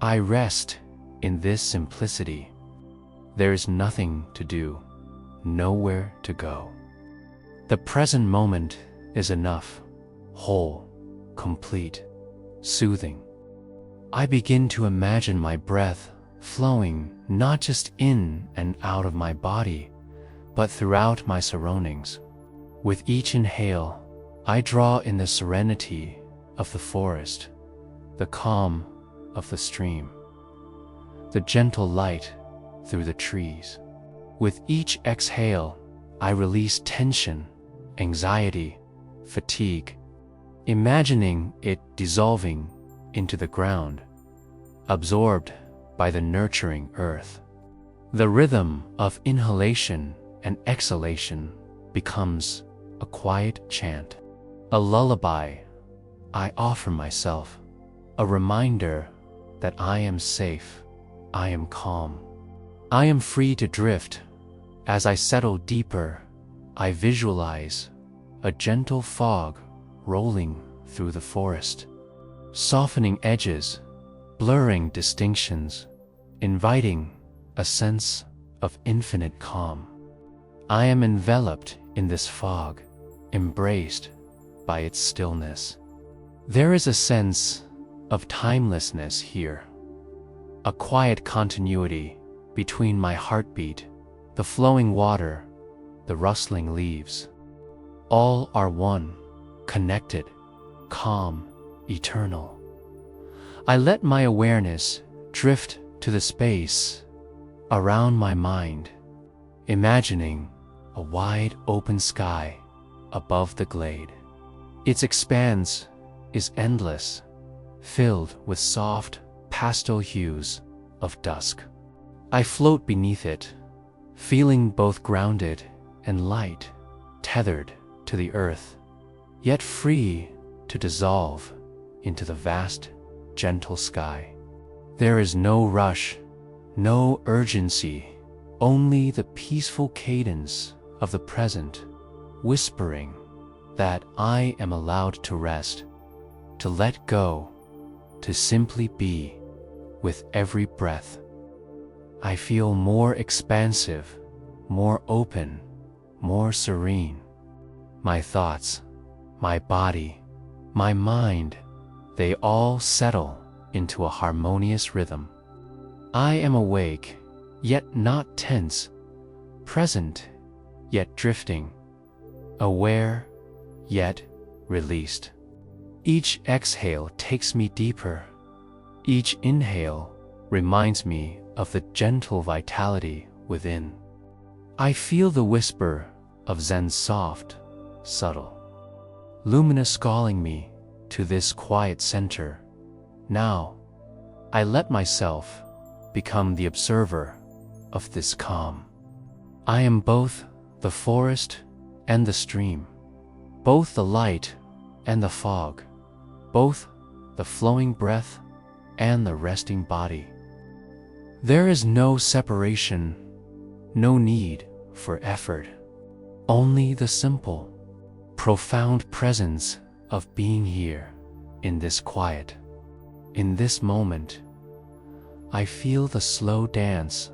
I rest in this simplicity. There is nothing to do, nowhere to go. The present moment is enough, whole, complete, soothing. I begin to imagine my breath flowing not just in and out of my body, but throughout my surroundings. With each inhale, I draw in the serenity of the forest, the calm of the stream, the gentle light through the trees. With each exhale, I release tension, anxiety, fatigue, imagining it dissolving into the ground, absorbed by the nurturing earth. The rhythm of inhalation and exhalation becomes a quiet chant, a lullaby I offer myself, a reminder that I am safe, I am calm, I am free to drift. As I settle deeper, I visualize a gentle fog rolling through the forest, softening edges, blurring distinctions, inviting a sense of infinite calm. I am enveloped in this fog, embraced by its stillness. There is a sense of timelessness here, a quiet continuity between my heartbeat, the flowing water, the rustling leaves. All are one, connected, calm, eternal. I let my awareness drift to the space around my mind, imagining a wide open sky above the glade. Its expanse is endless, filled with soft pastel hues of dusk. I float beneath it, feeling both grounded and light, tethered to the earth, yet free to dissolve into the vast, gentle sky. There is no rush, no urgency, only the peaceful cadence of the present, whispering that I am allowed to rest, to let go, to simply be with every breath. I feel more expansive, more open, more serene. My thoughts, my body, my mind, they all settle into a harmonious rhythm. I am awake, yet not tense, present, yet drifting, aware, yet released. Each exhale takes me deeper. Each inhale reminds me of the gentle vitality within. I feel the whisper of Zen's soft, subtle, luminous calling me to this quiet center. Now, I let myself become the observer of this calm. I am both the forest and the stream, both the light and the fog, both the flowing breath and the resting body. There is no separation, no need for effort, only the simple, profound presence of being here in this quiet. In this moment, I feel the slow dance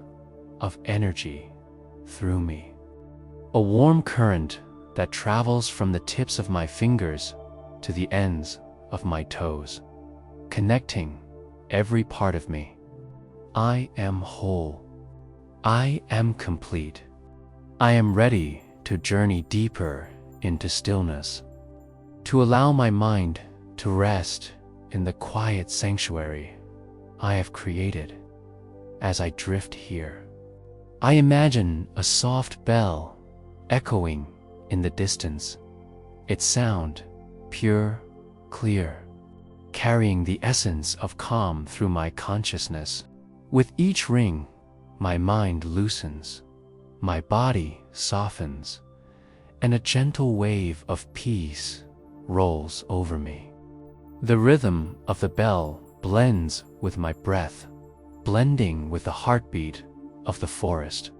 of energy through me, a warm current that travels from the tips of my fingers to the ends of my toes, connecting every part of me. I am whole. I am complete. I am ready to journey deeper into stillness, to allow my mind to rest in the quiet sanctuary I have created. As I drift here, I imagine a soft bell echoing in the distance, its sound pure, clear, carrying the essence of calm through my consciousness. With each ring, my mind loosens, my body softens, and a gentle wave of peace rolls over me. The rhythm of the bell blends with my breath, blending with the heartbeat of the forest,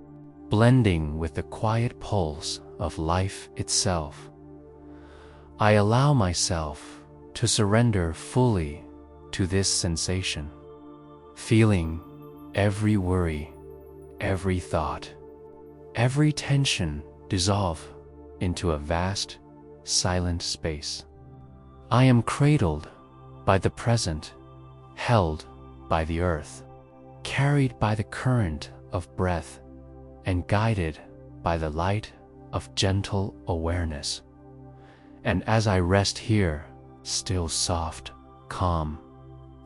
blending with the quiet pulse of life itself. I allow myself to surrender fully to this sensation, feeling every worry, every thought, every tension dissolve into a vast, silent space. I am cradled by the present, held by the earth, carried by the current of breath, and guided by the light of gentle awareness. And as I rest here, still soft, calm,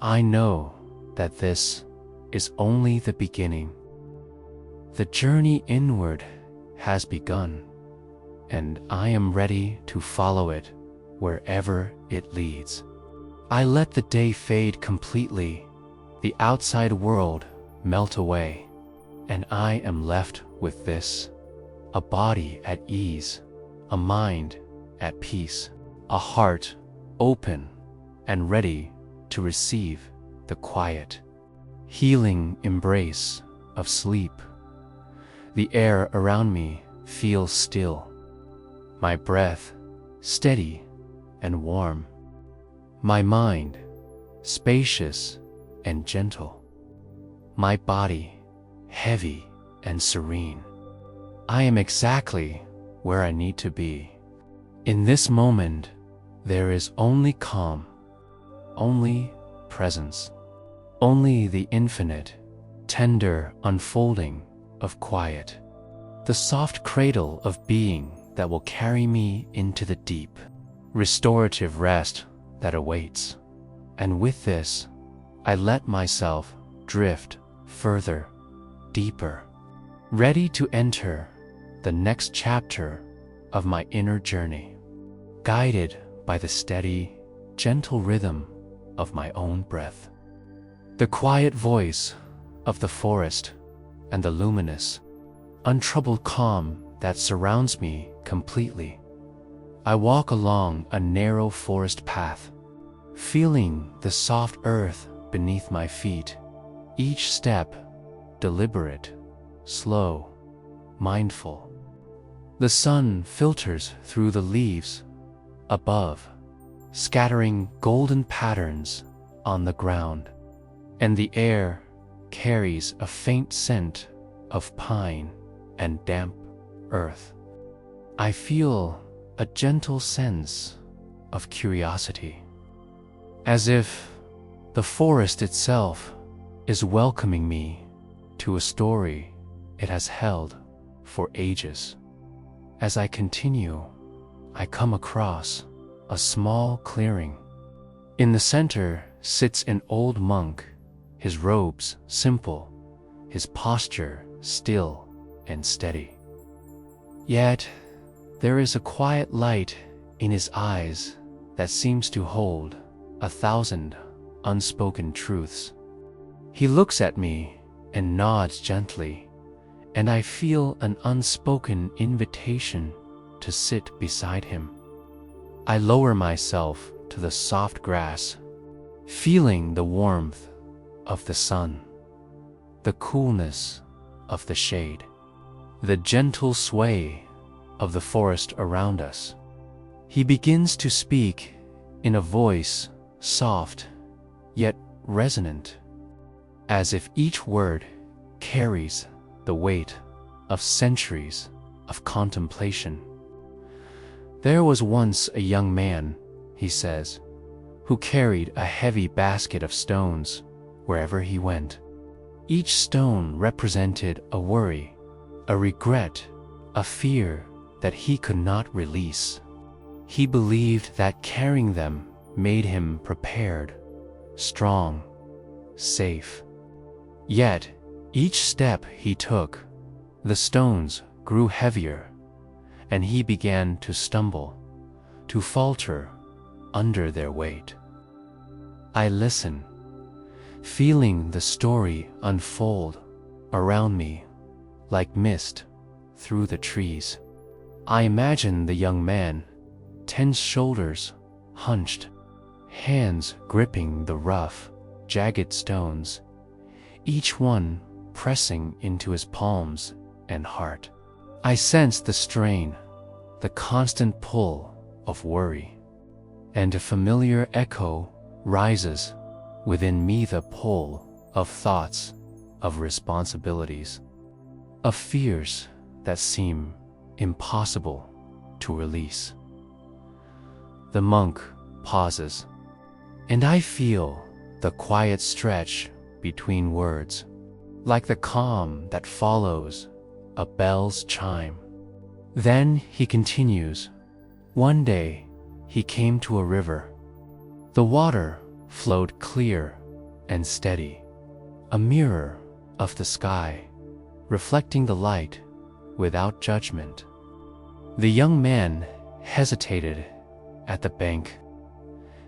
I know that this is only the beginning. The journey inward has begun, and I am ready to follow it wherever it leads. I let the day fade completely, the outside world melt away, and I am left with this: a body at ease, a mind at peace, a heart open and ready to receive the quiet, healing embrace of sleep. The air around me feels still, my breath steady and warm, my mind spacious and gentle, my body heavy and serene. I am exactly where I need to be. In this moment, there is only calm, only presence, only the infinite, tender unfolding of quiet, the soft cradle of being that will carry me into the deep, restorative rest that awaits. And with this, I let myself drift further, deeper, ready to enter the next chapter of my inner journey, guided by the steady, gentle rhythm of my own breath. The quiet voice of the forest and the luminous, untroubled calm that surrounds me completely. I walk along a narrow forest path, feeling the soft earth beneath my feet, each step deliberate, slow, mindful. The sun filters through the leaves above, scattering golden patterns on the ground, and the air carries a faint scent of pine and damp earth. I feel a gentle sense of curiosity, as if the forest itself is welcoming me to a story it has held for ages. As I continue, I come across a small clearing. In the center sits an old monk, his robes simple, his posture still and steady. Yet, there is a quiet light in his eyes that seems to hold 1,000 unspoken truths. He looks at me and nods gently, and I feel an unspoken invitation to sit beside him. I lower myself to the soft grass, feeling the warmth of the sun, the coolness of the shade, the gentle sway of the forest around us. He begins to speak in a voice soft yet resonant, as if each word carries the weight of centuries of contemplation. There was once a young man, he says, who carried a heavy basket of stones wherever he went. Each stone represented a worry, a regret, a fear that he could not release. He believed that carrying them made him prepared, strong, safe. Yet, each step he took, the stones grew heavier, and he began to stumble, to falter under their weight. I listen, feeling the story unfold around me like mist through the trees. I imagine the young man, tense shoulders hunched, hands gripping the rough, jagged stones, each one pressing into his palms and heart. I sense the strain, the constant pull of worry, and a familiar echo rises within me, the pull of thoughts, of responsibilities, of fears that seem impossible to release. The monk pauses, and I feel the quiet stretch between words, like the calm that follows a bell's chime. Then he continues, one day he came to a river. The water flowed clear and steady, a mirror of the sky, reflecting the light without judgment. The young man hesitated at the bank,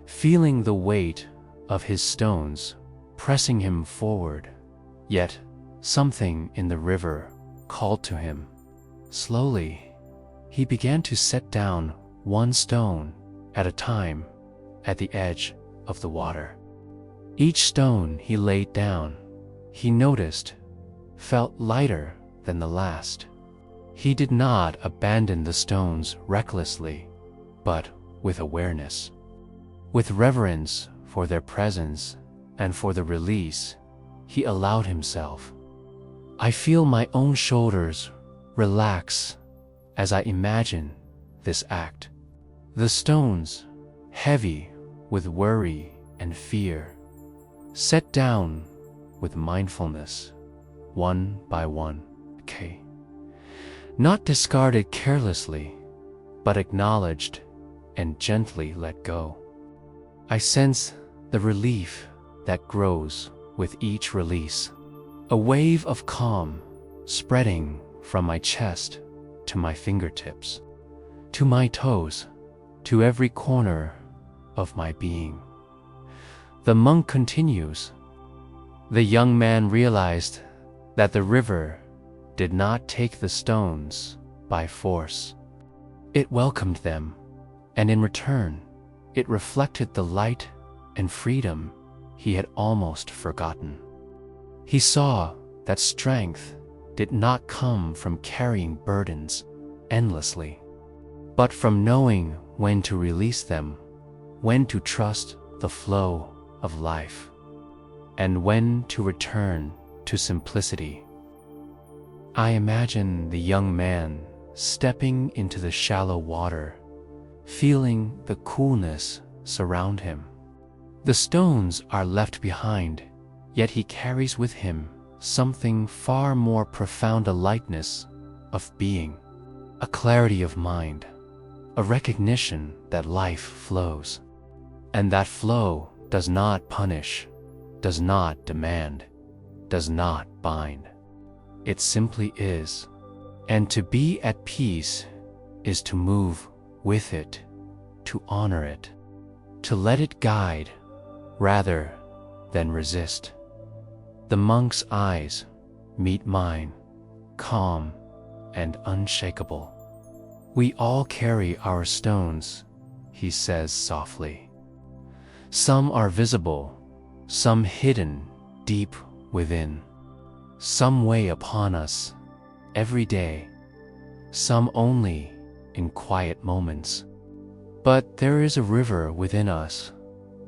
feeling the weight of his stones pressing him forward. Yet something in the river called to him. Slowly, he began to set down one stone at a time at the edge of the water. Each stone he laid down, he noticed, felt lighter than the last. He did not abandon the stones recklessly, but with awareness, with reverence for their presence and for the release he allowed himself. I feel my own shoulders relax as I imagine this act. The stones, heavy with worry and fear, set down with mindfulness, one by one. Okay. Not discarded carelessly, but acknowledged and gently let go. I sense the relief that grows with each release, a wave of calm spreading from my chest to my fingertips, to my toes, to every corner of my being. The monk continues. The young man realized that the river did not take the stones by force. It welcomed them, and in return, it reflected the light and freedom he had almost forgotten. He saw that strength did not come from carrying burdens endlessly, but from knowing when to release them, when to trust the flow of life, and when to return to simplicity. I imagine the young man stepping into the shallow water, feeling the coolness surround him. The stones are left behind, yet he carries with him something far more profound, a lightness of being, a clarity of mind, a recognition that life flows, and that flow does not punish, does not demand, does not bind. It simply is. And to be at peace is to move with it, to honor it, to let it guide rather than resist. The monk's eyes meet mine, calm and unshakable. We all carry our stones, he says softly. Some are visible, some hidden deep within. Some weigh upon us every day, some only in quiet moments. But there is a river within us,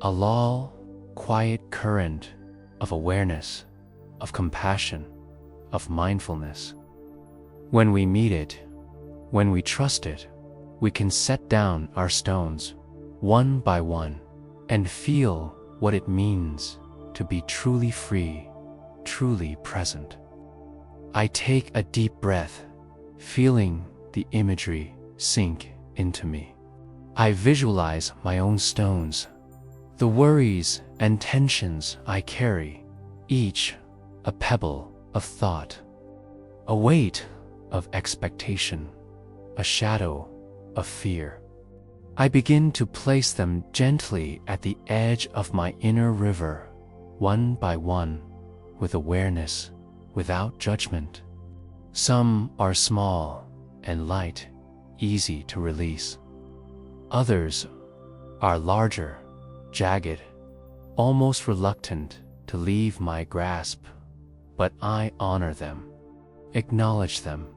a lull, quiet current of awareness, of compassion, of mindfulness. When we meet it, when we trust it, we can set down our stones, one by one, and feel what it means to be truly free, truly present. I take a deep breath, feeling the imagery sink into me. I visualize my own stones, the worries and tensions I carry, each a pebble of thought, a weight of expectation, a shadow of fear. I begin to place them gently at the edge of my inner river, one by one, with awareness, without judgment. Some are small and light, easy to release. Others are larger, jagged, almost reluctant to leave my grasp, but I honor them, acknowledge them,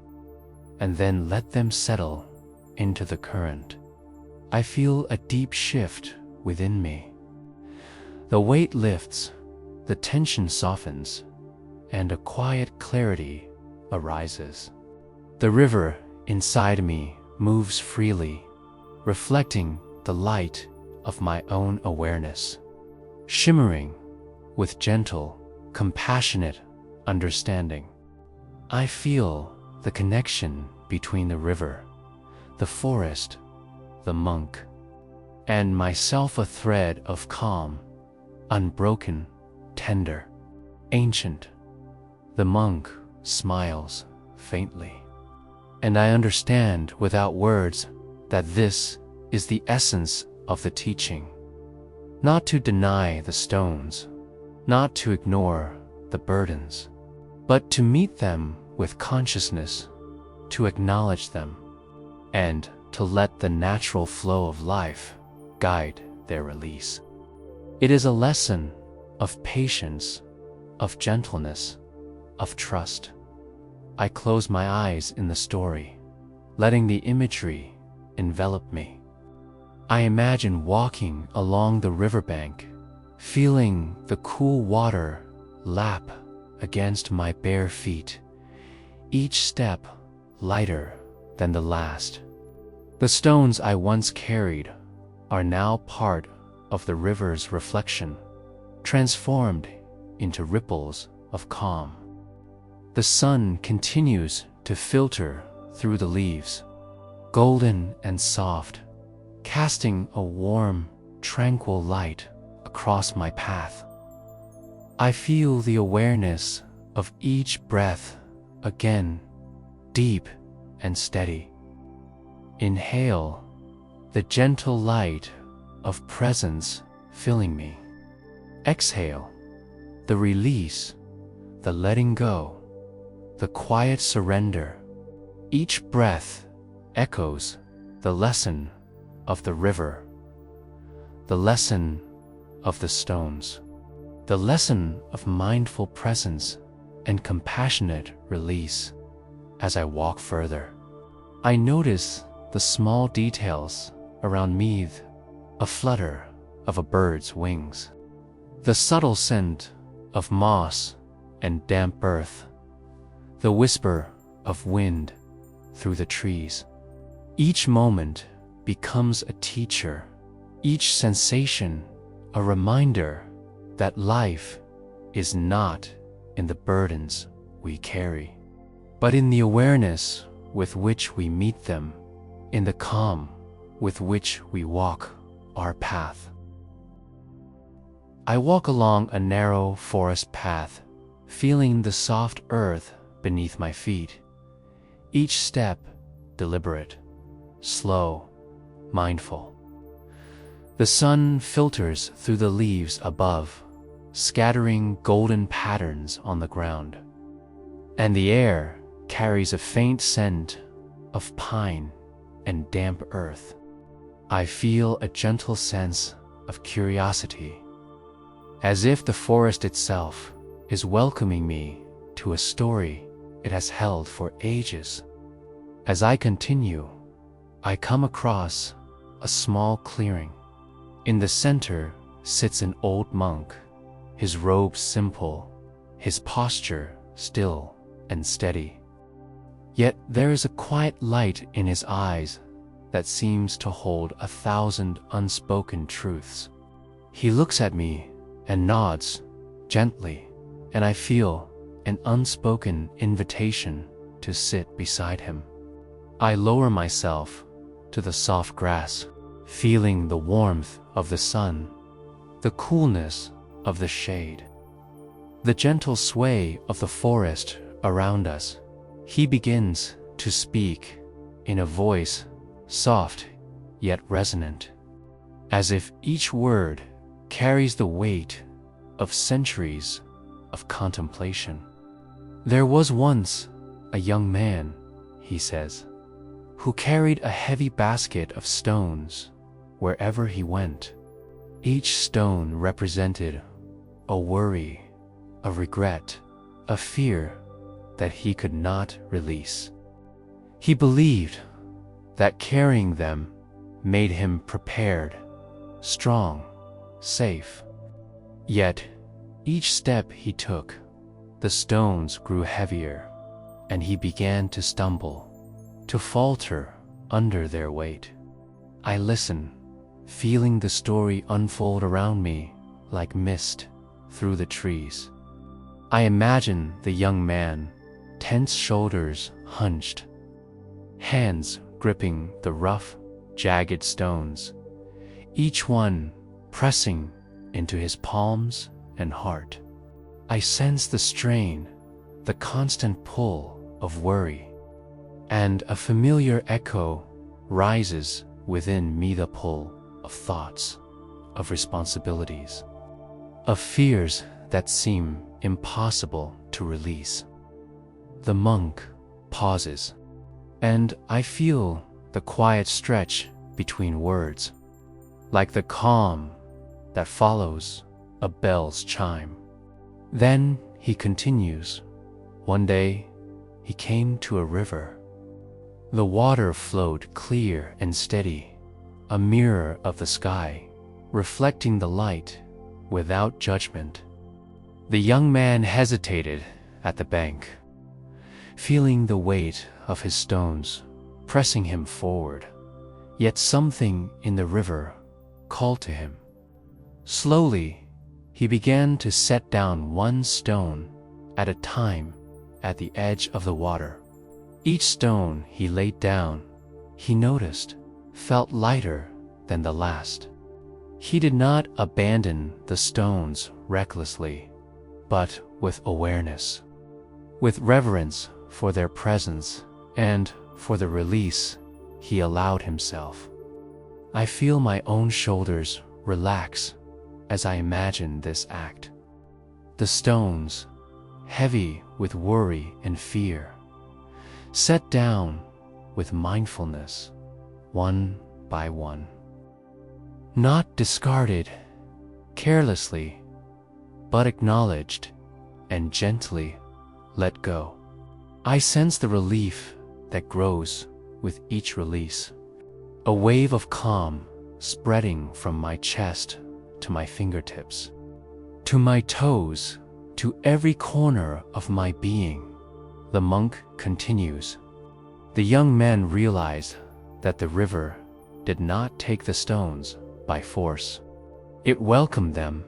and then let them settle into the current. I feel a deep shift within me. The weight lifts, the tension softens, and a quiet clarity arises. The river inside me moves freely, reflecting the light of my own awareness, shimmering with gentle, compassionate understanding. I feel the connection between the river, the forest, the monk, and myself, a thread of calm, unbroken, tender, ancient. The monk smiles faintly, and I understand without words that this is the essence of the teaching. Not to deny the stones, not to ignore the burdens, but to meet them with consciousness, to acknowledge them, and to let the natural flow of life guide their release. It is a lesson of patience, of gentleness, of trust. I close my eyes in the story, letting the imagery envelop me. I imagine walking along the riverbank, feeling the cool water lap against my bare feet, each step lighter than the last. The stones I once carried are now part of the river's reflection, transformed into ripples of calm. The sun continues to filter through the leaves, golden and soft, casting a warm, tranquil light across my path. I feel the awareness of each breath again, deep and steady. Inhale, the gentle light of presence filling me. Exhale, the release, the letting go, the quiet surrender. Each breath echoes the lesson of the river, the lesson of the stones, the lesson of mindful presence and compassionate release. As I walk further, I notice the small details around me, a flutter of a bird's wings, the subtle scent of moss and damp earth, the whisper of wind through the trees. Each moment becomes a teacher, each sensation a reminder that life is not in the burdens we carry, but in the awareness with which we meet them, in the calm with which we walk our path. I walk along a narrow forest path, feeling the soft earth beneath my feet, each step deliberate, slow, mindful. The sun filters through the leaves above, scattering golden patterns on the ground, and the air carries a faint scent of pine and damp earth. I feel a gentle sense of curiosity, as if the forest itself is welcoming me to a story it has held for ages. As I continue, I come across a small clearing. In the center sits an old monk, his robe simple, his posture still and steady. Yet there is a quiet light in his eyes that seems to hold 1,000 unspoken truths. He looks at me and nods gently, and I feel an unspoken invitation to sit beside him. I lower myself to the soft grass, feeling the warmth of the sun, the coolness of the shade, the gentle sway of the forest around us. He begins to speak in a voice soft yet resonant, as if each word carries the weight of centuries of contemplation. There was once a young man, he says, who carried a heavy basket of stones wherever he went. Each stone represented a worry, a regret, a fear that he could not release. He believed that carrying them made him prepared, strong, safe. Yet, each step he took, the stones grew heavier, and he began to stumble, to falter under their weight. I listen, feeling the story unfold around me like mist through the trees. I imagine the young man, tense shoulders hunched, hands gripping the rough, jagged stones, each one pressing into his palms and heart. I sense the strain, the constant pull of worry, and a familiar echo rises within me, the pull of thoughts, of responsibilities, of fears that seem impossible to release. The monk pauses, and I feel the quiet stretch between words, like the calm that follows a bell's chime. Then he continues. One day, he came to a river. The water flowed clear and steady, a mirror of the sky, reflecting the light without judgment. The young man hesitated at the bank, feeling the weight of his stones pressing him forward. Yet something in the river called to him. Slowly, he began to set down one stone at a time at the edge of the water. Each stone he laid down, he noticed, felt lighter than the last. He did not abandon the stones recklessly, but with awareness, with reverence for their presence and for the release he allowed himself. I feel my own shoulders relax as I imagine this act. The stones, heavy with worry and fear, set down with mindfulness, one by one. Not discarded carelessly, but acknowledged and gently let go. I sense the relief that grows with each release, a wave of calm spreading from my chest to my fingertips, to my toes, to every corner of my being. The monk continues. The young man realized that the river did not take the stones by force. It welcomed them,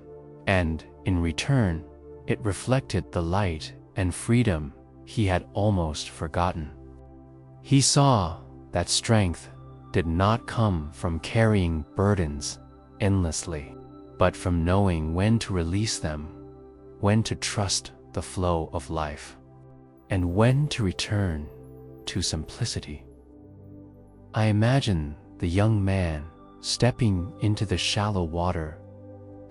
and in return, it reflected the light and freedom he had almost forgotten. He saw that strength did not come from carrying burdens endlessly, but from knowing when to release them, when to trust the flow of life, and when to return to simplicity. I imagine the young man stepping into the shallow water,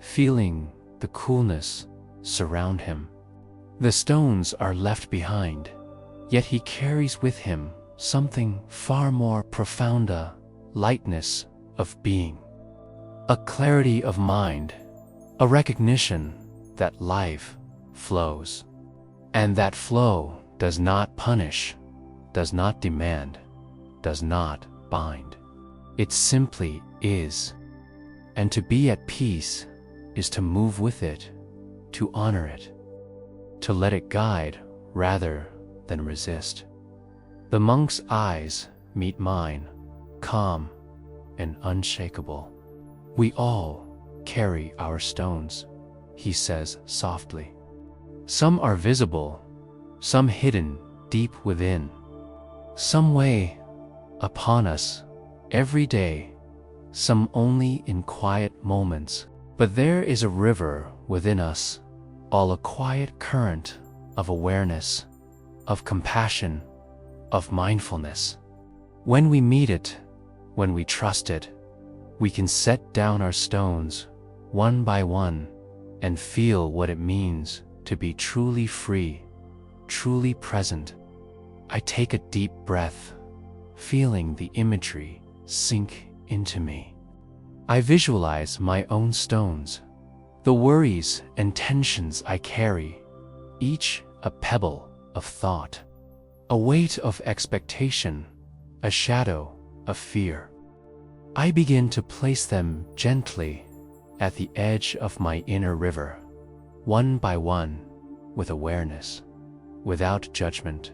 feeling the coolness surround him. The stones are left behind, yet he carries with him something far more profound, a lightness of being, a clarity of mind, a recognition that life flows, and that flow does not punish, does not demand, does not bind. It simply is. And to be at peace is to move with it, to honor it, to let it guide rather than resist. The monk's eyes meet mine, calm and unshakable. We all carry our stones, he says softly. Some are visible, some hidden deep within, some weigh upon us every day, some only in quiet moments. But there is a river within us, all a quiet current of awareness, of compassion, of mindfulness. When we meet it, when we trust it, we can set down our stones one by one and feel what it means to be truly free, truly present. I take a deep breath, feeling the imagery sink into me. I visualize my own stones, the worries and tensions I carry, each a pebble of thought, a weight of expectation, a shadow of fear. I begin to place them gently at the edge of my inner river, one by one, with awareness, without judgment.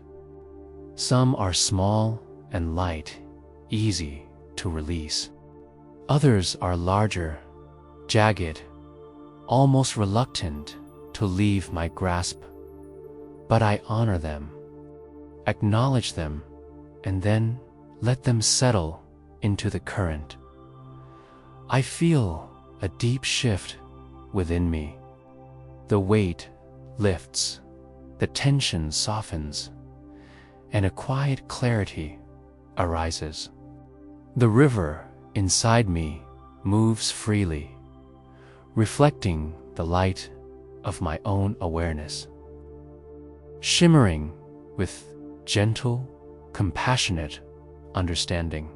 Some are small and light, easy to release. Others are larger, jagged, almost reluctant to leave my grasp. But I honor them, acknowledge them, and then let them settle into the current. I feel a deep shift within me. The weight lifts, the tension softens, and a quiet clarity arises. The river inside me moves freely, reflecting the light of my own awareness, shimmering with gentle, compassionate understanding.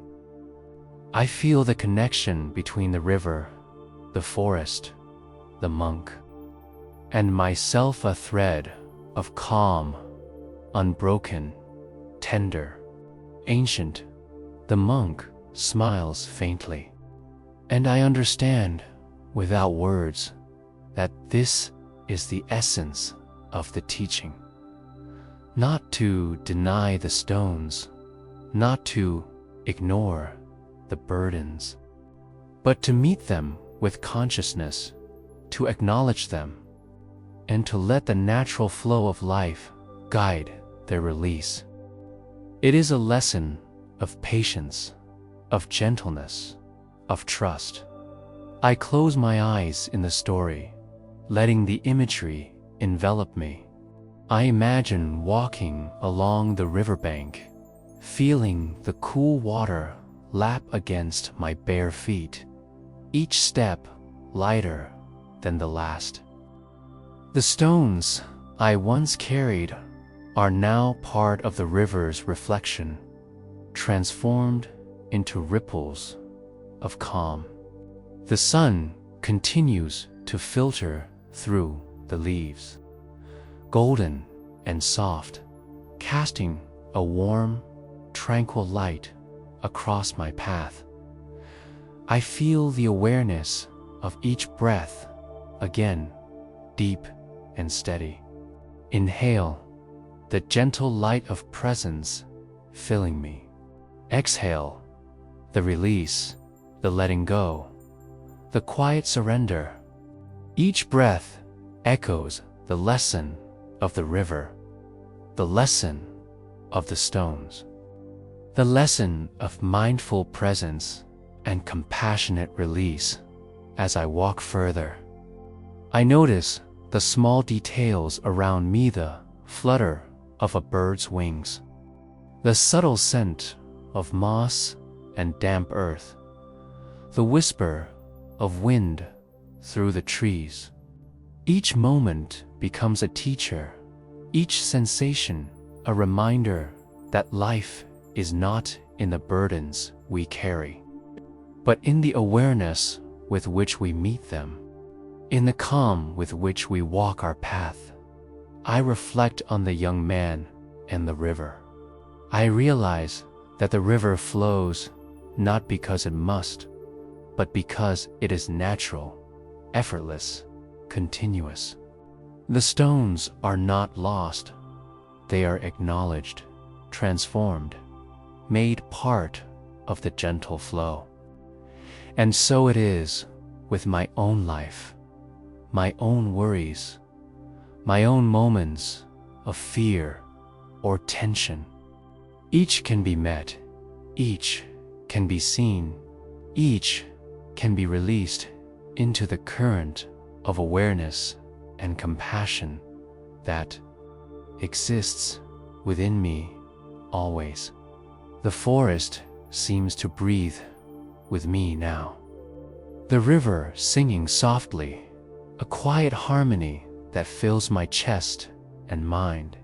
I feel the connection between the river, the forest, the monk, and myself, a thread of calm, unbroken, tender, ancient. The monk smiles faintly, and I understand, without words, that this is the essence of the teaching. Not to deny the stones, not to ignore the burdens, but to meet them with consciousness, to acknowledge them and to let the natural flow of life guide their release. It is a lesson of patience, of gentleness, of trust. I close my eyes in the story, letting the imagery envelop me. I imagine walking along the riverbank, feeling the cool water lap against my bare feet, each step lighter than the last. The stones I once carried are now part of the river's reflection, transformed into ripples of calm. The sun continues to filter through the leaves, golden and soft, casting a warm, tranquil light across my path. I feel the awareness of each breath, again, deep and steady. Inhale, the gentle light of presence filling me. Exhale, the release, the letting go, the quiet surrender. Each breath echoes the lesson of the river, the lesson of the stones, the lesson of mindful presence and compassionate release. As I walk further, I notice the small details around me, the flutter of a bird's wings, the subtle scent of moss and damp earth, the whisper of wind through the trees. Each moment becomes a teacher, each sensation a reminder that life is not in the burdens we carry, but in the awareness with which we meet them, in the calm with which we walk our path. I reflect on the young man and the river. I realize that the river flows not because it must, but because it is natural, effortless, continuous. The stones are not lost. They are acknowledged, transformed, made part of the gentle flow. And so it is with my own life, my own worries, my own moments of fear or tension. Each can be met, each can be seen, each can be released into the current of awareness and compassion that exists within me always. The forest seems to breathe with me now. The river singing softly, a quiet harmony that fills my chest and mind.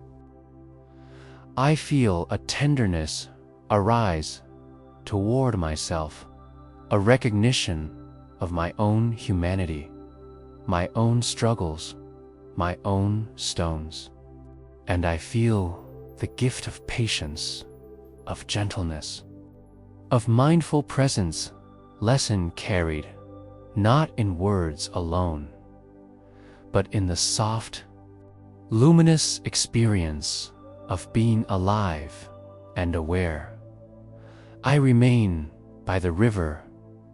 I feel a tenderness arise toward myself, a recognition of my own humanity, my own struggles, my own stones. And I feel the gift of patience, of gentleness, of mindful presence, lesson carried, not in words alone, but in the soft, luminous experience of being alive and aware. I remain by the river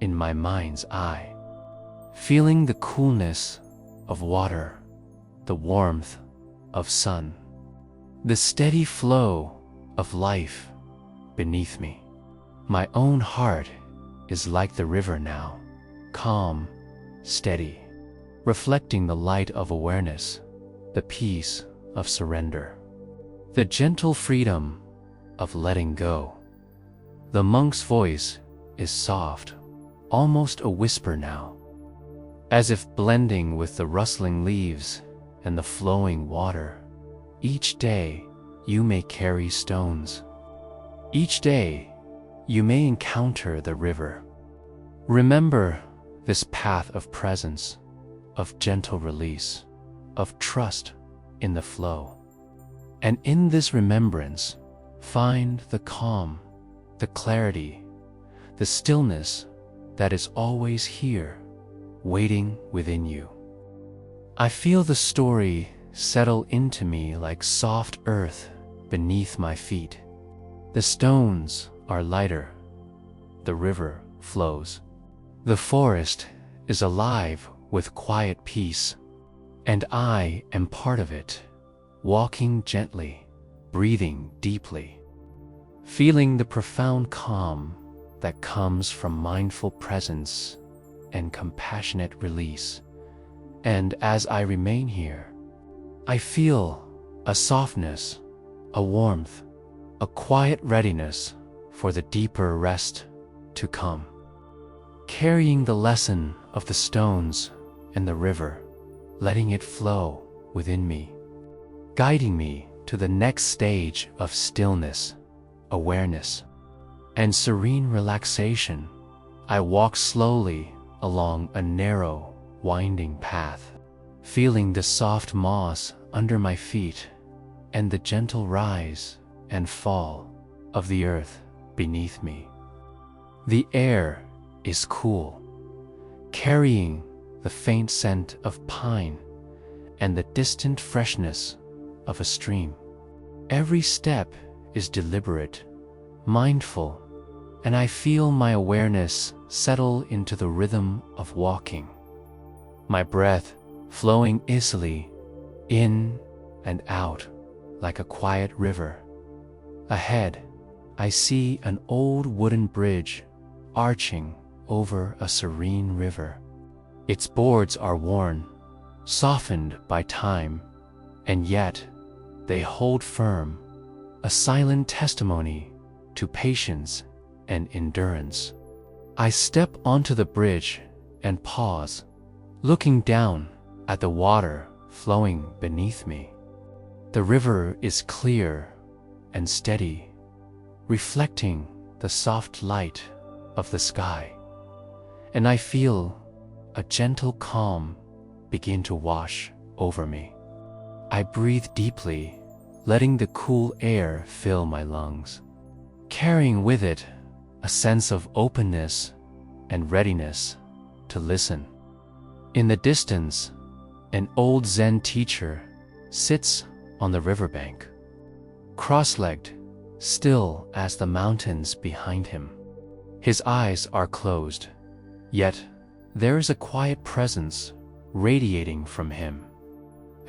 in my mind's eye, feeling the coolness of water, the warmth of sun, the steady flow of life beneath me. My own heart is like the river now, calm, steady, reflecting the light of awareness, the peace of surrender, the gentle freedom of letting go. The monk's voice is soft, almost a whisper now, as if blending with the rustling leaves and the flowing water. Each day you may carry stones. Each day you may encounter the river. Remember this path of presence, of gentle release, of trust in the flow. And in this remembrance, find the calm, the clarity, the stillness that is always here, waiting within you. I feel the story settle into me like soft earth beneath my feet. The stones are lighter, the river flows. The forest is alive with quiet peace, and I am part of it, walking gently, breathing deeply, feeling the profound calm that comes from mindful presence and compassionate release. And as I remain here, I feel a softness, a warmth, a quiet readiness for the deeper rest to come, carrying the lesson of the stones and the river, letting it flow within me, guiding me to the next stage of stillness, awareness, and serene relaxation. I walk slowly along a narrow, winding path, feeling the soft moss under my feet and the gentle rise and fall of the earth beneath me. The air is cool, carrying the faint scent of pine and the distant freshness of a stream. Every step is deliberate, mindful, and I feel my awareness settle into the rhythm of walking. My breath flowing easily in and out like a quiet river. Ahead, I see an old wooden bridge arching over a serene river. Its boards are worn, softened by time, and yet they hold firm, a silent testimony to patience and endurance. I step onto the bridge and pause, looking down at the water flowing beneath me. The river is clear and steady, reflecting the soft light of the sky, and I feel a gentle calm begin to wash over me. I breathe deeply, letting the cool air fill my lungs, carrying with it a sense of openness and readiness to listen. In the distance, an old Zen teacher sits on the riverbank, cross-legged, still as the mountains behind him. His eyes are closed, yet there is a quiet presence radiating from him,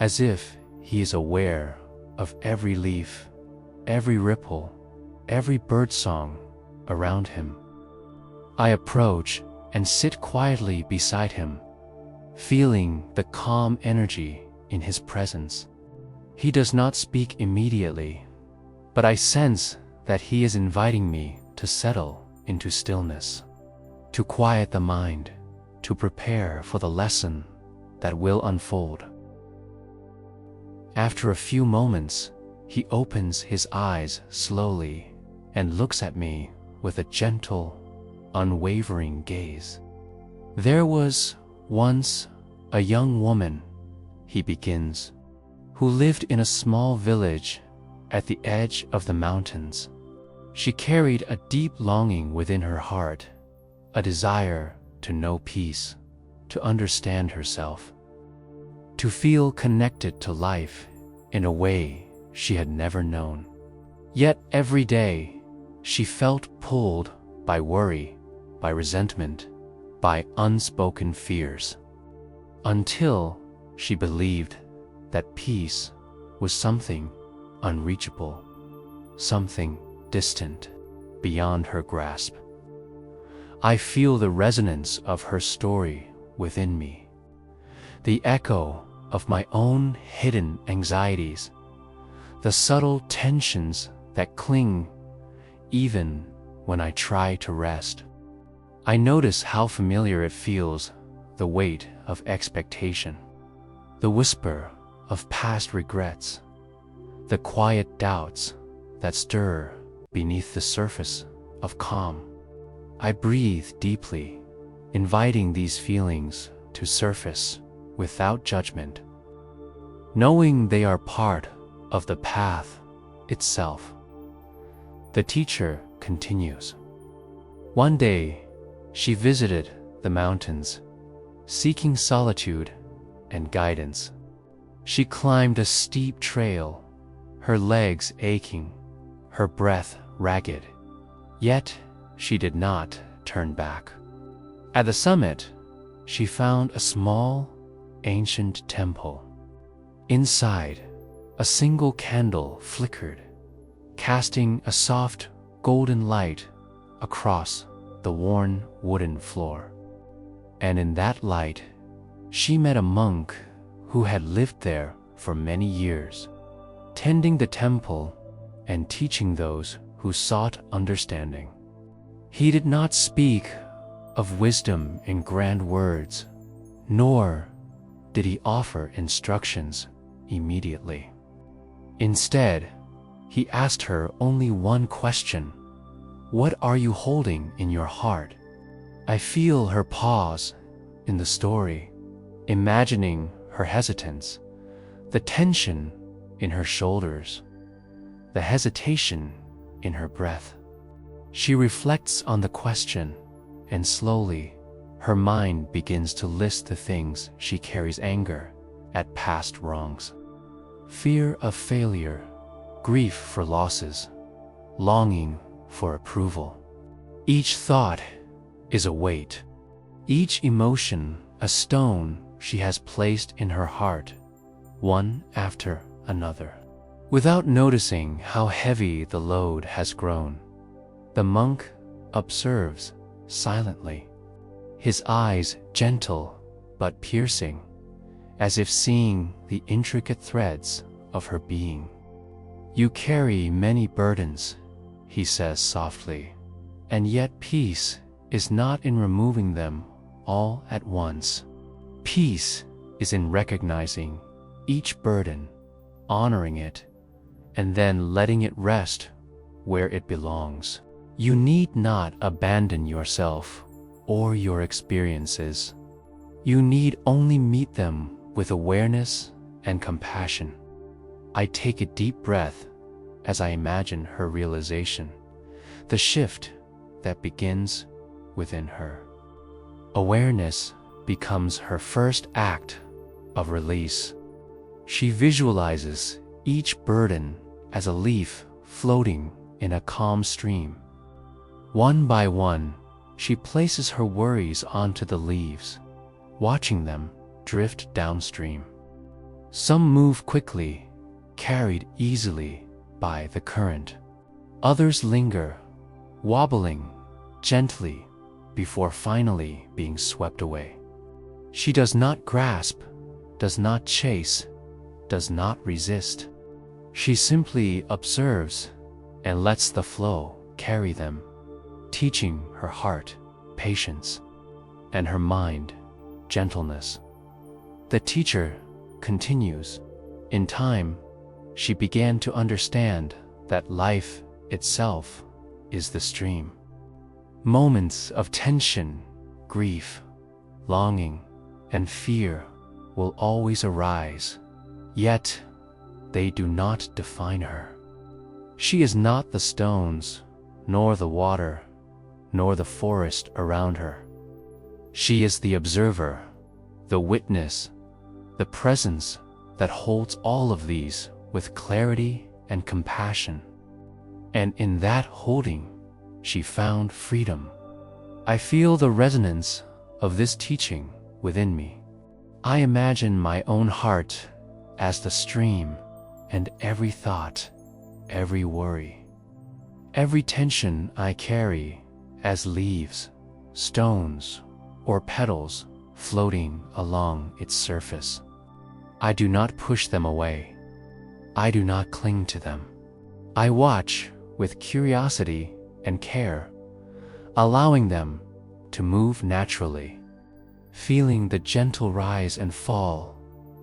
as if he is aware of every leaf, every ripple, every birdsong around him. I approach and sit quietly beside him, feeling the calm energy in his presence. He does not speak immediately, but I sense that he is inviting me to settle into stillness, to quiet the mind, to prepare for the lesson that will unfold. After a few moments, he opens his eyes slowly and looks at me with a gentle, unwavering gaze. "There was once a young woman," he begins, "who lived in a small village at the edge of the mountains. She carried a deep longing within her heart, a desire to know peace, to understand herself, to feel connected to life in a way she had never known. Yet every day, she felt pulled by worry, by resentment, by unspoken fears, until she believed that peace was something unreachable, something distant, beyond her grasp. I feel the resonance of her story within me, the echo of my own hidden anxieties, the subtle tensions that cling even when I try to rest. I notice how familiar it feels, the weight of expectation, the whisper of past regrets, the quiet doubts that stir beneath the surface of calm. I breathe deeply, inviting these feelings to surface without judgment, knowing they are part of the path itself. The teacher continues. One day, she visited the mountains, seeking solitude and guidance. She climbed a steep trail, her legs aching, her breath ragged. Yet, she did not turn back. At the summit, she found a small, ancient temple. Inside, a single candle flickered, casting a soft, golden light across the worn wooden floor. And in that light, she met a monk who had lived there for many years, tending the temple and teaching those who sought understanding. He did not speak of wisdom in grand words, nor did he offer instructions immediately. Instead, he asked her only one question: "What are you holding in your heart?" I feel her pause in the story, imagining her hesitance, the tension in her shoulders, the hesitation in her breath. She reflects on the question, and slowly, her mind begins to list the things she carries: anger at past wrongs, fear of failure, grief for losses, longing for approval. Each thought is a weight, each emotion a stone she has placed in her heart, one after another. Without noticing how heavy the load has grown, the monk observes silently, his eyes gentle but piercing, as if seeing the intricate threads of her being. "You carry many burdens," he says softly, "and yet peace is not in removing them all at once. Peace is in recognizing each burden, honoring it, and then letting it rest where it belongs. You need not abandon yourself or your experiences. You need only meet them with awareness and compassion." I take a deep breath as I imagine her realization, the shift that begins within her. Awareness becomes her first act of release. She visualizes each burden as a leaf floating in a calm stream. One by one, she places her worries onto the leaves, watching them drift downstream. Some move quickly, carried easily by the current. Others linger, wobbling gently before finally being swept away. She does not grasp, does not chase, does not resist. She simply observes and lets the flow carry them, teaching her heart patience and her mind gentleness. The teacher continues. In time, she began to understand that life itself is the stream. Moments of tension, grief, longing, and fear will always arise, yet they do not define her. She is not the stones, nor the water, nor the forest around her. She is the observer, the witness, the presence that holds all of these with clarity and compassion. And in that holding, she found freedom. I feel the resonance of this teaching within me. I imagine my own heart as the stream, and every thought, every worry, every tension I carry as leaves, stones, or petals floating along its surface. I do not push them away. I do not cling to them. I watch with curiosity and care, allowing them to move naturally, feeling the gentle rise and fall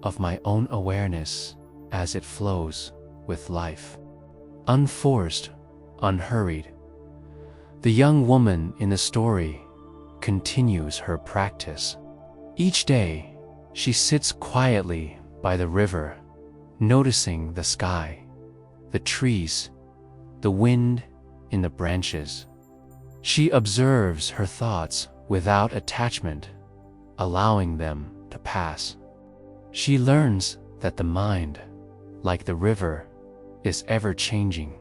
of my own awareness as it flows with life. Unforced, unhurried, the young woman in the story continues her practice. Each day, she sits quietly by the river, noticing the sky, the trees, the wind in the branches. She observes her thoughts without attachment, allowing them to pass. She learns that the mind, like the river, is ever-changing.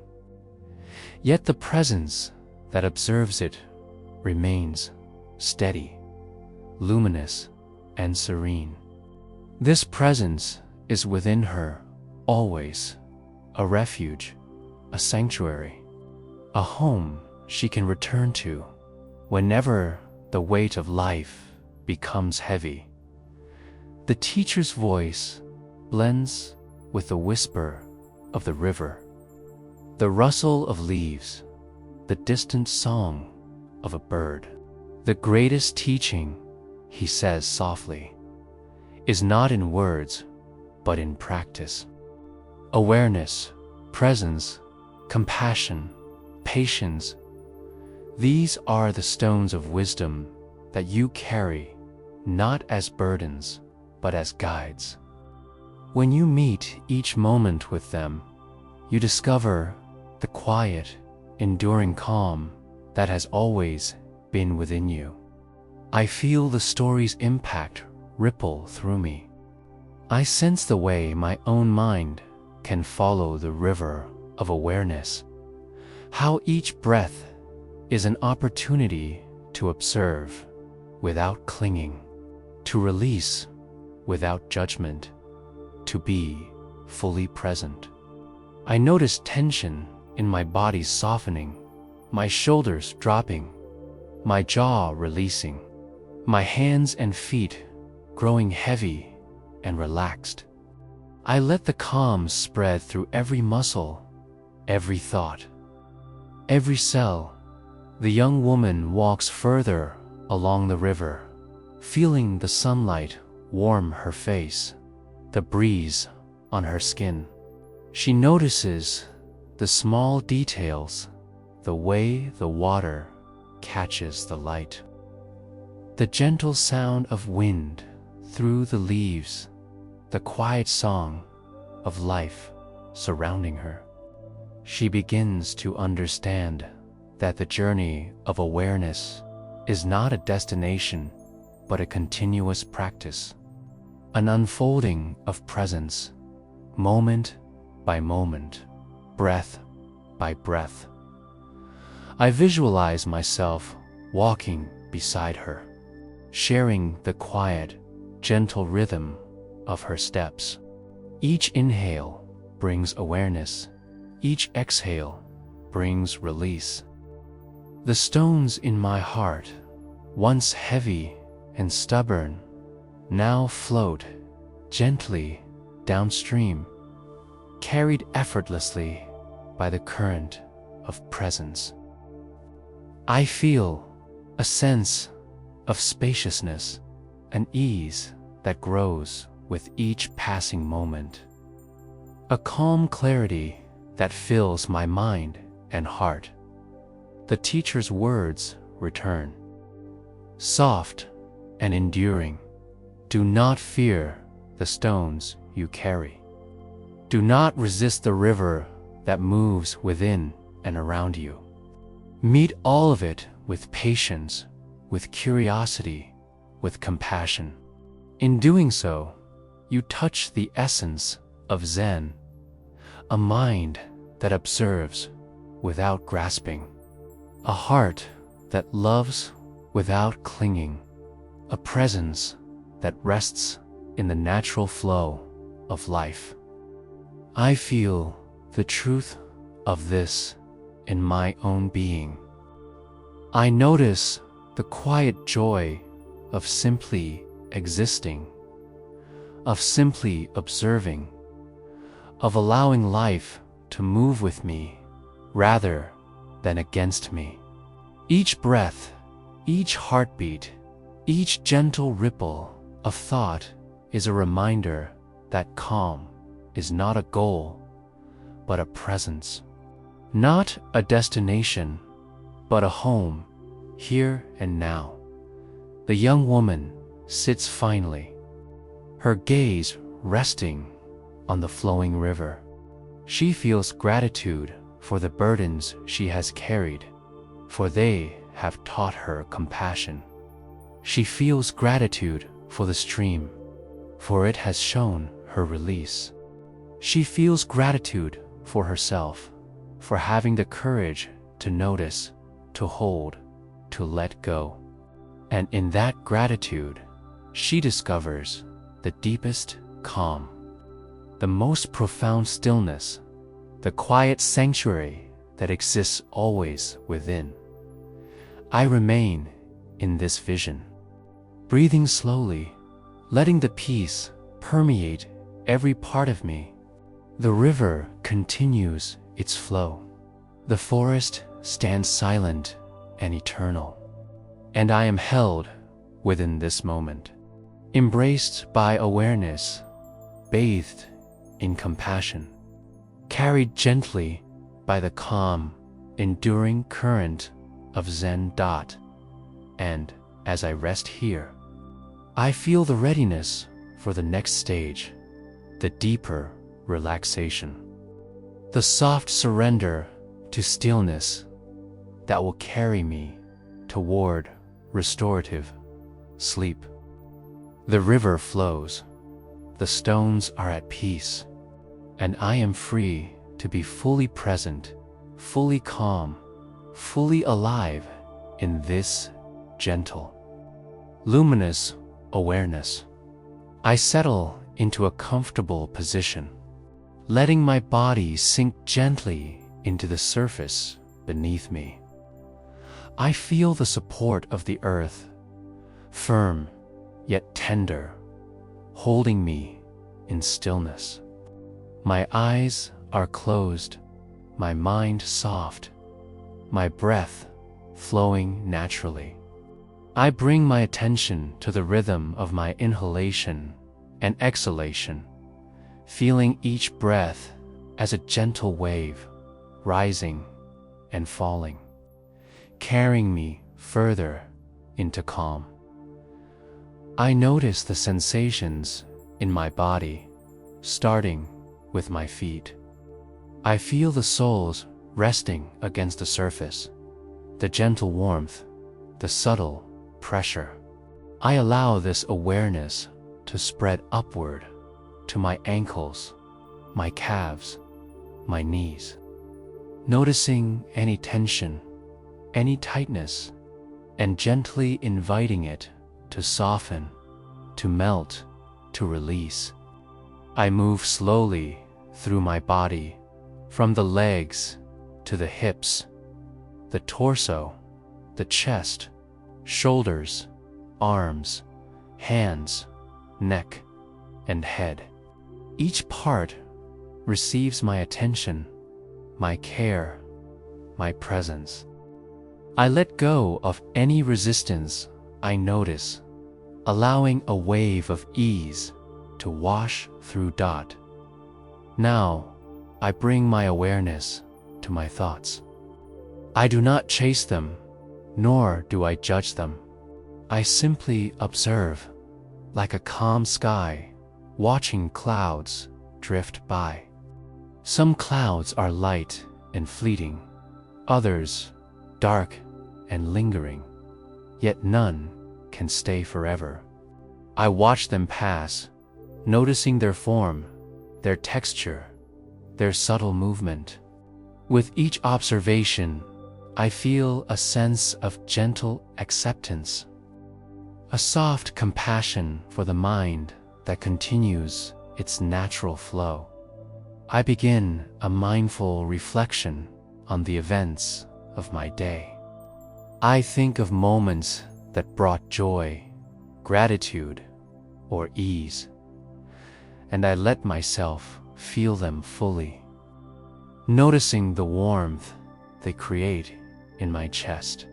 Yet the presence that observes it remains steady, luminous, and serene. This presence is within her, always, a refuge, a sanctuary, a home she can return to whenever the weight of life becomes heavy. The teacher's voice blends with the whisper of the river, the rustle of leaves, the distant song of a bird. The greatest teaching, he says softly, is not in words, but in practice. Awareness, presence, compassion, patience, these are the stones of wisdom that you carry, not as burdens, but as guides. When you meet each moment with them, you discover the quiet, enduring calm that has always been within you. I feel the story's impact ripple through me. I sense the way my own mind can follow the river of awareness, how each breath is an opportunity to observe without clinging, to release without judgment, to be fully present. I notice tension in my body softening, my shoulders dropping, my jaw releasing, my hands and feet growing heavy and relaxed. I let the calm spread through every muscle, every thought, every cell. The young woman walks further along the river, feeling the sunlight warm her face, the breeze on her skin. She notices the small details, the way the water catches the light, the gentle sound of wind through the leaves, the quiet song of life surrounding her. She begins to understand that the journey of awareness is not a destination, but a continuous practice, an unfolding of presence, moment by moment, breath by breath. I visualize myself walking beside her, sharing the quiet, gentle rhythm of her steps. Each inhale brings awareness, each exhale brings release. The stones in my heart, once heavy and stubborn, now float gently downstream, carried effortlessly by the current of presence. I feel a sense of spaciousness, an ease that grows with each passing moment, a calm clarity that fills my mind and heart. The teacher's words return, soft and enduring. Do not fear the stones you carry. Do not resist the river that moves within and around you. Meet all of it with patience, with curiosity, with compassion. In doing so, you touch the essence of Zen, a mind that observes without grasping, a heart that loves without clinging, a presence that rests in the natural flow of life. I feel the truth of this in my own being. I notice the quiet joy of simply existing, of simply observing, of allowing life to move with me rather than against me. Each breath, each heartbeat, each gentle ripple of thought is a reminder that calm is not a goal, but a presence. Not a destination, but a home, here and now. The young woman sits finally, her gaze resting on the flowing river. She feels gratitude for the burdens she has carried, for they have taught her compassion. She feels gratitude for the stream, for it has shown her release. She feels gratitude for herself, for having the courage to notice, to hold, to let go. And in that gratitude, she discovers the deepest calm, the most profound stillness, the quiet sanctuary that exists always within. I remain in this vision, breathing slowly, letting the peace permeate every part of me. The river continues its flow. The forest stands silent and eternal. And I am held within this moment, embraced by awareness, bathed in compassion, carried gently by the calm, enduring current of Zen. And as I rest here, I feel the readiness for the next stage, the deeper relaxation, the soft surrender to stillness that will carry me toward restorative sleep. The river flows, the stones are at peace, and I am free to be fully present, fully calm, fully alive in this gentle, luminous awareness. I settle into a comfortable position, letting my body sink gently into the surface beneath me. I feel the support of the earth, firm yet tender, holding me in stillness. My eyes are closed, my mind soft, my breath flowing naturally. I bring my attention to the rhythm of my inhalation and exhalation, feeling each breath as a gentle wave, rising and falling, carrying me further into calm. I notice the sensations in my body, starting with my feet. I feel the soles resting against the surface, the gentle warmth, the subtle pressure. I allow this awareness to spread upward to my ankles, my calves, my knees, noticing any tension, any tightness, and gently inviting it to soften, to melt, to release. I move slowly through my body, from the legs to the hips, the torso, the chest, shoulders, arms, hands, neck, and head. Each part receives my attention, my care, my presence. I let go of any resistance I notice, allowing a wave of ease to wash through. Now, I bring my awareness to my thoughts. I do not chase them, nor do I judge them. I simply observe, like a calm sky, watching clouds drift by. Some clouds are light and fleeting, others dark and lingering, yet none can stay forever. I watch them pass, noticing their form, their texture, their subtle movement. With each observation, I feel a sense of gentle acceptance, a soft compassion for the mind that continues its natural flow. I begin a mindful reflection on the events of my day. I think of moments that brought joy, gratitude, or ease, and I let myself feel them fully, noticing the warmth they create in my chest.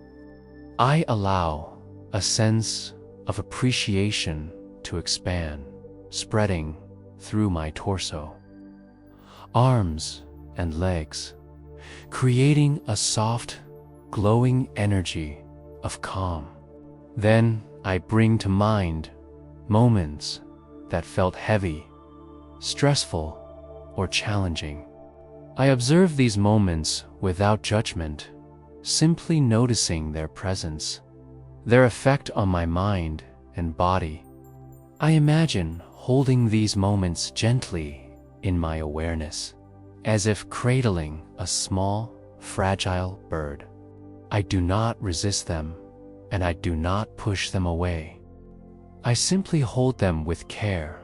I allow a sense of appreciation to expand, spreading through my torso, arms, and legs, creating a soft, glowing energy of calm. Then I bring to mind moments that felt heavy, stressful, or challenging. I observe these moments without judgment, simply noticing their presence, their effect on my mind and body. I imagine holding these moments gently in my awareness, as if cradling a small, fragile bird. I do not resist them, and I do not push them away. I simply hold them with care,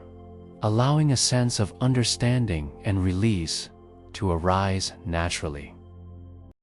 allowing a sense of understanding and release to arise naturally.